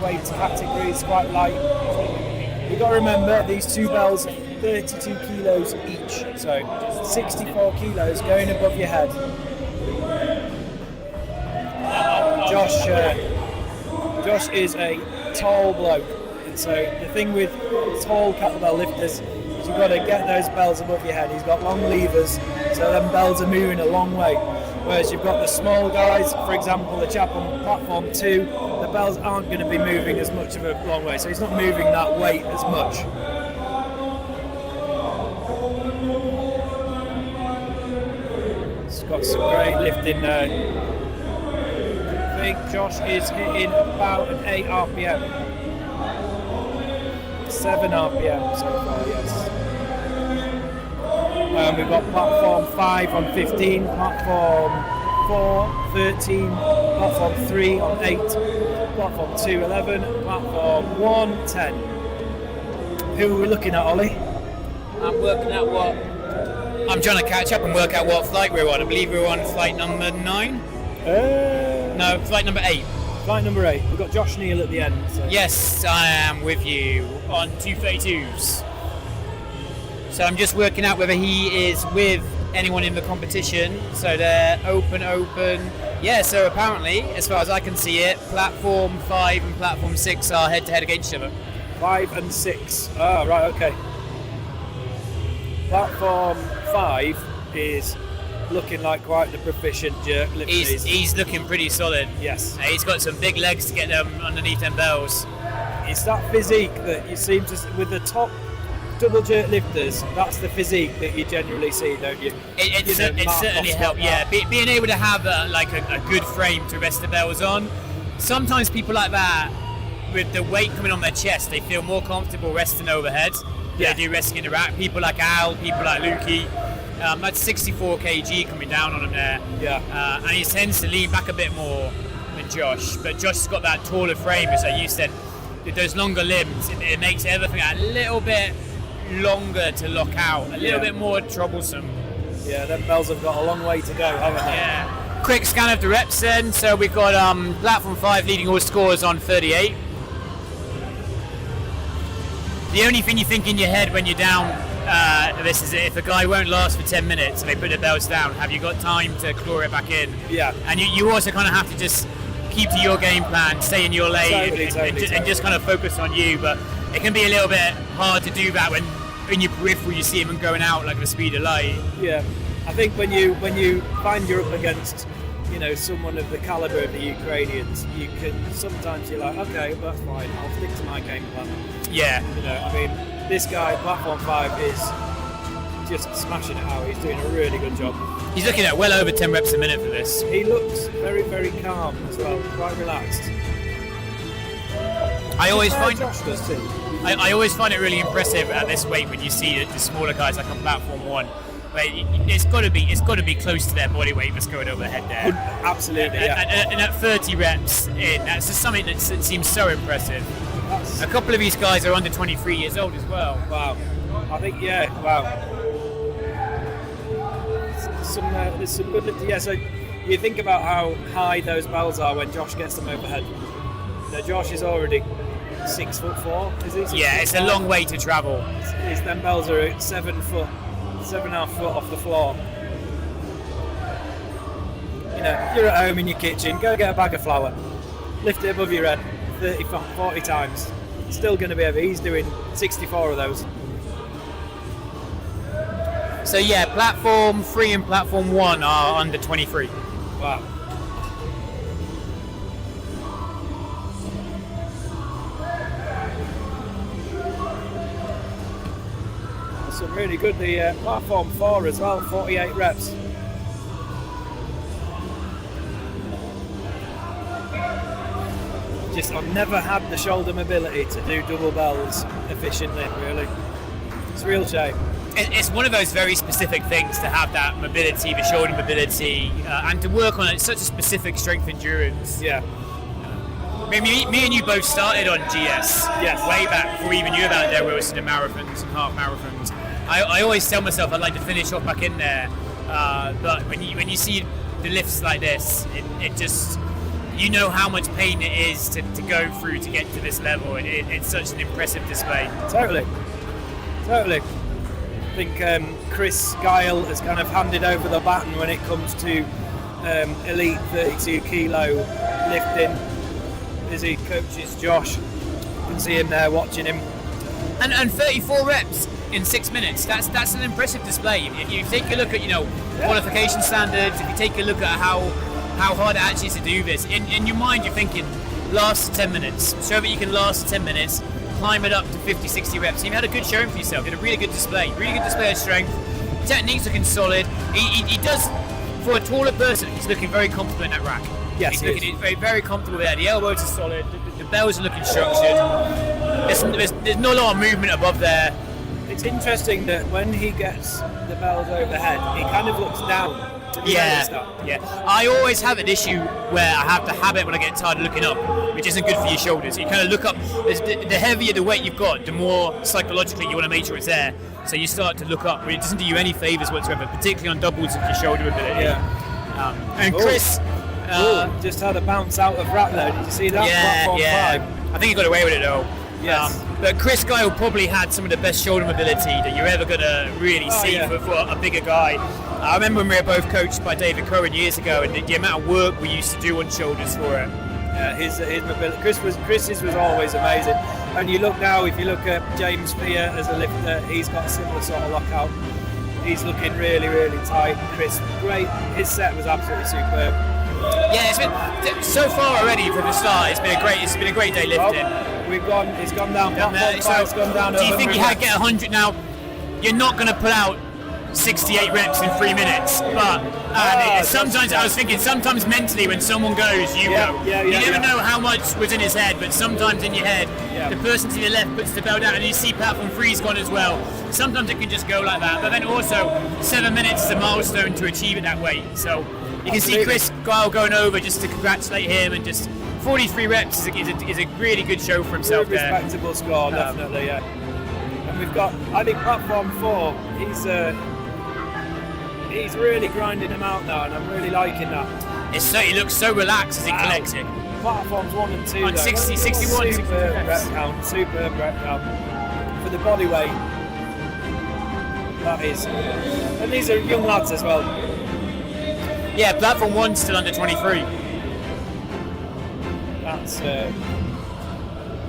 weight categories, quite light. You've got to remember these 2 bells, 32 kilos each, so 64 kilos going above your head. Josh is a tall bloke, and so the thing with tall kettlebell lifters is you've got to get those bells above your head. He's got long levers, so them bells are moving a long way. Whereas you've got the small guys, for example, the chap on platform 2, the bells aren't going to be moving as much of a long way, so he's not moving that weight as much. He's got some great lifting there. I think Josh is hitting about an 8 RPM. 7 RPM so far, yes. We've got platform 5 on 15, platform 4, 13, platform 3 on 8, platform 2, 11, platform 1, 10. Who are we looking at, Ollie? I'm working out what... I'm trying to catch up and work out what flight we're on. I believe we're on flight number 9? No, flight number 8. Flight number 8. We've got Josh Neal at the end. So. Yes, I am with you on 232s. So I'm just working out whether he is with anyone in the competition. So they're open. Yeah, so apparently, as far as I can see it, platform 5 and platform 6 are head-to-head against each other. 5 and 6. Ah, right, okay. Platform 5 is looking like quite the proficient jerk lifter. He's looking pretty solid. Yes. He's got some big legs to get them underneath them bells. It's that physique that you seem to, with the top double jerk lifters, that's the physique that you generally see, don't you? It certainly helps, yeah. Being able to have a good frame to rest the bells on. Sometimes people like that, with the weight coming on their chest, they feel more comfortable resting overhead than they do resting in the rack. People like Al, people like Lukey, that's 64 kg coming down on him there. Yeah. And he tends to lean back a bit more than Josh, but Josh has got that taller frame, as like you said, with those longer limbs. It makes everything a little bit longer to lock out, a little bit more troublesome. Yeah, them bells have got a long way to go, haven't they? Yeah. Quick scan of the reps then. So we've got Platform 5 leading all scores on 38. The only thing you think in your head when you're down this is if a guy won't last for 10 minutes and they put their belts down, have you got time to claw it back in? Yeah. And you also kind of have to just keep to your game plan, stay in your lane, and just kind of focus on you. But it can be a little bit hard to do that when in your peripheral you see him going out like the speed of light. Yeah, I think when you find you're up against, someone of the caliber of the Ukrainians, you can sometimes you're like, okay, that's fine, I'll stick to my game plan. Yeah. This guy, Platform 5, is just smashing it out. He's doing a really good job. He's looking at well over 10 reps a minute for this. He looks very, very calm as well, quite relaxed. I always find Josh does too. I always find it really impressive at this weight when you see the smaller guys like on Platform 1. But it's got to be close to their body weight that's going overhead there. Absolutely, and at 30 reps in, that's just something that seems so impressive. A couple of these guys are under 23 years old as well. Wow. I think, wow. There's some good lifting. Yeah, so you think about how high those bells are when Josh gets them overhead. Josh is already 6'4", is he? Yeah, it's a long way to travel. Them bells are at 7.5 foot off the floor. You're at home in your kitchen, go get a bag of flour, lift it above your head 30, 40 times. Still going to be heavy. He's doing 64 of those. So yeah, Platform 3 and Platform 1 are under 23. Wow. Some really good. The Platform 4 as well, 48 reps. I've never had the shoulder mobility to do double bells efficiently, really. It's a real shame. It's one of those very specific things to have that mobility, the shoulder mobility, and to work on it, such a specific strength endurance. Yeah. Me and you both started on GS way back before we even knew about Dale Wilson and marathons and half marathons. I always tell myself I'd like to finish off back in there, but when you see the lifts like this, it just, you know how much pain it is to go through to get to this level. It's such an impressive display. Totally. I think Chris Guile has kind of handed over the baton when it comes to elite 32 kilo lifting as he coaches Josh. You can see him there watching him. And 34 reps in 6 minutes. That's an impressive display. If you take a look at qualification standards, if you take a look at how hard it actually is to do this, in your mind you're thinking last 10 minutes. Show that you can last 10 minutes, climb it up to 50, 60 reps. You've had a good showing for yourself. You had a really good display of strength. Technique's looking solid. He does, for a taller person, he's looking very comfortable in that rack. Yes, he's very, very comfortable there. The elbows are solid. The bells are looking structured. There's not a lot of movement above there. It's interesting that when he gets the bells overhead, he kind of looks down. Yeah. I always have an issue where I have the habit when I get tired of looking up, which isn't good for your shoulders. You kind of look up. The heavier the weight you've got, the more psychologically you want to make sure it's there. So you start to look up, but it doesn't do you any favours whatsoever, particularly on doubles with your shoulder mobility. Yeah. And Chris just had a bounce out of rack there. Did you see that? Yeah. 5. I think he got away with it though. Yes. But Chris Guile probably had some of the best shoulder mobility that you're ever going to really see for a bigger guy. I remember when we were both coached by David Cohen years ago, and the amount of work we used to do on shoulders for him. Yeah, his mobility. Chris's was always amazing. And you look now, if you look at James Fear as a lifter, he's got a similar sort of lockout. he's looking really, really tight, crisp. Great. His set was absolutely superb. Yeah, it's been so far already from the start. It's been a great day lifting. It's gone down. It's gone down. Do you think you had to get 100 now? You're not going to pull out 68 reps in 3 minutes, but sometimes I was thinking, sometimes mentally when someone goes, you go. You never know how much was in his head, but sometimes in your head, the person to your left puts the bell down, and you see platform 3's gone as well. Sometimes it can just go like that, but then also 7 minutes is a milestone to achieve it that way. So you can see Chris Guile going over just to congratulate him, and just 43 reps is a really good show for himself there. Respectable score, definitely, yeah. And we've got, I think, platform 4. He's really grinding them out now, and I'm really liking that. He looks so relaxed as he collects it. Platforms 1 and 2. On 60, 61, superb rep count for the body weight. That is, and these are young lads as well. Yeah, platform 1's still under 23. That's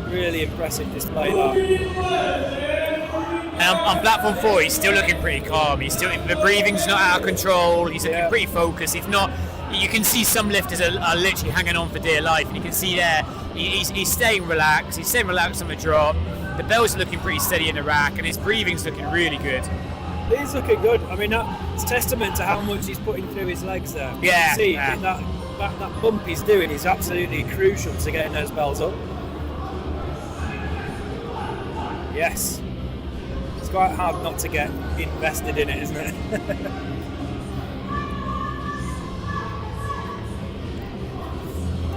really impressive display. That. And on platform 4, he's still looking pretty calm. The breathing's not out of control. He's looking pretty focused. If not, you can see some lifters are literally hanging on for dear life, and you can see there he's staying relaxed. He's staying relaxed on the drop. The bell's looking pretty steady in the rack, and his breathing's looking really good. He's looking good. I mean, that's testament to how much he's putting through his legs there. Yeah. You see, that bump he's doing is absolutely crucial to getting those bells up. Yes. It's quite hard not to get invested in it, isn't it?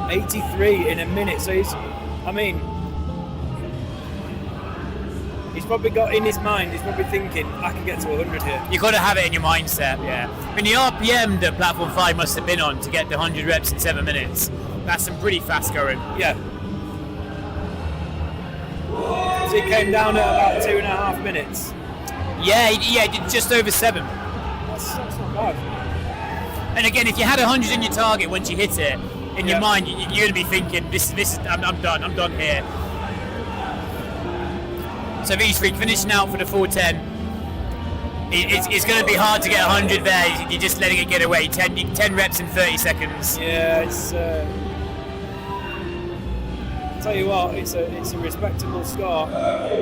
$83 in a minute. So he's probably got in his mind, he's probably thinking, I can get to 100 here. You've got to have it in your mindset, yeah. I mean, the RPM that platform 5 must have been on to get the 100 reps in 7 minutes, that's some pretty fast going. Yeah. So he came down at about 2.5 minutes. Yeah, he did just over 7. That's not bad. And again, if you had 100 in your target once you hit it, in your mind, you're going to be thinking, this is, I'm done here. So these three finishing out for the 410. It's going to be hard to get 100 there. You're just letting it get away. 10 reps in 30 seconds. Yeah, it's. I'll tell you what, it's a respectable score,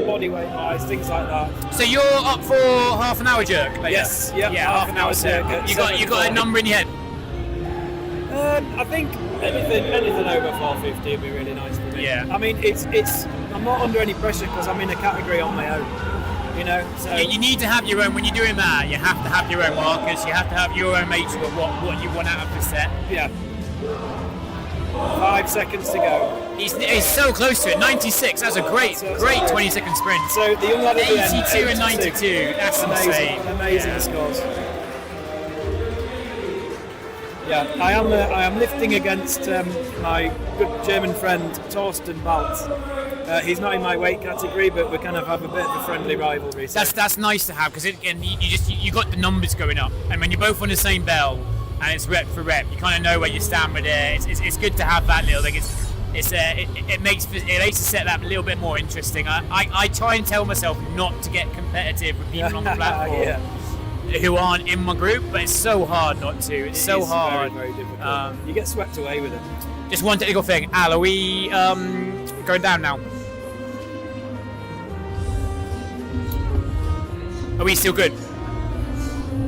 body weight wise, things like that. So you're up for half an hour jerk? Yes. Yeah, half an hour jerk. You got a number in your head? I think anything over 450 would be really nice for me. Yeah. I mean, I'm not under any pressure because I'm in a category on my own. You know, so you need to have your own. When you're doing that, you have to have your own markers. You have to have your own matrix of what you want out of the set. Yeah. 5 seconds to go. He's so close to it. 96. That's a great 20-second sprint. So the young lad at the end, 82 and 92. That's amazing scores. Yeah, I am lifting against my good German friend Torsten Baltz. He's not in my weight category, but we kind of have a bit of a friendly rivalry. So. That's nice to have because you got the numbers going up, and when you're both on the same bell and it's rep for rep, you kind of know where you stand with it. It's good to have that little thing. It makes the setup a little bit more interesting. I try and tell myself not to get competitive with people on the platform. Who aren't in my group, but it's so hard not to. It's so hard. Very, very difficult. You get swept away with it. Just one technical thing. Al, are we going down now? Are we still good?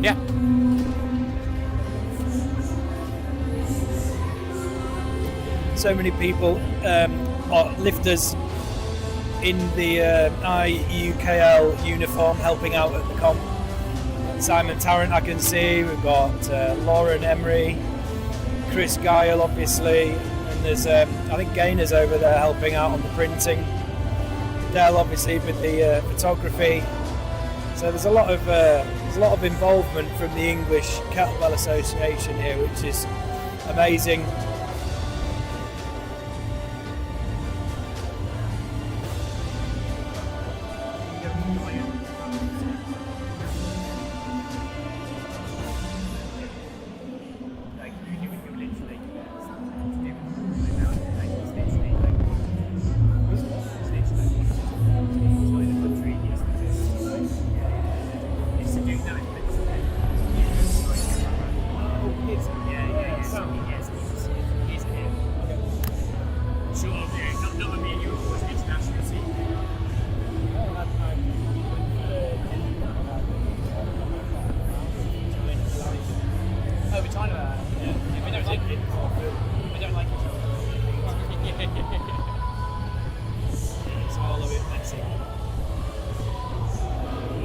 Yeah. So many people, lifters in the IUKL uniform helping out at the comp. Simon Tarrant I can see, we've got Lauren Emery, Chris Guile obviously, and there's I think Gainer's over there helping out on the printing. Dell obviously with the photography. So there's a lot of involvement from the English Kettlebell Association here, which is amazing.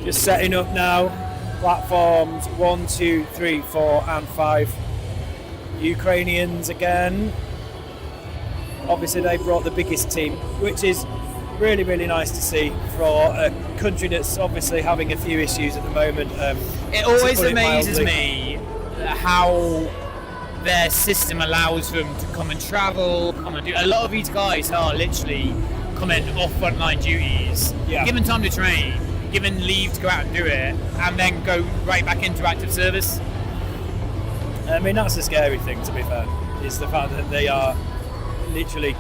Just setting up now. Platforms 1, 2, 3, 4 and 5. Ukrainians again. Obviously they brought the biggest team, which is really, really nice to see for a country that's obviously having a few issues at the moment. It always amazes me how their system allows them to come and travel, come and do. A lot of these guys are literally coming off frontline duties, given time to train, given leave to go out and do it, and then go right back into active service. I mean, that's the scary thing, to be fair, is the fact that they are literally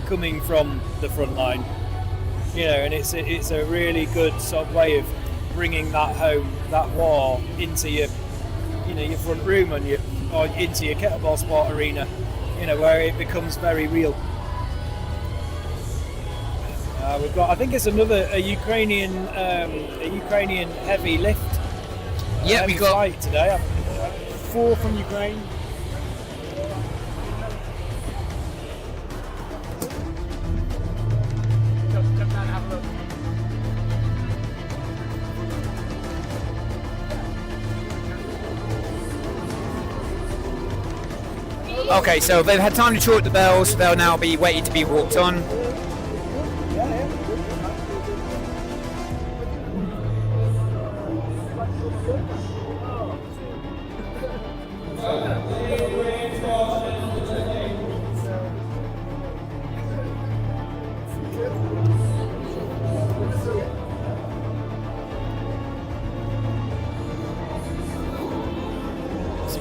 coming from the front line, and it's a really good sort of way of bringing that home, that war, into your front room or into your kettlebell sport arena, where it becomes very real. We've got, I think it's a Ukrainian heavy lift. Yeah, we got flight today. 4 from Ukraine. Okay, so they've had time to chalk the bells. They'll now be waiting to be walked on.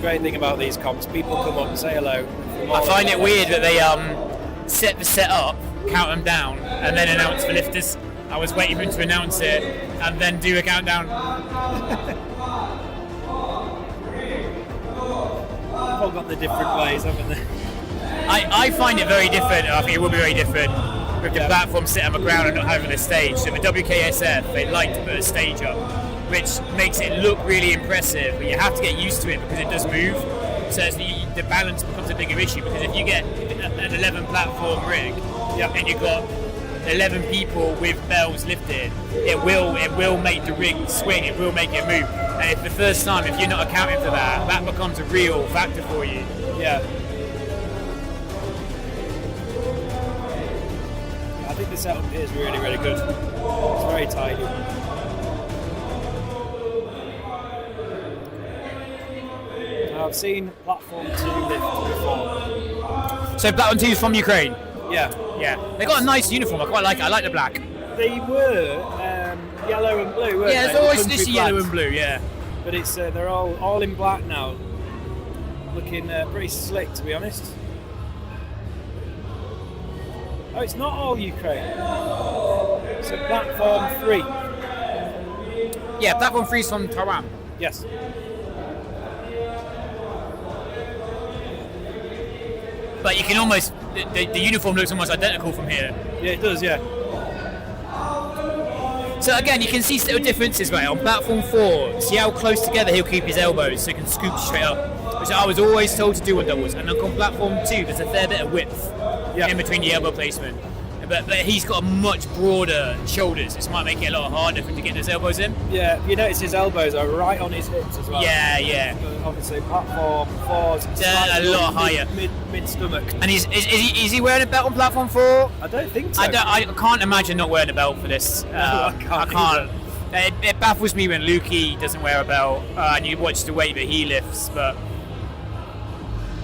Great thing about these comps, people come up and say hello. I find it weird that they set the set up, count them down, and then announce the lifters. I was waiting for them to announce it and then do a countdown. They've all got the different ways, haven't they? I find it very different. I think it will be very different with the platform set on the ground and not having a stage. So the WKSF, they like to put a stage up, which makes it look really impressive, but you have to get used to it because it does move. So the balance becomes a bigger issue, because if you get an 11 platform rig and you've got 11 people with bells lifted, it will make the rig swing, it will make it move. And if the first time, if you're not accounting for that, that becomes a real factor for you. Yeah. I think the setup here is really, really good. It's very tidy. I've seen platform 2 lift before. So platform 2 is from Ukraine? Yeah. They got a nice uniform, I quite like it. I like the black. They were yellow and blue, weren't they? Yeah, it's always this yellow and blue, yeah. But it's they're all in black now. Looking pretty slick, to be honest. Oh, it's not all Ukraine. So platform 3. Yeah, platform 3 is from Taiwan. Yes. But you can almost, the uniform looks almost identical from here. Yeah, it does, yeah. So again, you can see little differences, right? On platform 4, see how close together he'll keep his elbows so he can scoop straight up, which I was always told to do on doubles. And on platform 2, there's a fair bit of width in between the elbow placement. But he's got a much broader shoulders. This might make it a lot harder for him to get those elbows in. Yeah, you notice his elbows are right on his hips as well. Yeah. Obviously, platform 4's a lot higher. Mid stomach. And is he wearing a belt on platform 4? I don't think so. I can't imagine not wearing a belt for this. I can't. It baffles me when Lukey doesn't wear a belt and you watch the weight that he lifts, but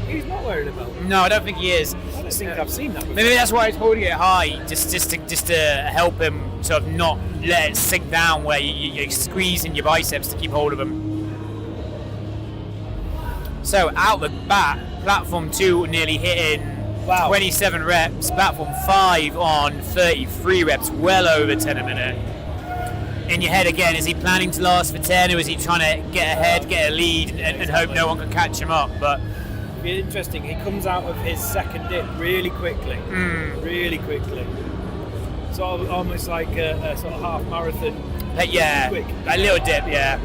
he's not wearing a belt. No, I don't think he is. I don't think I've seen that before. Maybe that's why he's holding it high, just to help him sort of not let it sink down where you're squeezing your biceps to keep hold of him. So out the back, platform 2 nearly hitting 27 reps, platform 5 on 33 reps, well over 10 a minute. In your head again, is he planning to last for 10 or is he trying to get ahead, get a lead and hope no one can catch him up? But it'd be interesting, he comes out of his second dip really quickly. Really quickly. Sort of almost like a sort of half marathon. Yeah, quick. A little dip, yeah.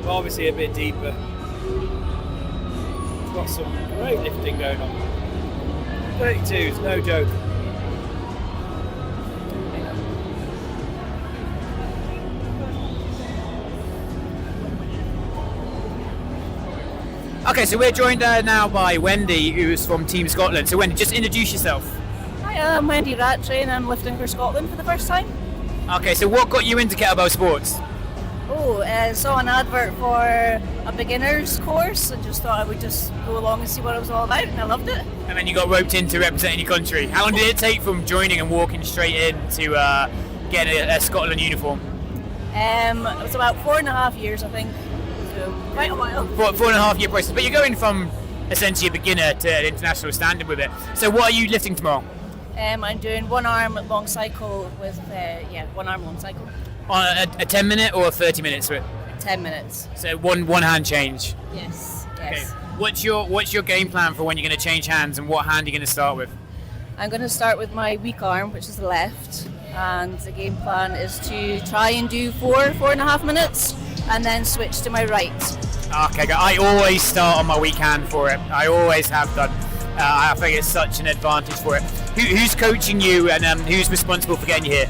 But obviously a bit deeper. Got some great lifting going on. 32's no joke. Okay, so we're joined now by Wendy, who's from Team Scotland. So Wendy, just introduce yourself. Hi, I'm Wendy Rattray and I'm lifting for Scotland for the first time. Okay, so what got you into kettlebell sports? Saw an advert for a beginner's course and just thought I would just go along and see what it was all about, and I loved it. And then you got roped into representing your country. How long did it take from joining and walking straight in to get a Scotland uniform? It was about 4.5 years, I think, so quite a while. 4.5 year process, but you're going from essentially a beginner to an international standard with it. So what are you lifting tomorrow? I'm doing one arm long cycle with, one arm long cycle. On a 10 minute or a 30 minutes? 10 minutes. So one hand change? Yes. Okay. What's your game plan for when you're going to change hands, and what hand are you going to start with? I'm going to start with my weak arm, which is the left, and the game plan is to try and do 4.5 minutes and then switch to my right. Okay, I always start on my weak hand for it. I always have done. I think it's such an advantage for it. Who's coaching you, and who's responsible for getting you here?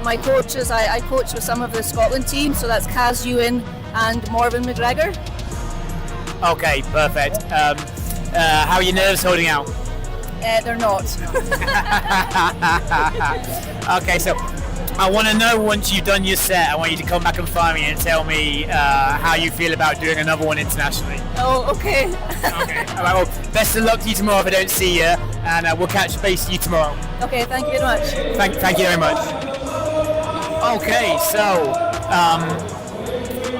My coaches, I coach with some of the Scotland team, so that's Kaz Ewan and Morven McGregor. Okay, perfect. How are your nerves holding out? They're not. Okay, so I want to know, once you've done your set, I want you to come back and find me and tell me how you feel about doing another one internationally. Oh, okay. Okay. All right, well, best of luck to you tomorrow if I don't see you, and we'll catch base with you tomorrow. Okay, thank you very much. Thank you very much. Okay, so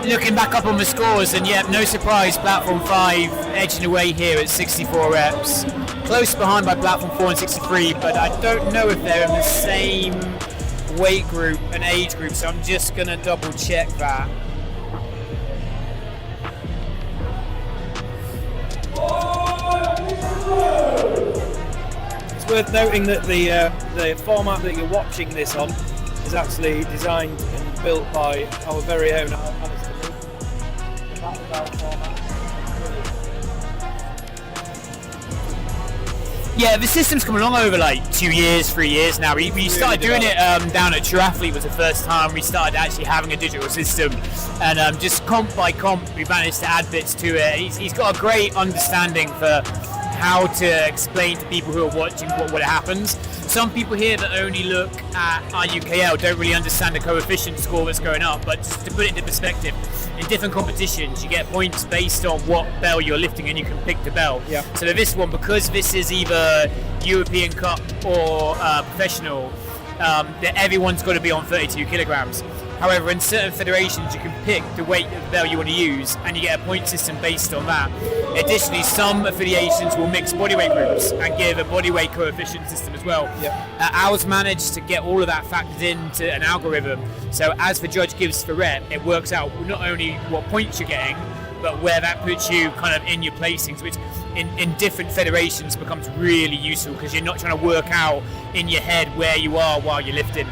looking back up on the scores, and yeah, no surprise, Platform 5 edging away here at 64 reps. Close behind by Platform 4 and 63, but I don't know if they're in the same weight group and age group, so I'm just going to double check that. It's worth noting that the format that you're watching this on is actually designed and built by our very own Alistair. The Battlebell format. Yeah, the system's come along over like 2 years, 3 years now. We started doing it down at Triathlete was the first time we started actually having a digital system, and just comp by comp we managed to add bits to it. He's got a great understanding for how to explain to people who are watching what happens. Some people here that only look at IUKL don't really understand the coefficient score that's going up, but just to put it into perspective, in different competitions you get points based on what bell you're lifting, and you can pick the bell. Yeah. So this one, because this is either European Cup or professional, that everyone's got to be on 32 kilograms. However, in certain federations you can pick the weight of the bell you want to use, and you get a point system based on that. Additionally, some affiliations will mix bodyweight groups and give a bodyweight coefficient system as well. Ours managed to get all of that factored into an algorithm, so as the judge gives the rep, it works out not only what points you're getting, but where that puts you kind of in your placings, which in different federations becomes really useful, because you're not trying to work out in your head where you are while you're lifting.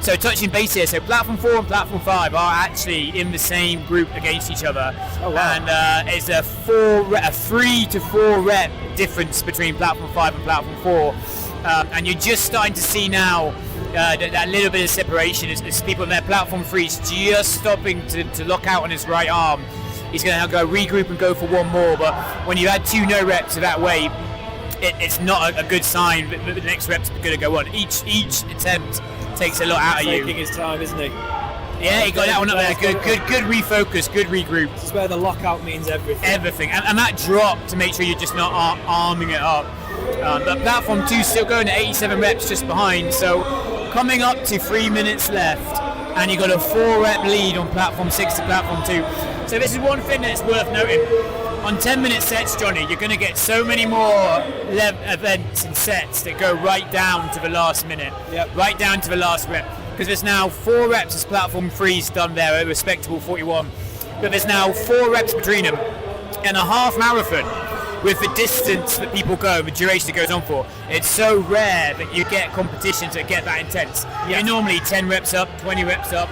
So touching base here, so Platform 4 and Platform 5 are actually in the same group against each other. Oh, wow. And it's a 3 to 4 rep difference between Platform 5 and Platform 4. And you're just starting to see now that little bit of separation as people in their Platform 3 is just stopping to lock out on his right arm. He's going to go regroup and go for one more, but when you add 2 no reps to that weight, it's not a good sign that the next rep's going to go on. Each attempt takes a lot out of you. Taking his time, isn't he? Yeah, he got that one up there. Good refocus, good regroup. This is where the lockout means everything. Everything, and that drop to make sure you're just not arming it up. But Platform 2 still going at 87 reps just behind, so coming up to 3 minutes left, and you've got a 4 rep lead on Platform 6 to Platform 2. So this is one thing that's worth noting. On 10-minute sets, Johnny, you're going to get so many more events and sets that go right down to the last minute, right down to the last rep. Because there's now 4 reps as Platform 3's done there, a respectable 41. But there's now 4 reps between them. And a half marathon, with the distance that people go, the duration it goes on for, it's so rare that you get competitions that get that intense. You're normally 10 reps up, 20 reps up,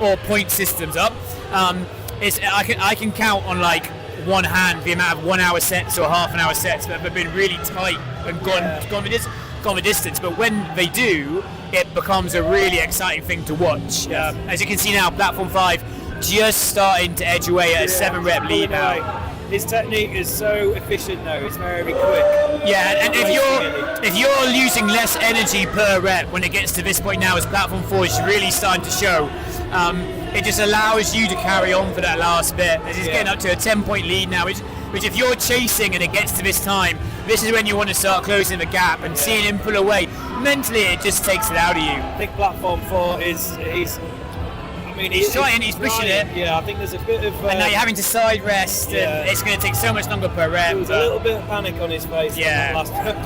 or point systems up. I can count on like one hand the amount of 1 hour sets or half an hour sets that have been really tight and gone the distance. But when they do, it becomes a really exciting thing to watch. As you can see now, Platform 5 just starting to edge away at a 7 rep lead now. His technique is so efficient though, it's very quick. Yeah, and if you're losing less energy per rep when it gets to this point now, as platform 4 is really starting to show, it just allows you to carry on for that last bit. As he's getting up to a 10-point lead now, which if you're chasing and it gets to this time, this is when you want to start closing the gap and seeing him pull away. Mentally, it just takes it out of you. I think platform 4 he's trying, he's pushing it. Yeah, I think there's a bit of... and now you're having to side rest, and it's going to take so much longer per rep. There was a little bit of panic on his face. Yeah. On that last rep.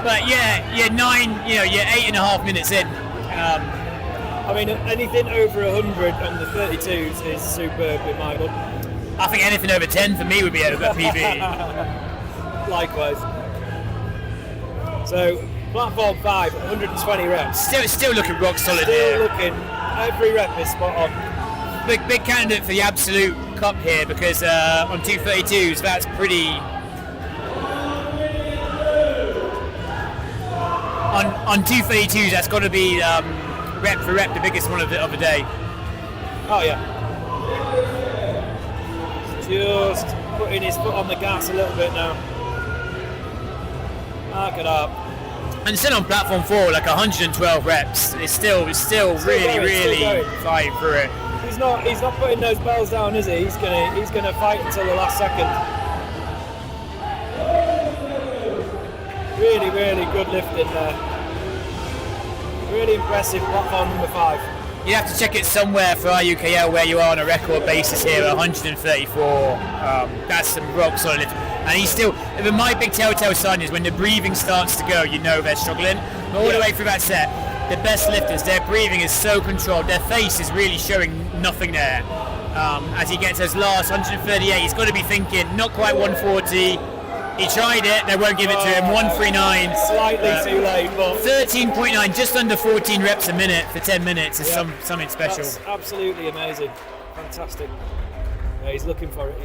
But you're 8.5 minutes in. I mean, anything over 100 on the 32s is superb in my book. I think anything over 10 for me would be a PB. Likewise. So, platform 5, 120 reps. Still looking rock solid still here. Looking, every rep is spot on. Big candidate for the absolute cup here because on 232s, that's pretty... On 232s, that's got to be rep for rep the biggest one of the day. Oh yeah. Just putting his foot on the gas a little bit now. Mark it up. And still on platform 4, like 112 reps. It's still really fighting for it. He's not putting those bells down, is he? He's gonna fight until the last second. Really good lifting there. Really impressive platform number 5. You have to check it somewhere for IUKL where you are on a record basis here at 134. That's some rock solid lifting. And he's still, my big telltale sign is when the breathing starts to go, you know they're struggling. But all the way through that set, the best lifters, their breathing is so controlled, their face is really showing nothing there. As he gets his last 138, he's got to be thinking, not quite 140. He tried it, they won't give it to him, 139. Slightly too late, but... 13.9, just under 14 reps a minute for 10 minutes is something special. That's absolutely amazing. Fantastic. Yeah, he's looking for it,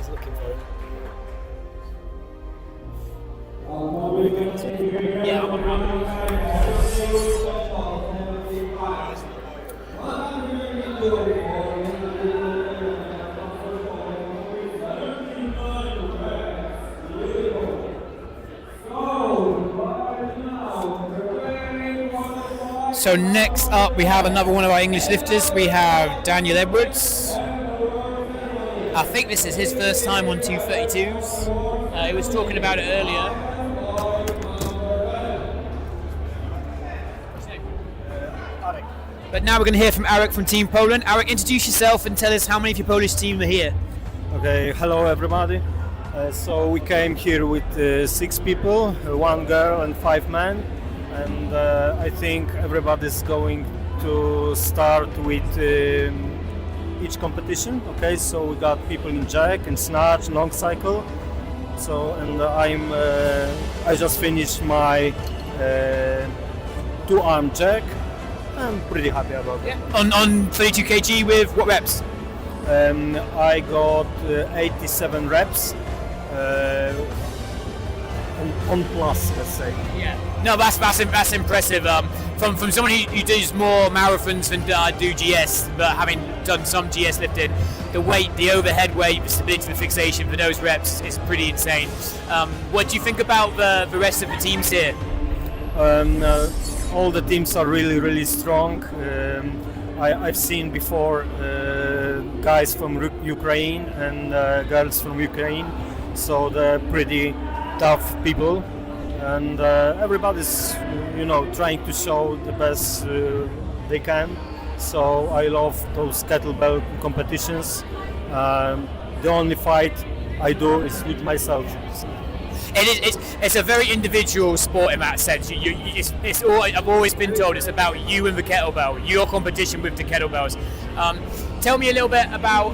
So next up we have another one of our English lifters. We have Daniel Edwards. I think this is his first time on 232s. He was talking about it earlier. But now we're going to hear from Arek from Team Poland. Arek, introduce yourself and tell us how many of your Polish team are here. Okay, hello everybody. So we came here with 6 people, 1 girl and 5 men. And I think everybody's going to start with each competition. Okay, so we got people in jack and snatch, long cycle. So and I just finished my 2-arm jack. I'm pretty happy about it. On 32 kg with what reps? I got 87 reps. On plus, let's say. Yeah. No, that's impressive. From someone who does more marathons than do GS, but having done some GS lifting, the weight, the overhead weight, the stability, the fixation for those reps is pretty insane. What do you think about the rest of the teams here? All the teams are really strong. I've seen before guys from Ukraine and girls from Ukraine, so they're pretty tough people, and everybody's trying to show the best they can. So I love those kettlebell competitions. The only fight I do is with myself. It's a very individual sport in that sense. I've always been told it's about you and the kettlebell, your competition with the kettlebells. Tell me a little bit about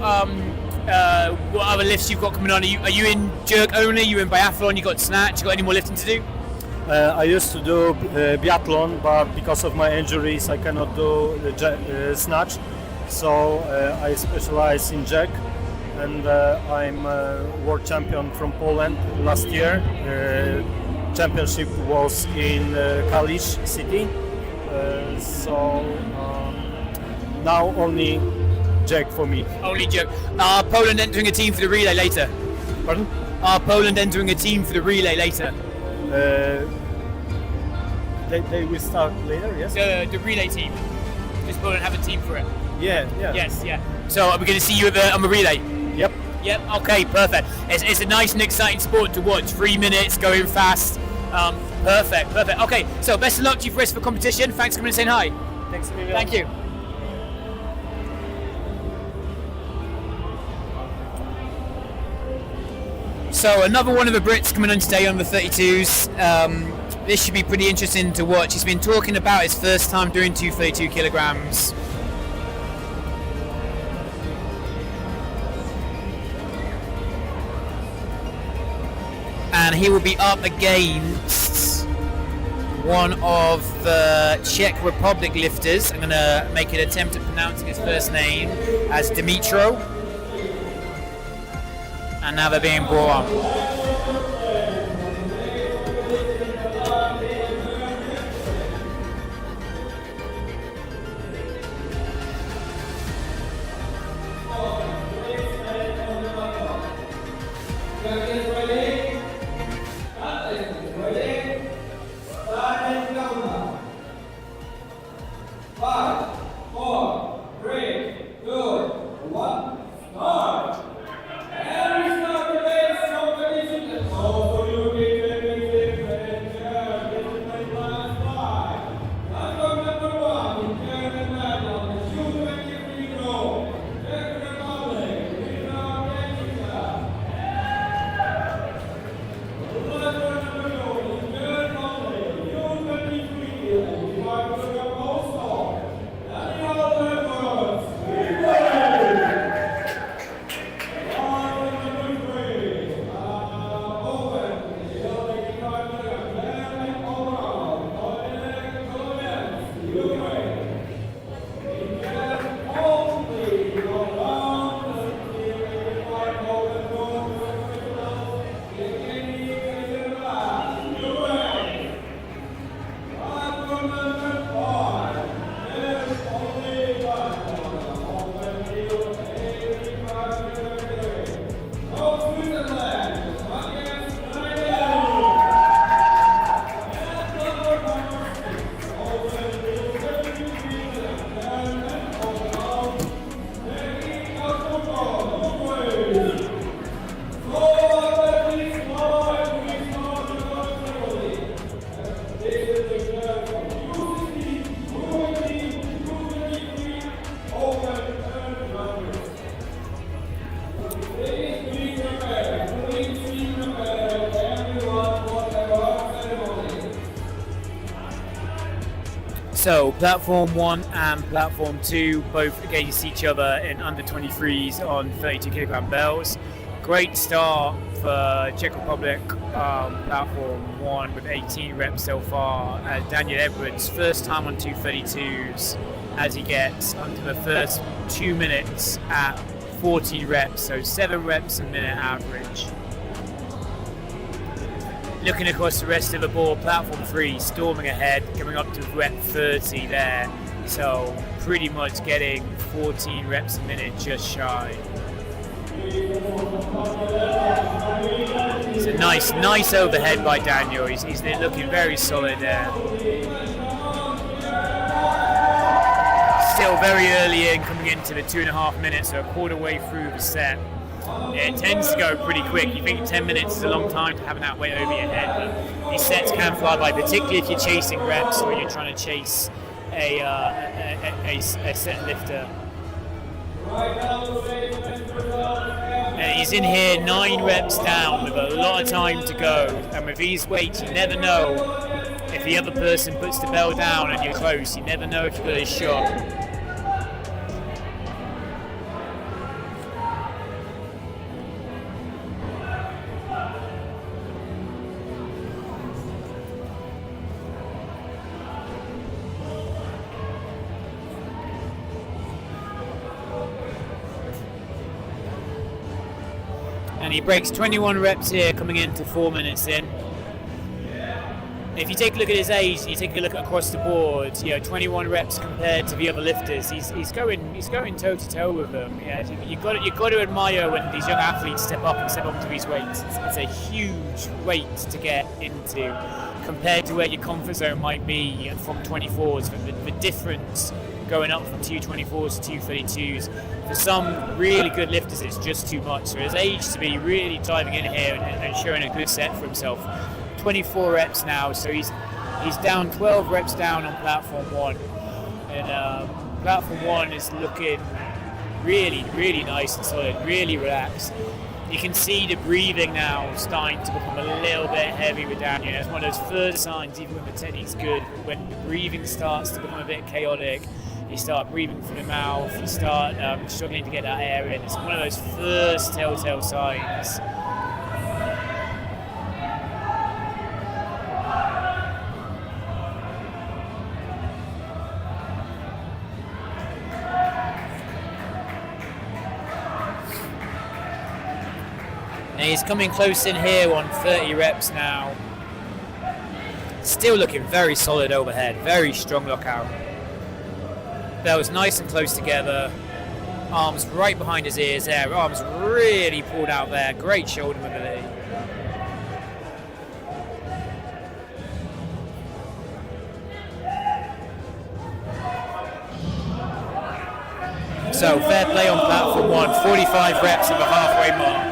what other lifts you've got coming on. Are you in jerk only? Are you in biathlon? You got snatch? You got any more lifting to do? I used to do biathlon, but because of my injuries, I cannot do snatch. So I specialize in jack, and I'm world champion from Poland last year. Championship was in Kalisz city. So now only jack for me. Only jack. Poland entering a team for the relay later. Pardon? Are Poland entering a team for the relay later? They will start later, yes? The relay team. Does Poland have a team for it? Yeah. Yes, yeah. So are we going to see you on the relay? Yep. Yep, okay, perfect. It's a nice and exciting sport to watch. 3 minutes, going fast. Perfect. Okay, so best of luck to you for the rest of the competition. Thanks for coming and saying hi. Thanks, Miguel. Thank you. So another one of the Brits coming on today on the 32s. This should be pretty interesting to watch. He's been talking about his first time doing 232 kilograms. And he will be up against one of the Czech Republic lifters. I'm going to make an attempt at pronouncing his first name as Dimitro. And now they're being brought on. So Platform 1 and Platform 2 both against each other in under 23s on 32 kilogram bells. Great start for Czech Republic Platform 1 with 18 reps so far. Daniel Edwards, first time on 232s as he gets onto the first 2 minutes at 14 reps, so 7 reps a minute average. Looking across the rest of the board, Platform 3 storming ahead, coming up to rep 30 there. So pretty much getting 14 reps a minute, just shy. It's a nice overhead by Daniel. He's looking very solid there. Still very early in, coming into the 2.5 minutes, so a quarter way through the set. It tends to go pretty quick. You think 10 minutes is a long time to have that weight over your head, but these sets can fly by, particularly if you're chasing reps or you're trying to chase a set lifter. And he's in here 9 reps down with a lot of time to go, and with these weights you never know if the other person puts the bell down and you're close. You never know if you've got a shot. And he breaks 21 reps here, coming into 4 minutes in. if you take a look at his age, you take a look across the board, 21 reps compared to the other lifters, he's going toe to toe with them. Yeah, you've got to admire when these young athletes step up to these weights. It's a huge weight to get into compared to where your comfort zone might be from 24s. The difference going up from 224s to 232s, for some really good lifters, it's just too much. So his age to be really diving in here and showing a good set for himself. 24 reps now, so he's down 12 reps down on platform 1, and platform 1 is looking really, really nice and solid, really relaxed. You can see the breathing now starting to become a little bit heavy with Daniel. It's one of those first signs, even when the technique's good, when the breathing starts to become a bit chaotic, you start breathing through the mouth, you start struggling to get that air in. It's one of those first telltale signs. And he's coming close in here on 30 reps now. Still looking very solid overhead, very strong lockout. Bells nice and close together. Arms right behind his ears there, arms really pulled out there. Great shoulder mobility. So fair play on platform 1, 45 reps at the halfway mark.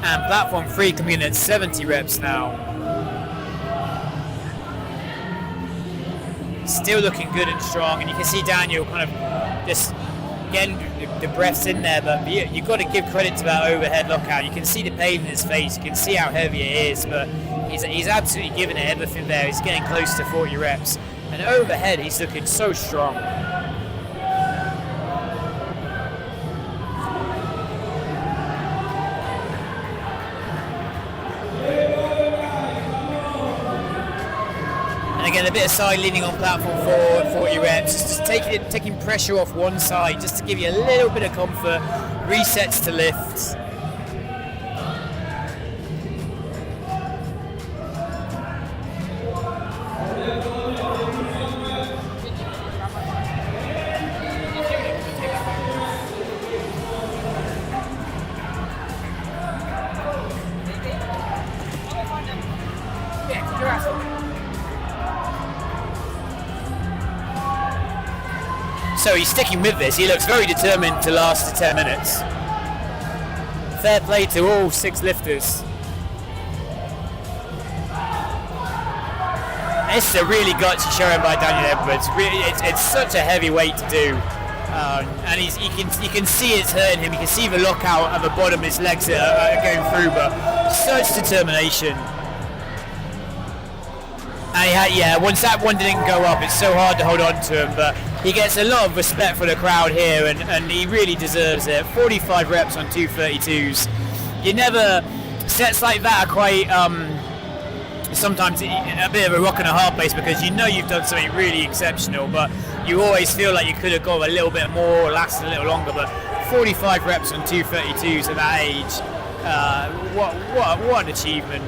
And platform 3 coming in at 70 reps now. Still looking good and strong, and you can see Daniel kind of just getting the breaths in there, but you've got to give credit to that overhead lockout. You can see the pain in his face, you can see how heavy it is, but he's absolutely giving it everything there. He's getting close to 40 reps. And overhead, he's looking so strong. Again, a bit of side leaning on platform 4 at 40 reps, just taking pressure off one side, just to give you a little bit of comfort, resets to lifts. So he's sticking with this. He looks very determined to last the 10 minutes. Fair play to all 6 lifters. This is a really gutsy showing by Daniel Edwards. Really, it's such a heavy weight to do, and you can see it's hurting him. You can see the lockout at the bottom of his legs that are going through, but such determination. And once that one didn't go up, it's so hard to hold on to him, but he gets a lot of respect for the crowd here, and he really deserves it. 45 reps on 232s. You never, sets like that are quite, sometimes a bit of a rock and a hard place, because you know you've done something really exceptional, but you always feel like you could have got a little bit more or lasted a little longer. But 45 reps on 232s at that age, what an achievement.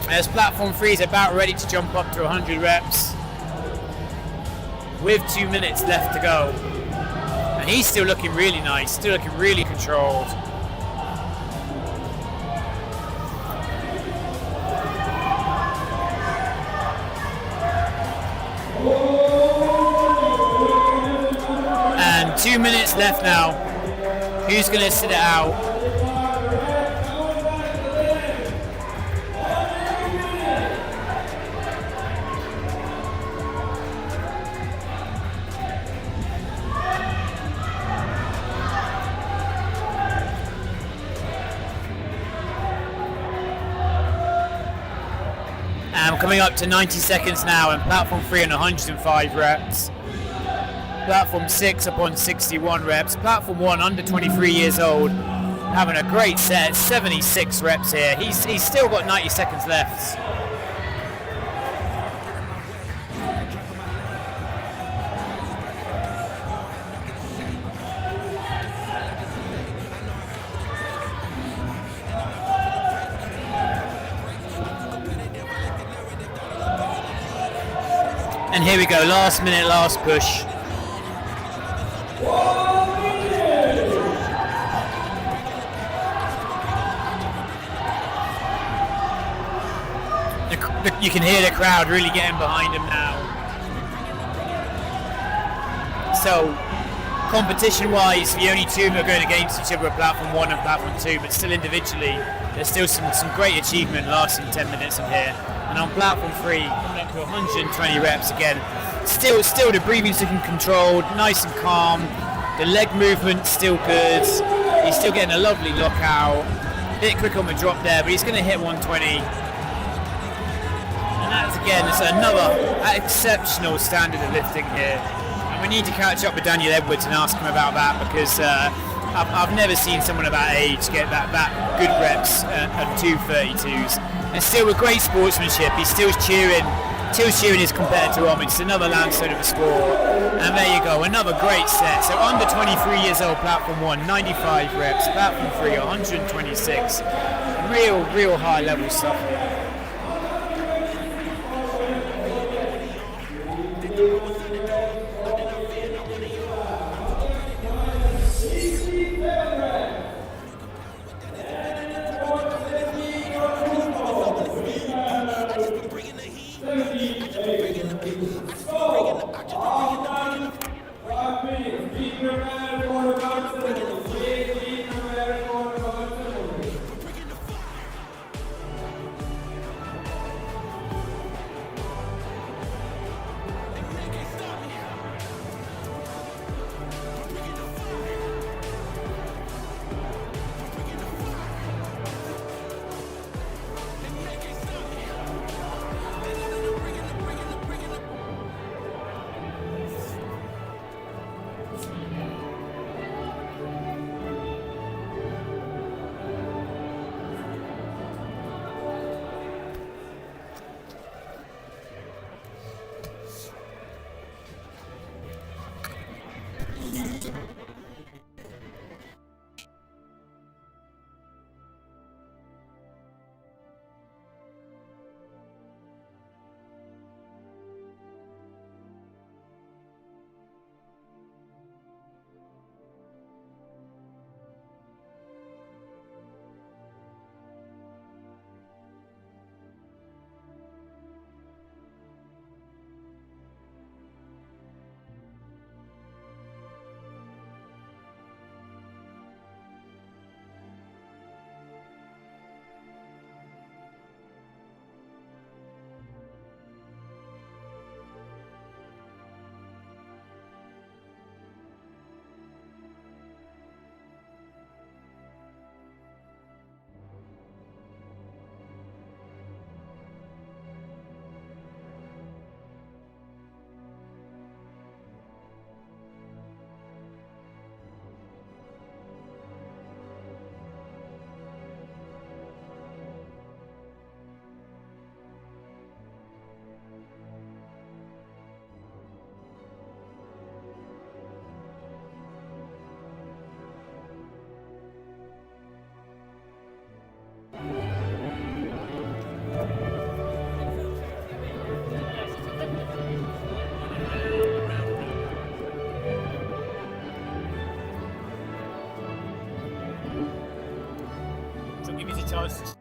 As platform 3 is about ready to jump up to 100 reps with 2 minutes left to go. And he's still looking really nice, still looking really controlled. And 2 minutes left now. Who's going to sit it out? Coming up to 90 seconds now, and platform 3 on 105 reps. Platform 6 upon 61 reps. Platform 1 under 23 years old, having a great set, 76 reps here. He's still got 90 seconds left. And here we go, last minute, last push. You can hear the crowd really getting behind him now. So, competition-wise, the only two that are going against each other are Platform 1 and Platform 2, but still individually, there's still some great achievement lasting 10 minutes in here. And on Platform 3, coming up to 120 reps again. Still the breathing's looking controlled, nice and calm. The leg movement's still good. He's still getting a lovely lockout. A bit quick on the drop there, but he's going to hit 120. Again, it's another exceptional standard of lifting here, and we need to catch up with Daniel Edwards and ask him about that, because I've never seen someone of that age get that good reps at 232s. And still with great sportsmanship, he's still cheering his competitor on. It's another landslide of a score, and there you go, another great set. So under 23 years old, Platform 1, 95 reps, Platform 3, 126. Real high level stuff here. chance.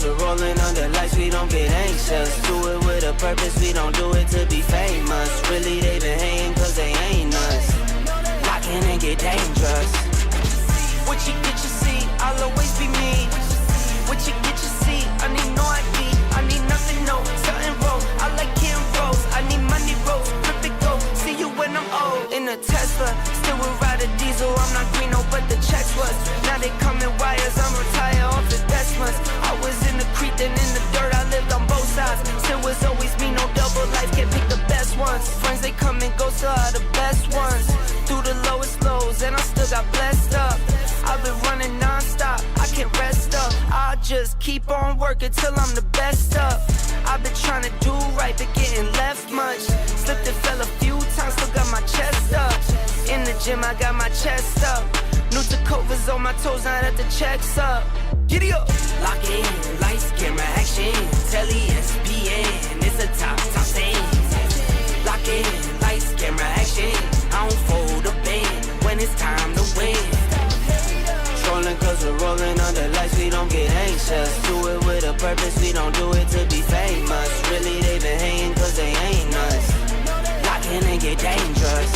cause we're rolling under lights, we don't get anxious. Do it with a purpose, we don't do it to be famous. Really, they been hating cause they ain't us. Lock in and get dangerous. What you get, you see, I'll always be me. What you get, you see, I need no ID, I need nothing, no, something wrong. I like Kim Rose, I need money rolls, flip it go, see you when I'm old. In a Tesla, still would ride a diesel, I'm not green, no, but the checks was. Now they come in wires, I'm retired off the best ones. I was in the creek, then in the dirt, I lived on both sides. Still was always me, no double life, can't pick the best ones. Friends, they come and go, so are the best ones. Through the lowest lows, and I still got blessed up. I've been running non-stop, I can't rest up. I'll just keep on working till I'm the best up. I've been trying to do right, but getting left much. Slipped and fell a few times, still got my chest up. In the gym, I got my chest up. New Takovas on my toes, now that the check's up. Giddy up! Lock in, lights, camera, action. Telly, ESPN, it's a top 10. Lock in, lights, camera, action. I don't fold a band when it's time to win. Trolling cause we're rolling under lights, we don't get anxious. Do it with a purpose, we don't do it to be famous. Really, they been hating cause they ain't us. Lock in and get dangerous.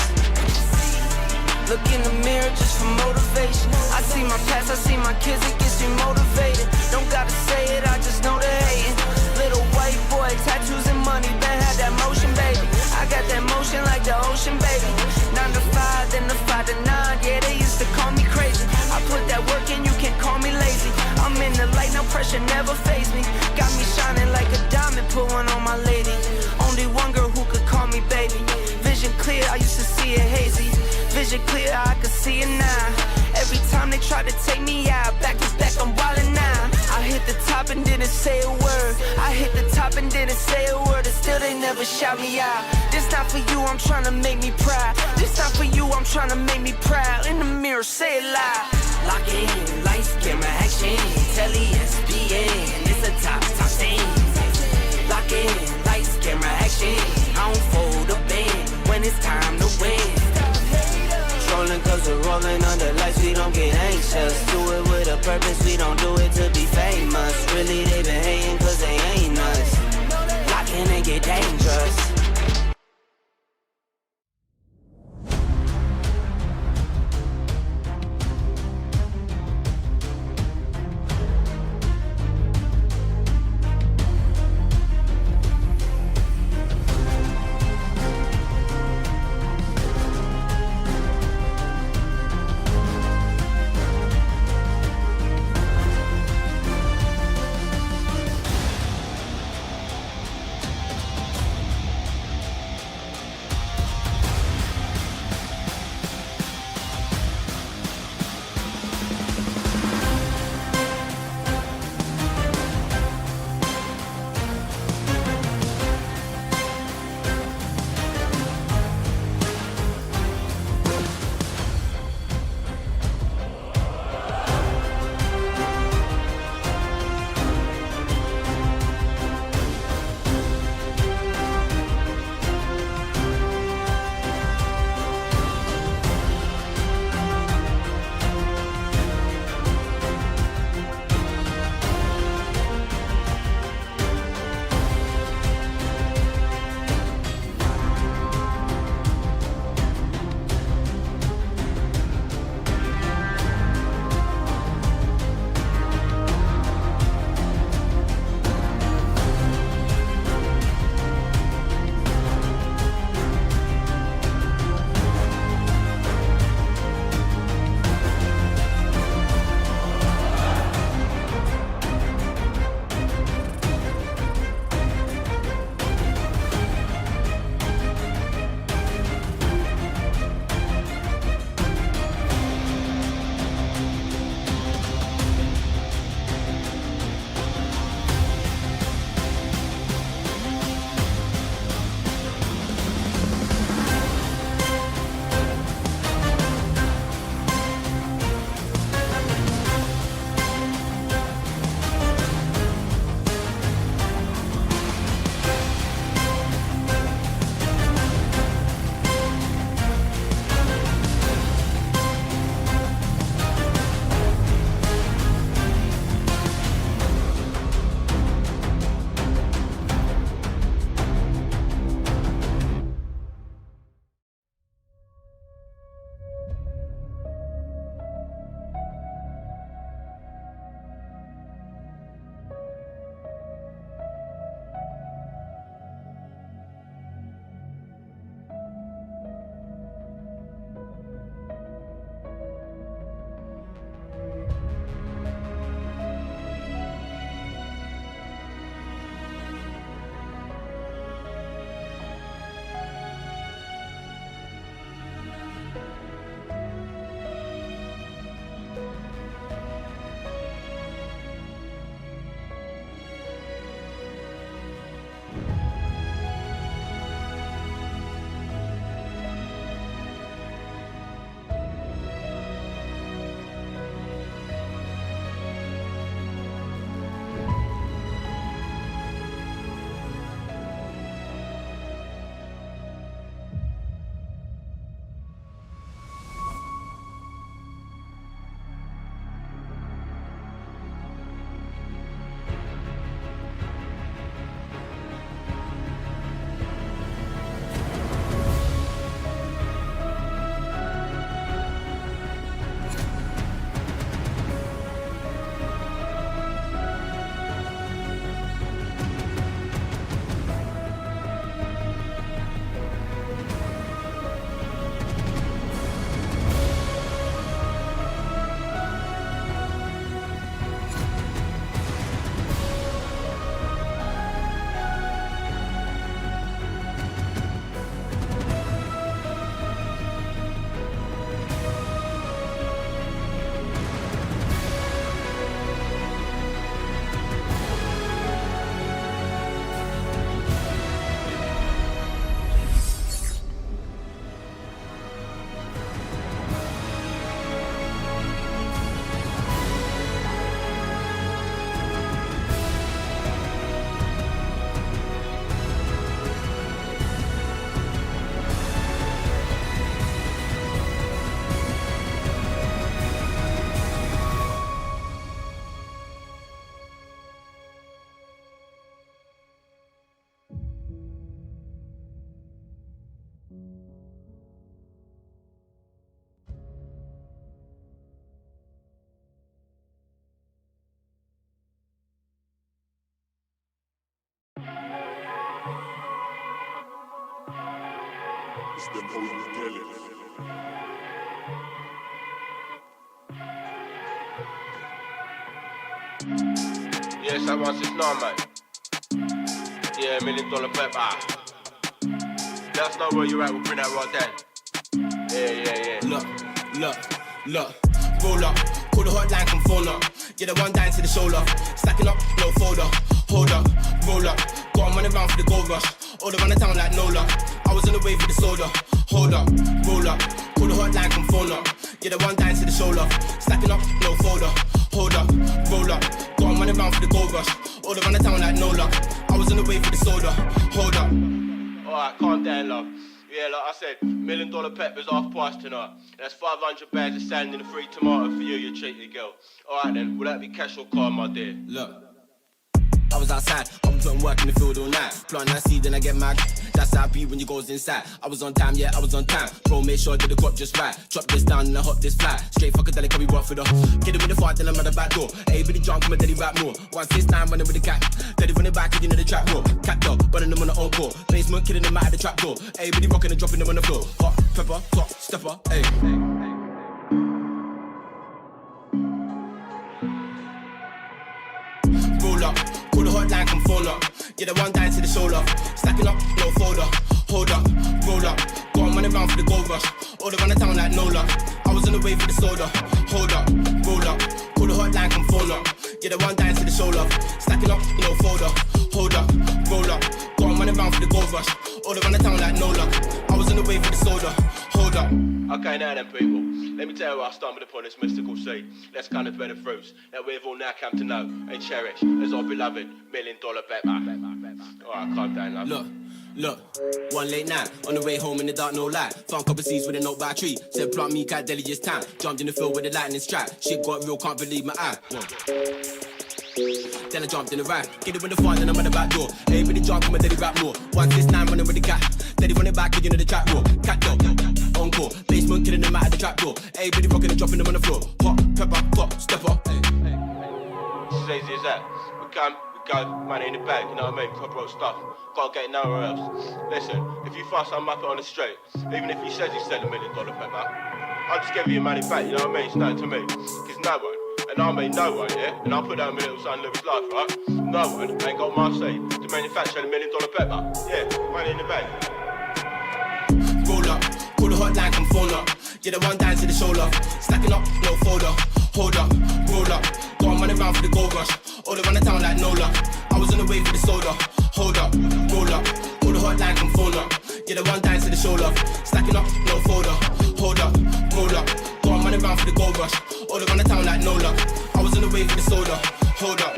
Look in the mirror just for motivation. I see my past, I see my kids, it gets me motivated. Don't gotta say it, I just know they're hating. Little white boy, tattoos and money, Ben had that motion, baby. I got that motion like the ocean, baby. 9 to 5, then the 5 to 9, yeah, they used to call me crazy. I put that work in, you can't call me lazy. I'm in the light, no pressure, never faze me. Got me shining like a diamond, put one on my lady. Only one girl who could call me baby. Vision clear, I used to see it hazy. Vision clear, I can see it now. Every time they try to take me out, back to back, I'm wildin' now. I hit the top and didn't say a word. I hit the top and didn't say a word, and still they never shout me out. This not for you, I'm trying to make me proud. This not for you, I'm trying to make me proud. In the mirror, say it loud. Lock in, lights, camera, action. Telly, ESPN, it's a top 10. Lock in, lights, camera, action. I don't fold a band when it's time to win. Trolling cause we're rolling under lights, we don't get anxious. Do it with a purpose, we don't do it to be famous. Really, they been hating cause they ain't us. Lock in and get dangerous. them IUKL. Yeah, it's that 169, mate. Yeah, $1 million bet. Let us know where you're at, we'll bring that right down. Yeah. Look, roll up, call the hotline, come phone up. Yeah, the one down to the shoulder, stacking up, no folder. Hold up, roll up, go on running around for the gold rush. All around the town like no luck. I was on the way for the soda. Hold up, roll up, call the hotline, come phone up. Yeah, the one down to the shoulder, stacking up, no folder. Hold up, roll up, go on running around for the gold rush. All around the town like no luck. I was on the way for the soda. Hold up. Alright, calm down, love. Yeah, like I said, $1 million peppers half price tonight. That's 500 bags of sand and a free tomato for you cheeky girl. Alright then, will that be cash or card, my dear? Look, I was outside, I was putting work in the field all night. Planting that seed, then I get mad. That's how I be when you goes inside. I was on time, yeah, I was on time. Bro, make sure I did the crop just right. Chop this down and I hop this fly. Straight funkadelic, can we work for the kid with the fart, then I'm at the back door. Hey, Billy John, come and daddy rap more. 169 running with the cat. Daddy running back, you know the trap door. Cat dog, running them on the encore. Basement, killing them out of the trap door. Hey, Billy rocking and dropping them on the floor. Hot, pepper, clock, stepper, hey. Roll up, call the hotline, come phone up. Yeah, the one down to the shoulder, stacking up, no folder. Hold up, roll up, go on running around for the gold rush. All around the town like no luck. I was on the way for the soda. Hold up, roll up, call the hotline, come phone up. Yeah, the one down to the shoulder, stacking up, no folder. Hold up, roll up, go on running around for the gold rush. All around the town like no luck. I was on the way for the soda. Hold up. Okay, now then, people. Let me tell you how I stumbled upon this mystical seed. Let's kind of bear the fruits that we've all now come to know and cherish as our beloved $1 million bet. Alright, calm down, love. Look, one late night, on the way home in the dark, no light. Found couple seeds with a note by a tree. Said plant me, cat deli, it's time. Jumped in the field with a lightning strike. Shit got real, can't believe my eye. Then I jumped in the ride. Get it with the fun, then I'm at the back door. Hey, with the jump, come and daddy rap more. 169 running with the cat. Daddy running back, you know the trap door. Cat dog, encore. Basement, killing them out of the trap door. Hey, Billy rocking and dropping them on the floor. Hot, pepper, clock, stepper. Hey. It's as easy as that. We come, we go, money in the bag, you know what I mean? Proper old stuff. Can't get it nowhere else. Listen, if you find some muppet on the street, even if he says he's selling $1 million pepper, I'll just give you your money back, you know what I mean? It's nothing to me. Cause no one, and I mean no one, yeah? And I'll put down my little son live his life, right? No one ain't got my say to manufacture $1 million pepper. Yeah, money in the bag. Roll up, call the hotline, come phone up. Yeah, the one down to the shoulder, stacking up, no folder. Hold up, roll up, go on running around for the gold rush. All around the town like no luck. I was on the way for the soda. Hold up, roll up, call the hotline, come phone up. Yeah, the one down to the shoulder, stacking up, no folder. Hold up, roll up, go on running around for the gold rush. All around the town like no luck. I was on the way for the soda. Hold up.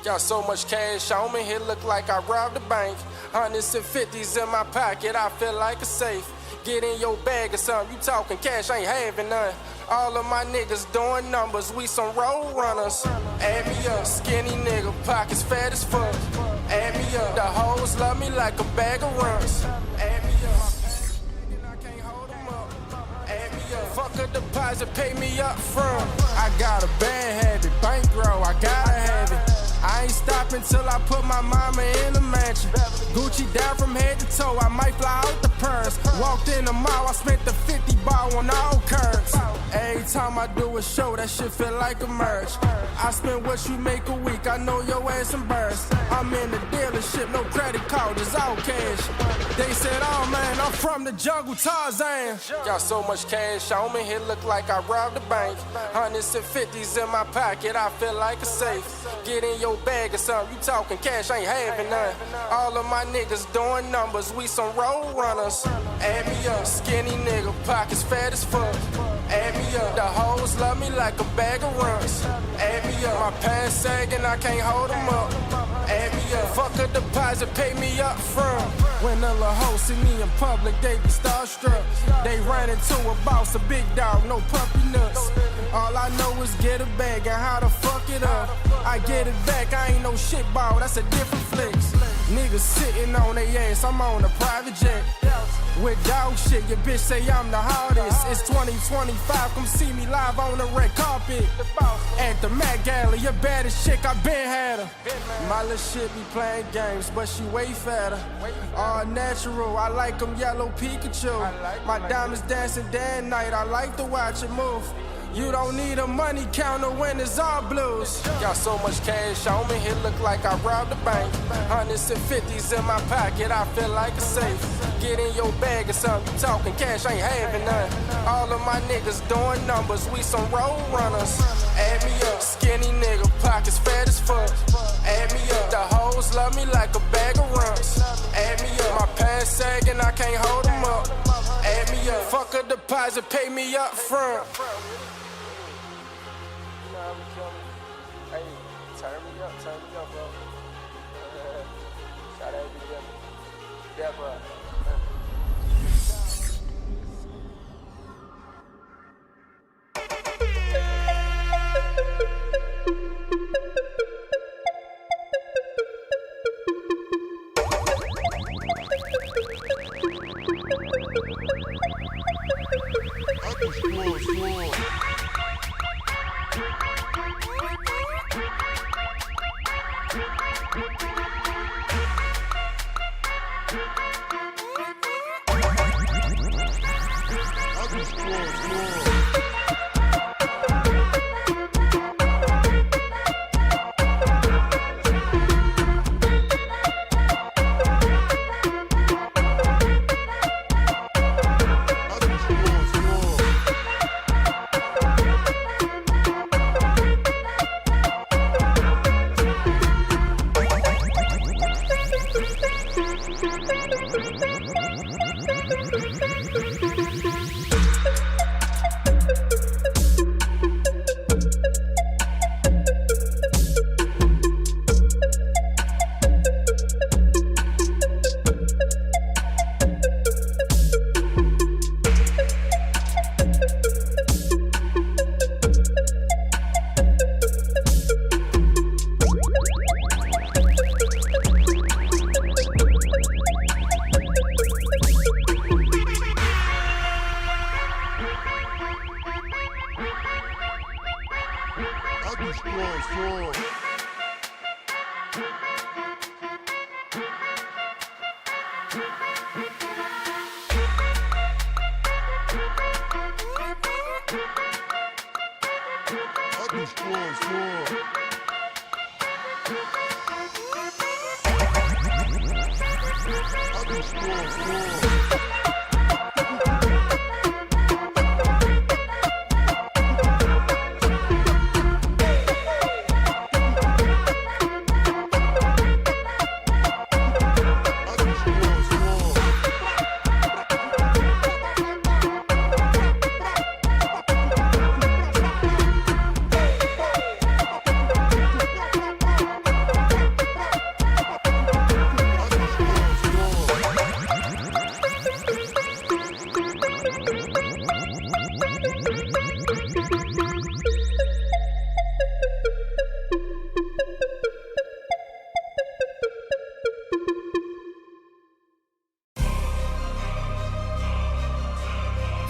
Got so much cash on me, it look like I robbed a bank. 100s and 50s in my pocket, I feel like a safe. Get in your bag or something, you talking cash, I ain't having none. All of my niggas doing numbers, we some road runners. Add me up, skinny nigga, pockets fat as fuck. Add me up, the hoes love me like a bag of runs. Add me up, I can't hold them up. Add me up, fuck a deposit, pay me up front. I got a bad habit, bankroll, I gotta have it. I ain't stopping till I put my mama in a mansion. Gucci down from head to toe, I might fly out the purse. Walked in the mall, I spent the 50 ball on all curves. Every time I do a show, that shit feel like a merch. I spend what you make a week, I know your ass embarrassed. I'm in the dealership, no credit card, just all cash. They said, oh man, I'm from the jungle, Tarzan. Got so much cash on me, it look like I robbed a bank. 100s and 50s in my pocket, I feel like a safe. Get in your bag or something, you talking cash, I ain't having none. All of my niggas doing numbers, we some road runners. Add me up, skinny nigga, pockets fat as fuck. Add me up, the hoes love me like a bag of runs. Add me up, my pants sagging, I can't hold them up. Add me up, fuck a deposit, pay me up front. When the little hoes see me in public, they be starstruck. They run into a boss, a big dog, no puppy nuts. All I know is get a bag and how to fuck it up. I get it back, I ain't no shit ball, that's a different flex. Niggas sitting on their ass, I'm on a private jet. With dog shit, your bitch say I'm the hardest. It's 2025, come see me live on the red carpet. At the Met Gala, your baddest chick, I been had her. My little shit be playing games, but she way fatter. All natural, I like them yellow Pikachu. My diamonds dancing day and night, I like to watch it move. You don't need a money counter when it's all blues. Got so much cash on me, it look like I robbed a bank. Hundreds and fifties in my pocket, I feel like a safe. Get in your bag or something, you talking cash, ain't having none. All of my niggas doing numbers, we some road runners. Add me up, skinny nigga, pockets fat as fuck. Add me up, the hoes love me like a bag of runs. Add me up, my pants sagging, I can't hold them up. Add me up, fuck a deposit, pay me up front. Hey, turn me up, bro. Shout out to Deborah.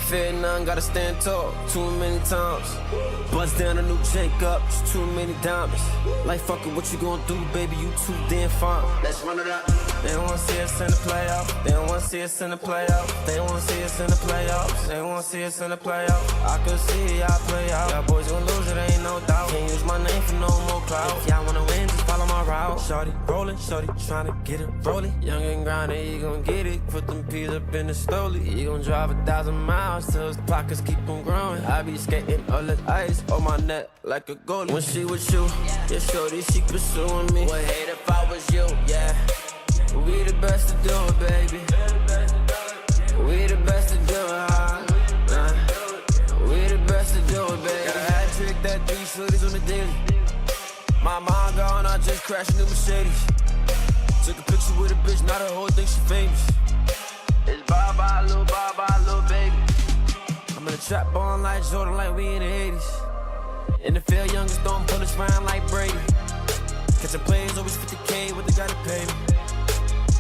Fear none, gotta stand tall too many times. Bust down a new Jacob, just too many diamonds. Like fucking what you gonna do, baby, you too damn fine. Let's run it up. They don't wanna see us in the playoffs. They don't wanna see us in the playoffs. They don't wanna see us in the playoffs. They don't wanna see us in the playoffs. I could see y'all play out. Y'all boys gonna lose, it ain't no doubt. Can't use my name for no more clout. If y'all wanna win, just follow my route. Shorty rolling, shorty tryna get it rolling. Young and grinding, he gon' get it. Put them peas up in the stoley. He gon' drive 1,000 miles till his pockets keep on growing. I be skating all the ice on my neck like a goalie. When she with you, yeah, shorty, she pursuing me. Would hate if I was you, yeah. We the best to do it, baby. We the best to do it, huh? We the best to do it, baby. Got a hat trick, that 3 shorties on the daily. My mind gone, I just crashed in the Mercedes. Took a picture with a bitch, now the whole thing she famous. It's bye-bye, little baby. I'm in the trap ballin' like Jordan, like we in the 80s. In the field, youngest throwing bullets round like Brady. Catching plays, always 50K, what they gotta pay me.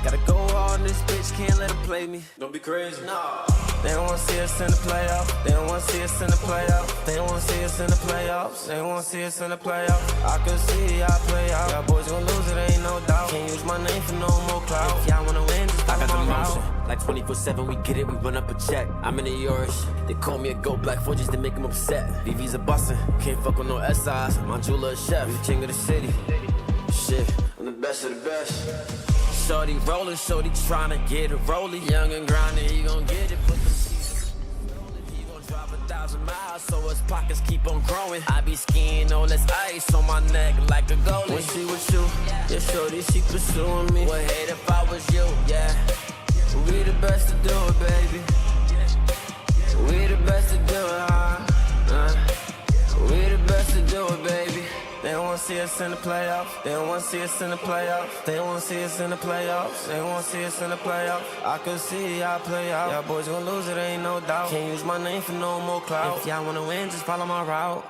Gotta go hard on this bitch, can't let them play me. Don't be crazy. Nah. They don't wanna see us in the playoffs. They don't wanna see us in the playoffs. They don't wanna see us in the playoffs. They don't wanna see us in the playoffs. I can see y'all play out. Y'all boys gon' lose, it ain't no doubt. Can't use my name for no more clout. If y'all wanna win, just follow my route. Like 24/7, we get it, we run up a check. I'm in the Irish, they call me a goat black for just to make them upset. VV's a bustin', can't fuck with no SIs. My jeweler a chef, we the king of the city. Shit, I'm the best of the best. Shorty rollin', shorty tryna get it rolling. Young and grindin', he gon' get it. Put the seats rollin', he gon' drive 1,000 miles, so his pockets keep on growing. I be skiing all this ice on my neck like a goalie. When she with you, yeah, shorty, she pursuing me. Would hate if I was you, yeah. We the best to do it, baby. We the best to do it, We the best to do it, baby. They don't wanna see us in the playoffs. They don't wanna see us in the playoffs. They don't wanna see us in the playoffs. They don't wanna see us in the playoffs. I can see y'all play out. Y'all boys gon' lose, it ain't no doubt. Can't use my name for no more clout. If y'all wanna win, just follow my route.